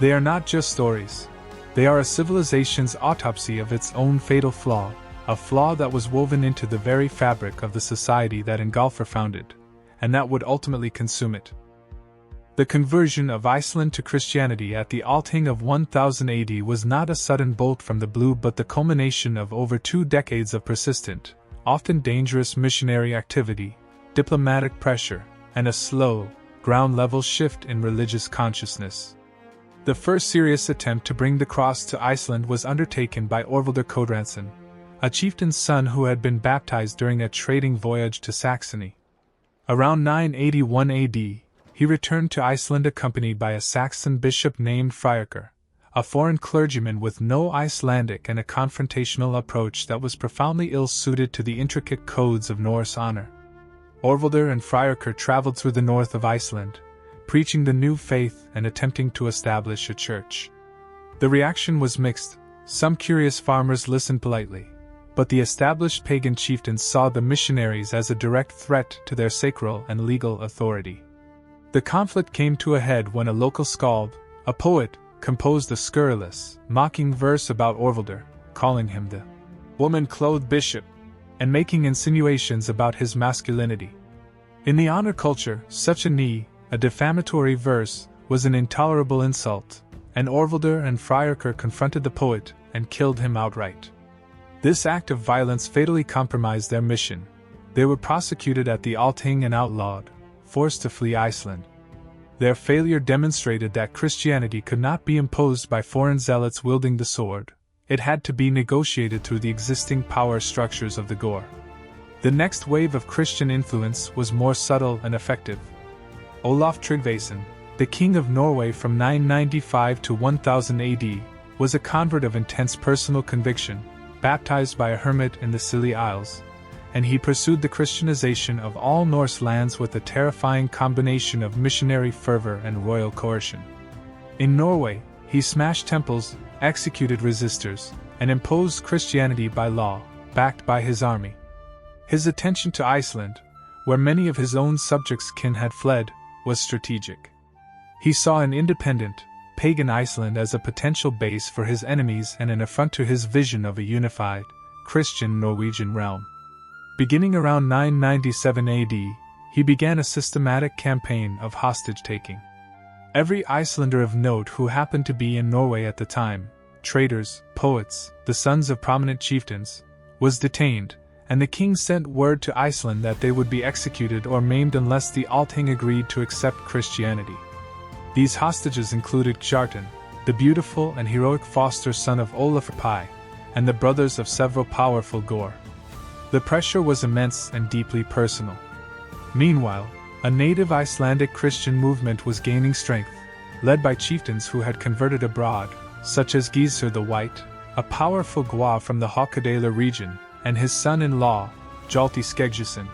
They are not just stories. They are a civilization's autopsy of its own fatal flaw, a flaw that was woven into the very fabric of the society that Ingólfur founded, and that would ultimately consume it. The conversion of Iceland to Christianity at the Althing of 1000 AD was not a sudden bolt from the blue but the culmination of over 2 decades of persistent, often dangerous missionary activity, diplomatic pressure, and a slow, ground-level shift in religious consciousness. The first serious attempt to bring the cross to Iceland was undertaken by Orvaldur Kodransson, a chieftain's son who had been baptized during a trading voyage to Saxony. Around 981 AD, he returned to Iceland accompanied by a Saxon bishop named Friarkr, a foreign clergyman with no Icelandic and a confrontational approach that was profoundly ill-suited to the intricate codes of Norse honor. Orvaldur and Friarker traveled through the north of Iceland, preaching the new faith and attempting to establish a church. The reaction was mixed. Some curious farmers listened politely, but the established pagan chieftains saw the missionaries as a direct threat to their sacral and legal authority. The conflict came to a head when a local skald, a poet, composed a scurrilous, mocking verse about Orvaldur, calling him the woman-clothed bishop, and making insinuations about his masculinity. In the honor culture, such a defamatory verse, was an intolerable insult, and Orvaldur and Friarker confronted the poet and killed him outright. This act of violence fatally compromised their mission. They were prosecuted at the Althing and outlawed, forced to flee Iceland. Their failure demonstrated that Christianity could not be imposed by foreign zealots wielding the sword. It had to be negotiated through the existing power structures of the Gore. The next wave of Christian influence was more subtle and effective. Olaf Tryggvason, the king of Norway from 995 to 1000 AD, was a convert of intense personal conviction, baptized by a hermit in the Scilly Isles, and he pursued the Christianization of all Norse lands with a terrifying combination of missionary fervor and royal coercion. In Norway, he smashed temples, executed resistors, and imposed Christianity by law, backed by his army. His attention to Iceland, where many of his own subjects' kin had fled, was strategic. He saw an independent, pagan Iceland as a potential base for his enemies and an affront to his vision of a unified, Christian Norwegian realm. Beginning around 997 AD, he began a systematic campaign of hostage-taking. Every Icelander of note who happened to be in Norway at the time, traders, poets, the sons of prominent chieftains, was detained, and the king sent word to Iceland that they would be executed or maimed unless the Althing agreed to accept Christianity. These hostages included Kjartan, the beautiful and heroic foster son of Olafur Pi, and the brothers of several powerful Gore. The pressure was immense and deeply personal. Meanwhile, a native Icelandic Christian movement was gaining strength, led by chieftains who had converted abroad, such as Gizur the White, a powerful Gwa from the Hakadala region, and his son-in-law, Hjalti Skeggisson.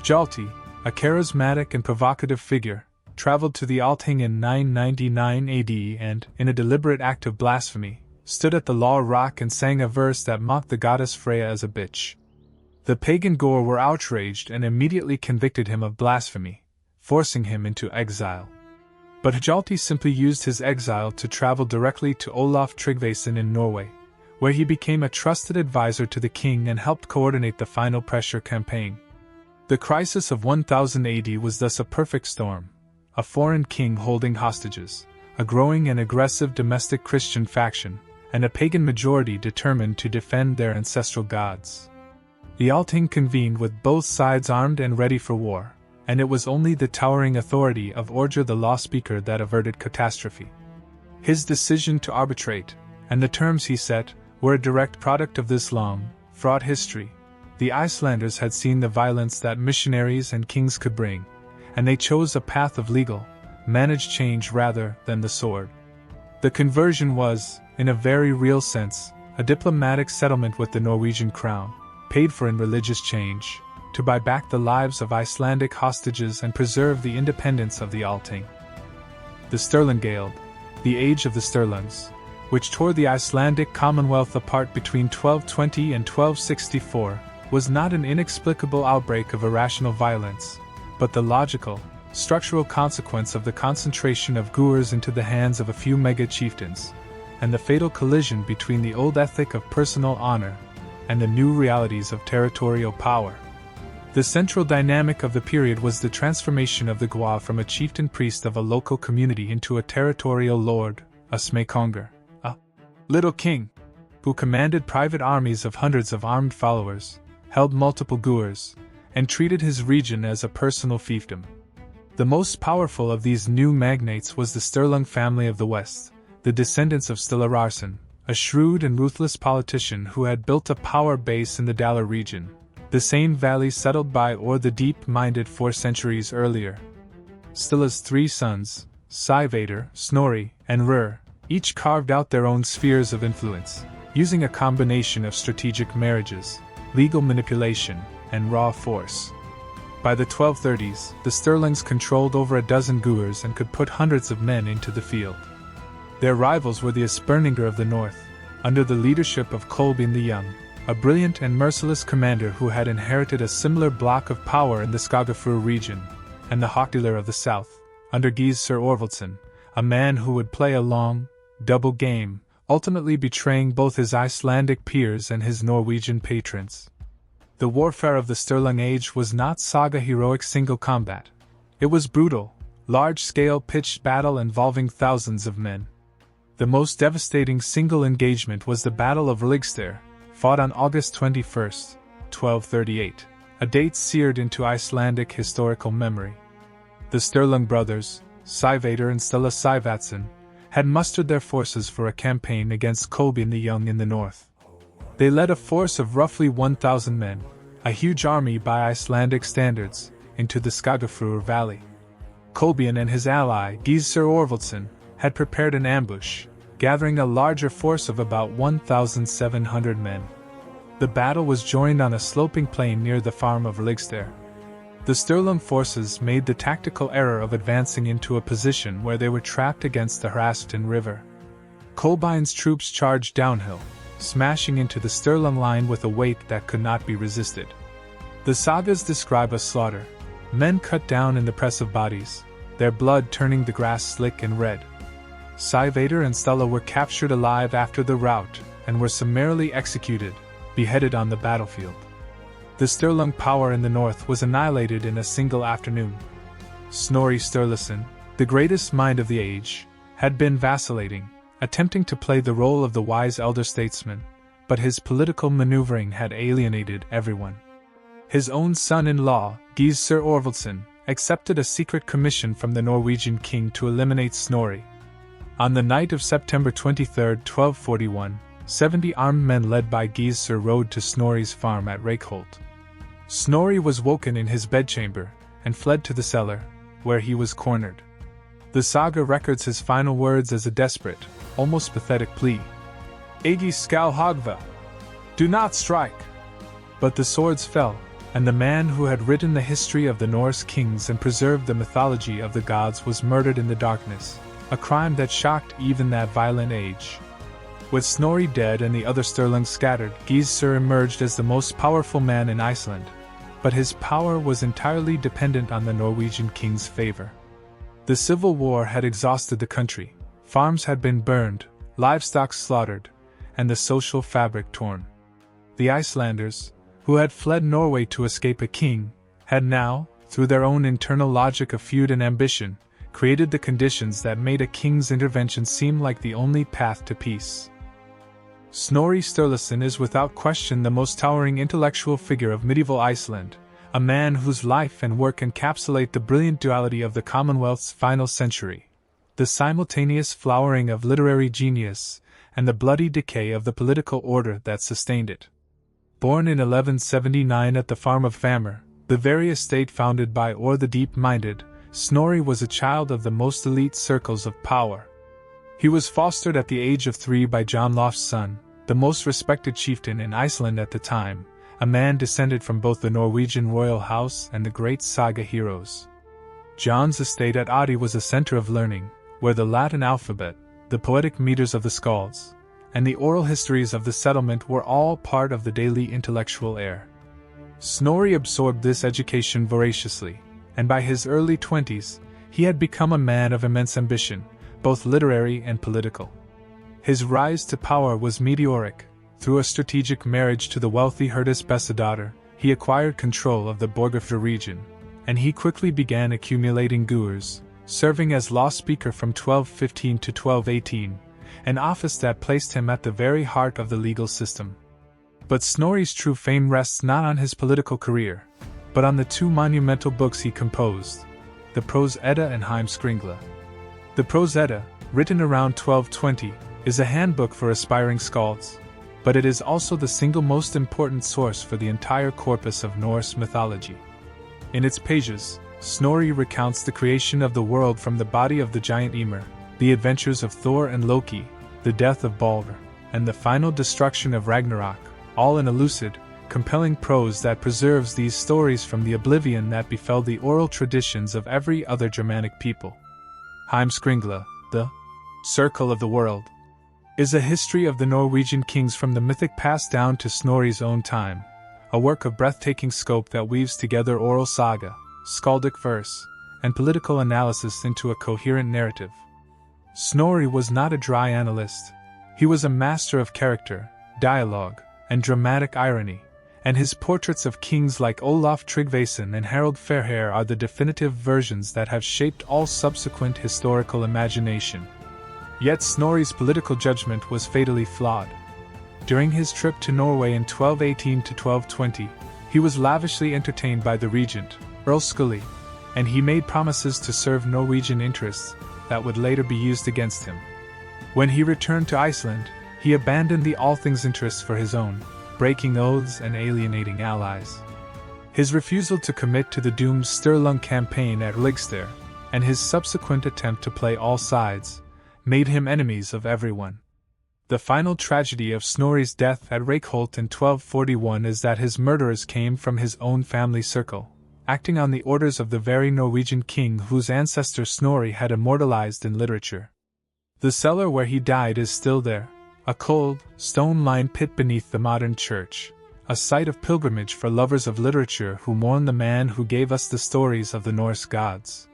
Hjalti, a charismatic and provocative figure, traveled to the Althing in 999 AD and, in a deliberate act of blasphemy, stood at the Law Rock and sang a verse that mocked the goddess Freya as a bitch. The pagan Gore were outraged and immediately convicted him of blasphemy, forcing him into exile. But Hjalti simply used his exile to travel directly to Olaf Tryggvason in Norway, where he became a trusted advisor to the king and helped coordinate the final pressure campaign. The crisis of 1000 AD was thus a perfect storm: a foreign king holding hostages, a growing and aggressive domestic Christian faction, and a pagan majority determined to defend their ancestral gods. The Althing convened with both sides armed and ready for war, and it was only the towering authority of Orger the law speaker that averted catastrophe. His decision to arbitrate, and the terms he set, were a direct product of this long, fraught history. The Icelanders had seen the violence that missionaries and kings could bring, and they chose a path of legal, managed change rather than the sword. The conversion was, in a very real sense, a diplomatic settlement with the Norwegian crown, paid for in religious change, to buy back the lives of Icelandic hostages and preserve the independence of the Althing. The Sturlungaeld, the age of the Sturlungs, which tore the Icelandic Commonwealth apart between 1220 and 1264, was not an inexplicable outbreak of irrational violence, but the logical, structural consequence of the concentration of Guers into the hands of a few mega-chieftains, and the fatal collision between the old ethic of personal honor and the new realities of territorial power. The central dynamic of the period was the transformation of the Gwa from a chieftain priest of a local community into a territorial lord, a smekongur, a little king, who commanded private armies of hundreds of armed followers, held multiple Guers, and treated his region as a personal fiefdom. The most powerful of these new magnates was the Sturlung family of the West, the descendants of Sturlararsson, a shrewd and ruthless politician who had built a power base in the Dalar region, the same valley settled by or the deep-minded 4 centuries earlier. Sturla's 3 sons, Sævadir, Snorri, and Rur, Each carved out their own spheres of influence, using a combination of strategic marriages, legal manipulation, and raw force. By the 1230s, the Sturlungs controlled over a dozen Guers and could put hundreds of men into the field. Their rivals were the Spurningar of the north, under the leadership of Kolbein the Young, a brilliant and merciless commander who had inherited a similar block of power in the Skagafjord region, and the Hoktilar of the south, under Geyser Orvaldsson, a man who would play a long, double game, ultimately betraying both his Icelandic peers and his Norwegian patrons. The warfare of the Sturlung Age was not saga heroic single combat. It was brutal, large-scale pitched battle involving thousands of men. The most devastating single engagement was the Battle of Reykjavík, fought on August 21, 1238, a date seared into Icelandic historical memory. The Sturlung brothers, Sævatar and Stella Sævatsson, had mustered their forces for a campaign against Kolbein the Young in the north. They led a force of roughly 1,000 men, a huge army by Icelandic standards, into the Skagafjord Valley. Kolbein and his ally, Geyser Orvaldsson, had prepared an ambush, gathering a larger force of about 1,700 men. The battle was joined on a sloping plain near the farm of Reykjavík. The Sturlung forces made the tactical error of advancing into a position where they were trapped against the Hrafn River. Kolbein's troops charged downhill, smashing into the Sturlung line with a weight that could not be resisted. The sagas describe a slaughter, men cut down in the press of bodies, their blood turning the grass slick and red. Sævatar and Stella were captured alive after the rout, and were summarily executed, beheaded on the battlefield. The Sturlung power in the north was annihilated in a single afternoon. Snorri Sturluson, the greatest mind of the age, had been vacillating, attempting to play the role of the wise elder statesman, but his political maneuvering had alienated everyone. His own son-in-law, Geyser Orvaldsson, accepted a secret commission from the Norwegian king to eliminate Snorri. On the night of September 23, 1241, 70 armed men led by Geyser rode to Snorri's farm at Reykjavík. Snorri was woken in his bedchamber, and fled to the cellar, where he was cornered. The saga records his final words as a desperate, almost pathetic plea. Egi skal hagva. Do not strike! But the swords fell, and the man who had written the history of the Norse kings and preserved the mythology of the gods was murdered in the darkness, a crime that shocked even that violent age. With Snorri dead and the other Sturlungs scattered, Geyser emerged as the most powerful man in Iceland, but his power was entirely dependent on the Norwegian king's favor. The civil war had exhausted the country, farms had been burned, livestock slaughtered, and the social fabric torn. The Icelanders, who had fled Norway to escape a king, had now, through their own internal logic of feud and ambition, created the conditions that made a king's intervention seem like the only path to peace. Snorri Sturluson is without question the most towering intellectual figure of medieval Iceland, a man whose life and work encapsulate the brilliant duality of the Commonwealth's final century, the simultaneous flowering of literary genius, and the bloody decay of the political order that sustained it. Born in 1179 at the farm of Famur, the very estate founded by Or the Deep-Minded, Snorri was a child of the most elite circles of power. He was fostered at the age of 3 by John Lof's son, the most respected chieftain in Iceland at the time, a man descended from both the Norwegian royal house and the great saga heroes. John's estate at Adi was a center of learning, where the Latin alphabet, the poetic meters of the skalds, and the oral histories of the settlement were all part of the daily intellectual air. Snorri absorbed this education voraciously, and by his early 20s, he had become a man of immense ambition, both literary and political. His rise to power was meteoric. Through a strategic marriage to the wealthy Herdis Bessadaughter, he acquired control of the Borgarfjord region, and he quickly began accumulating Guers, serving as law speaker from 1215 to 1218, an office that placed him at the very heart of the legal system. But Snorri's true fame rests not on his political career, but on the two monumental books he composed, the Prose Edda and Heimskringla. The Prose Edda, written around 1220, is a handbook for aspiring skalds, but it is also the single most important source for the entire corpus of Norse mythology. In its pages, Snorri recounts the creation of the world from the body of the giant Ymir, the adventures of Thor and Loki, the death of Balder, and the final destruction of Ragnarok, all in a lucid, compelling prose that preserves these stories from the oblivion that befell the oral traditions of every other Germanic people. Heimskringla, the Circle of the World, is a history of the Norwegian kings from the mythic past down to Snorri's own time, a work of breathtaking scope that weaves together oral saga, skaldic verse, and political analysis into a coherent narrative. Snorri was not a dry analyst. He was a master of character, dialogue, and dramatic irony, and his portraits of kings like Olaf Tryggvason and Harald Fairhair are the definitive versions that have shaped all subsequent historical imagination. Yet Snorri's political judgment was fatally flawed. During his trip to Norway in 1218 to 1220, he was lavishly entertained by the regent, Earl Scully, and he made promises to serve Norwegian interests that would later be used against him. When he returned to Iceland, he abandoned the Althing's interests for his own, breaking oaths and alienating allies. His refusal to commit to the doomed Sturlung campaign at Rigster, and his subsequent attempt to play all sides, made him enemies of everyone. The final tragedy of Snorri's death at Reykjavík in 1241 is that his murderers came from his own family circle, acting on the orders of the very Norwegian king whose ancestor Snorri had immortalized in literature. The cellar where he died is still there, a cold, stone-lined pit beneath the modern church, a site of pilgrimage for lovers of literature who mourn the man who gave us the stories of the Norse gods.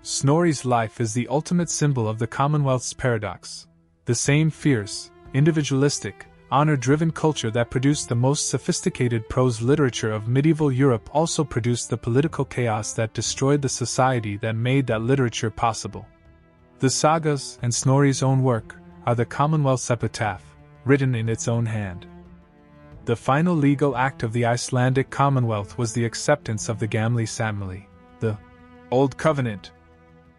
Snorri's life is the ultimate symbol of the Commonwealth's paradox. The same fierce, individualistic, honor-driven culture that produced the most sophisticated prose literature of medieval Europe also produced the political chaos that destroyed the society that made that literature possible. The Sagas and Snorri's own work are the Commonwealth's epitaph, written in its own hand. The final legal act of the Icelandic Commonwealth was the acceptance of the Gamli Samli, the Old Covenant,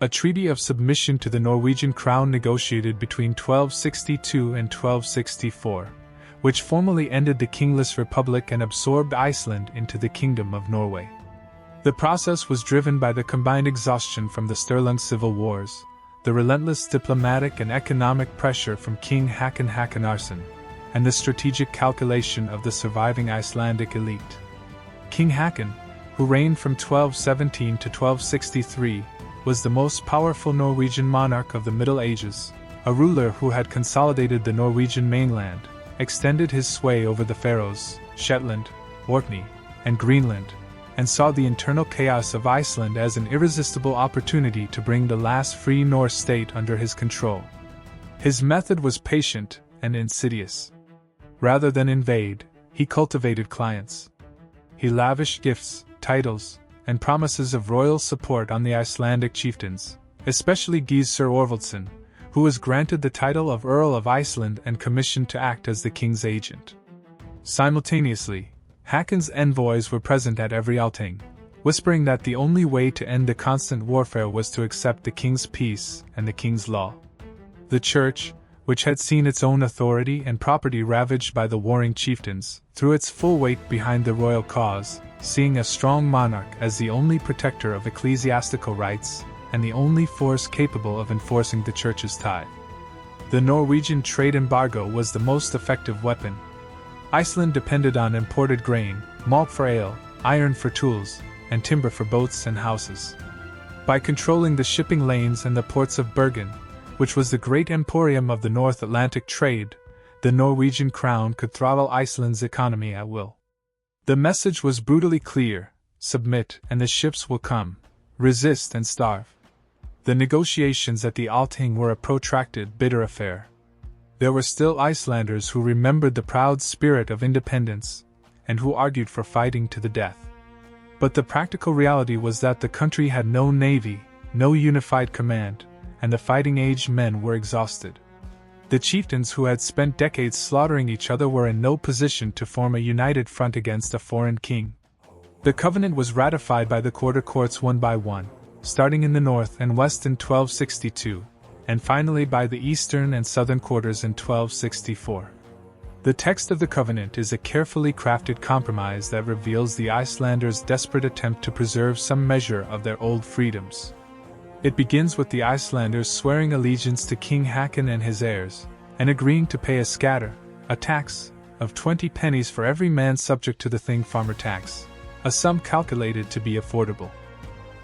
a treaty of submission to the Norwegian crown negotiated between 1262 and 1264, which formally ended the kingless republic and absorbed Iceland into the Kingdom of Norway. The process was driven by the combined exhaustion from the Sturlung civil wars, the relentless diplomatic and economic pressure from King Håkon Håkonarson, and the strategic calculation of the surviving Icelandic elite. King Håkon, who reigned from 1217 to 1263, was the most powerful Norwegian monarch of the Middle Ages, a ruler who had consolidated the Norwegian mainland, extended his sway over the Faroes, Shetland, Orkney, and Greenland, and saw the internal chaos of Iceland as an irresistible opportunity to bring the last free Norse state under his control. His method was patient and insidious. Rather than invade, he cultivated clients. He lavished gifts, titles, and promises of royal support on the Icelandic chieftains, especially Gizur Orvaldsson, who was granted the title of Earl of Iceland and commissioned to act as the king's agent. Simultaneously, Håkon's envoys were present at every Althing, whispering that the only way to end the constant warfare was to accept the king's peace and the king's law. The church, which had seen its own authority and property ravaged by the warring chieftains, threw its full weight behind the royal cause, seeing a strong monarch as the only protector of ecclesiastical rights and the only force capable of enforcing the church's tithe. The Norwegian trade embargo was the most effective weapon. Iceland depended on imported grain, malt for ale, iron for tools, and timber for boats and houses. By controlling the shipping lanes and the ports of Bergen, which was the great emporium of the North Atlantic trade, the Norwegian crown could throttle Iceland's economy at will. The message was brutally clear: submit and the ships will come, resist and starve. The negotiations at the Althing were a protracted, bitter affair. There were still Icelanders who remembered the proud spirit of independence, and who argued for fighting to the death. But the practical reality was that the country had no navy, no unified command, and the fighting-age men were exhausted. The chieftains who had spent decades slaughtering each other were in no position to form a united front against a foreign king. The covenant was ratified by the quarter courts one by one, starting in the north and west in 1262, and finally by the eastern and southern quarters in 1264. The text of the covenant is a carefully crafted compromise that reveals the Icelanders' desperate attempt to preserve some measure of their old freedoms. It begins with the Icelanders swearing allegiance to King Hakon and his heirs, and agreeing to pay a tax, of 20 pennies for every man subject to the Thing farmer tax, a sum calculated to be affordable.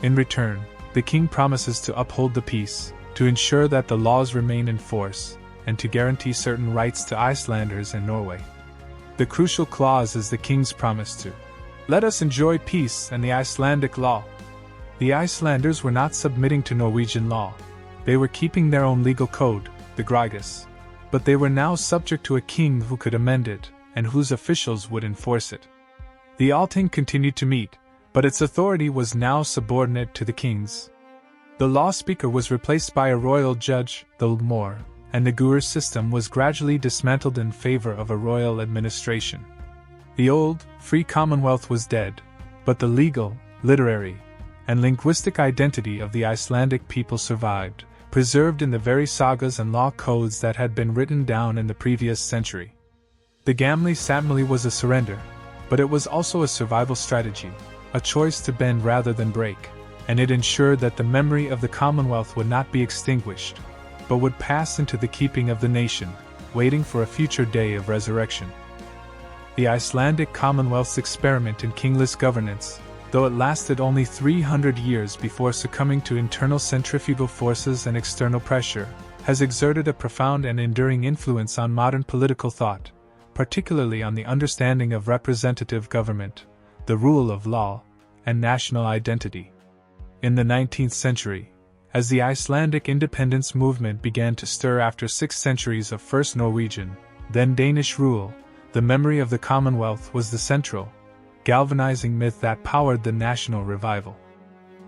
In return, the king promises to uphold the peace, to ensure that the laws remain in force, and to guarantee certain rights to Icelanders and Norway. The crucial clause is the king's promise to let us enjoy peace and the Icelandic law. The Icelanders were not submitting to Norwegian law. They were keeping their own legal code, the Grygus. But they were now subject to a king who could amend it, and whose officials would enforce it. The Althing continued to meet, but its authority was now subordinate to the king's. The law speaker was replaced by a royal judge, the Lmor, and the Guer system was gradually dismantled in favor of a royal administration. The old, free Commonwealth was dead, but the legal, literary, and linguistic identity of the Icelandic people survived, preserved in the very sagas and law codes that had been written down in the previous century. The Gamli Sapmali was a surrender, but it was also a survival strategy, a choice to bend rather than break, and it ensured that the memory of the Commonwealth would not be extinguished, but would pass into the keeping of the nation, waiting for a future day of resurrection. The Icelandic Commonwealth's experiment in kingless governance, though it lasted only 300 years before succumbing to internal centrifugal forces and external pressure, has exerted a profound and enduring influence on modern political thought, particularly on the understanding of representative government, the rule of law, and national identity. In the 19th century, as the Icelandic independence movement began to stir after 6 centuries of first Norwegian, then Danish rule, the memory of the Commonwealth was the central, galvanizing myth that powered the national revival.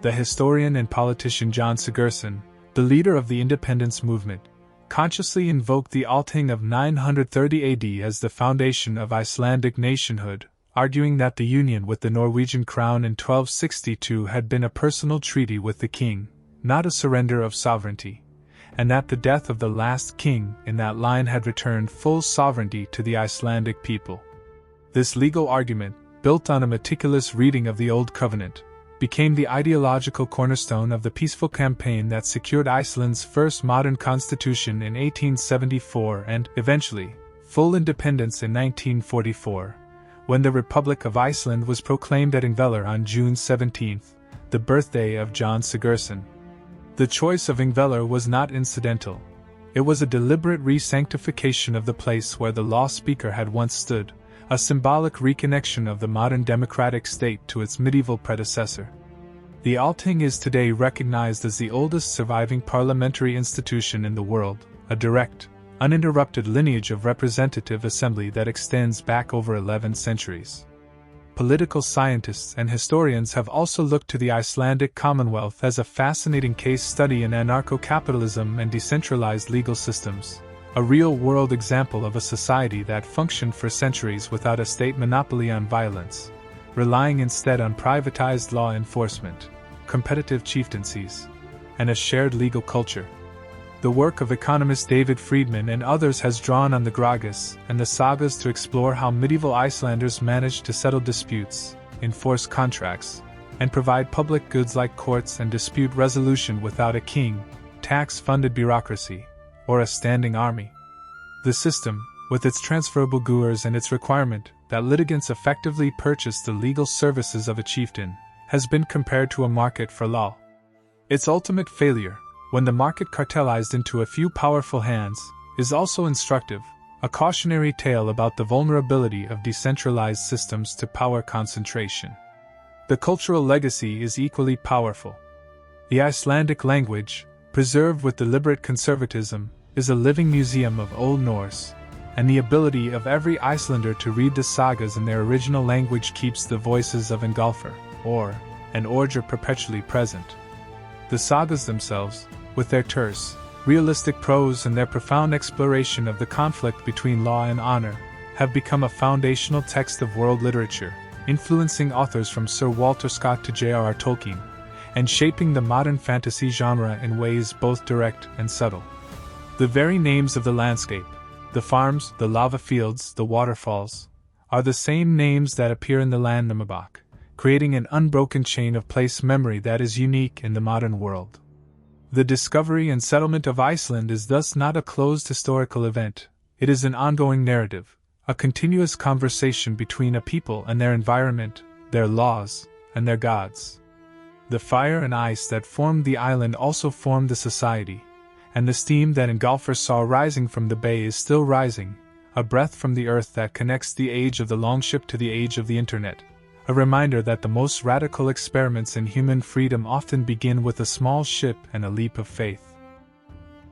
The historian and politician John Sigurðsson, the leader of the independence movement, consciously invoked the Althing of 930 AD as the foundation of Icelandic nationhood, arguing that the union with the Norwegian crown in 1262 had been a personal treaty with the king, not a surrender of sovereignty, and that the death of the last king in that line had returned full sovereignty to the Icelandic people. This legal argument, built on a meticulous reading of the Old Covenant, became the ideological cornerstone of the peaceful campaign that secured Iceland's first modern constitution in 1874 and, eventually, full independence in 1944, when the Republic of Iceland was proclaimed at Ingvellir on June 17, the birthday of John Sigurðsson. The choice of Ingvellir was not incidental. It was a deliberate re-sanctification of the place where the law speaker had once stood, a symbolic reconnection of the modern democratic state to its medieval predecessor. The Althing is today recognized as the oldest surviving parliamentary institution in the world, a direct, uninterrupted lineage of representative assembly that extends back over 11 centuries. Political scientists and historians have also looked to the Icelandic Commonwealth as a fascinating case study in anarcho-capitalism and decentralized legal systems, a real-world example of a society that functioned for centuries without a state monopoly on violence, relying instead on privatized law enforcement, competitive chieftaincies, and a shared legal culture. The work of economist David Friedman and others has drawn on the Grygus and the Sagas to explore how medieval Icelanders managed to settle disputes, enforce contracts, and provide public goods like courts and dispute resolution without a king, tax-funded bureaucracy, or a standing army. The system, with its transferable guers and its requirement that litigants effectively purchase the legal services of a chieftain, has been compared to a market for law. Its ultimate failure, when the market cartelized into a few powerful hands, is also instructive, a cautionary tale about the vulnerability of decentralized systems to power concentration. The cultural legacy is equally powerful. The Icelandic language, preserved with deliberate conservatism, is a living museum of Old Norse, and the ability of every Icelander to read the sagas in their original language keeps the voices of Ingólfur, and Orger perpetually present. The sagas themselves, with their terse, realistic prose and their profound exploration of the conflict between law and honor, have become a foundational text of world literature, influencing authors from Sir Walter Scott to J.R.R. Tolkien, and shaping the modern fantasy genre in ways both direct and subtle. The very names of the landscape, the farms, the lava fields, the waterfalls, are the same names that appear in the Landnámabók, creating an unbroken chain of place memory that is unique in the modern world. The discovery and settlement of Iceland is thus not a closed historical event, it is an ongoing narrative, a continuous conversation between a people and their environment, their laws, and their gods. The fire and ice that formed the island also formed the society, and the steam that Ingólfur saw rising from the bay is still rising, a breath from the earth that connects the age of the longship to the age of the internet, a reminder that the most radical experiments in human freedom often begin with a small ship and a leap of faith.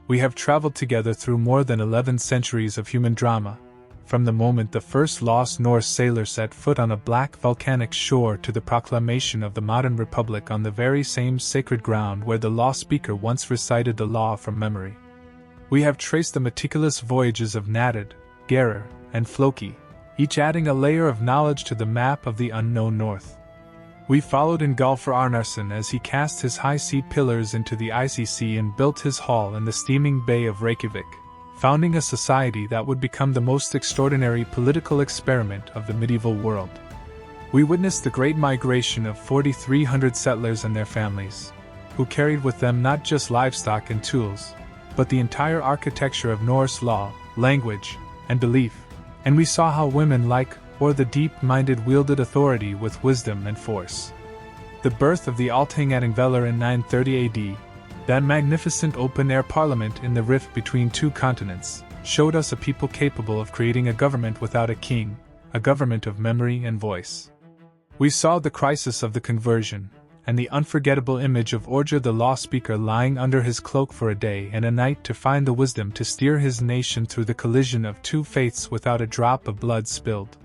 We have traveled together through more than 11 centuries of human drama, from the moment the first lost Norse sailor set foot on a black volcanic shore to the proclamation of the modern republic on the very same sacred ground where the law speaker once recited the law from memory. We have traced the meticulous voyages of Nadid, Gerar, and Floki, each adding a layer of knowledge to the map of the unknown north. We followed Ingólfur Arnarson as he cast his high-sea pillars into the icy sea and built his hall in the steaming bay of Reykjavík, founding a society that would become the most extraordinary political experiment of the medieval world. We witnessed the great migration of 4,300 settlers and their families, who carried with them not just livestock and tools, but the entire architecture of Norse law, language, and belief, and we saw how women the deep-minded wielded authority with wisdom and force. The birth of the Althing at Ingvellir in 930 AD, that magnificent open-air parliament in the rift between two continents, showed us a people capable of creating a government without a king, a government of memory and voice. We saw the crisis of the conversion, and the unforgettable image of Orger the law speaker lying under his cloak for a day and a night to find the wisdom to steer his nation through the collision of two faiths without a drop of blood spilled.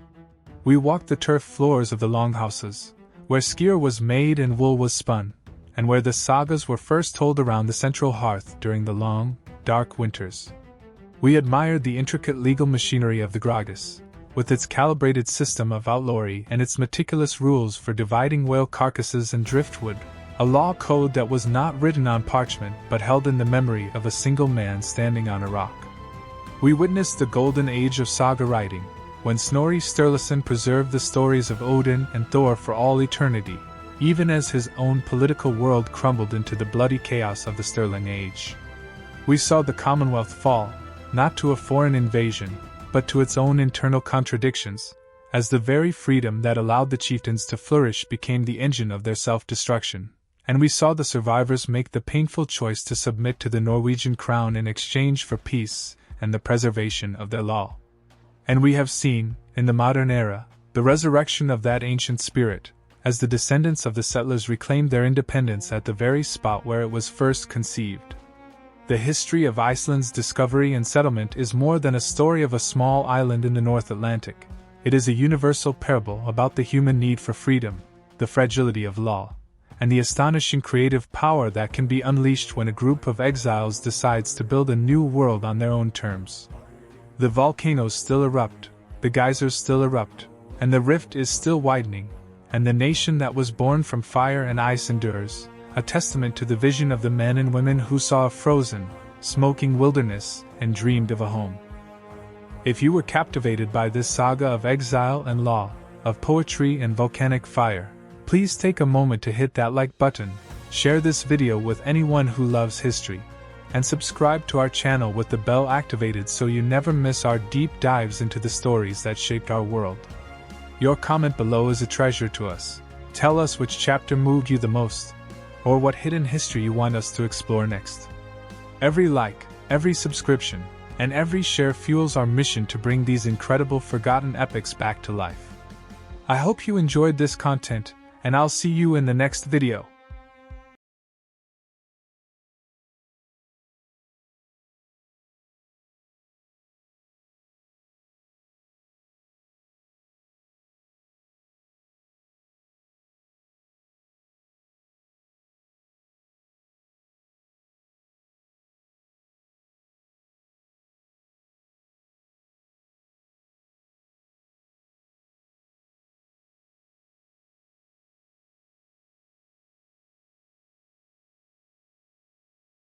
We walked the turf floors of the longhouses, where skyr was made and wool was spun, and where the sagas were first told around the central hearth during the long, dark winters. We admired the intricate legal machinery of the Gragas, with its calibrated system of outlawry and its meticulous rules for dividing whale carcasses and driftwood, a law code that was not written on parchment but held in the memory of a single man standing on a rock. We witnessed the golden age of saga writing, when Snorri Sturluson preserved the stories of Odin and Thor for all eternity, even as his own political world crumbled into the bloody chaos of the Stirling Age. We saw the Commonwealth fall, not to a foreign invasion, but to its own internal contradictions, as the very freedom that allowed the chieftains to flourish became the engine of their self-destruction, and we saw the survivors make the painful choice to submit to the Norwegian crown in exchange for peace and the preservation of their law. And we have seen, in the modern era, the resurrection of that ancient spirit, as the descendants of the settlers reclaimed their independence at the very spot where it was first conceived. The history of Iceland's discovery and settlement is more than a story of a small island in the North Atlantic. It is a universal parable about the human need for freedom, the fragility of law, and the astonishing creative power that can be unleashed when a group of exiles decides to build a new world on their own terms. The volcanoes still erupt, the geysers still erupt, and the rift is still widening, and the nation that was born from fire and ice endures, a testament to the vision of the men and women who saw a frozen, smoking wilderness and dreamed of a home. If you were captivated by this saga of exile and law, of poetry and volcanic fire, please take a moment to hit that like button, share this video with anyone who loves history, and subscribe to our channel with the bell activated so you never miss our deep dives into the stories that shaped our world. Your comment below is a treasure to us. Tell us which chapter moved you the most, or what hidden history you want us to explore next. Every like, every subscription, and every share fuels our mission to bring these incredible forgotten epics back to life. I hope you enjoyed this content, and I'll see you in the next video.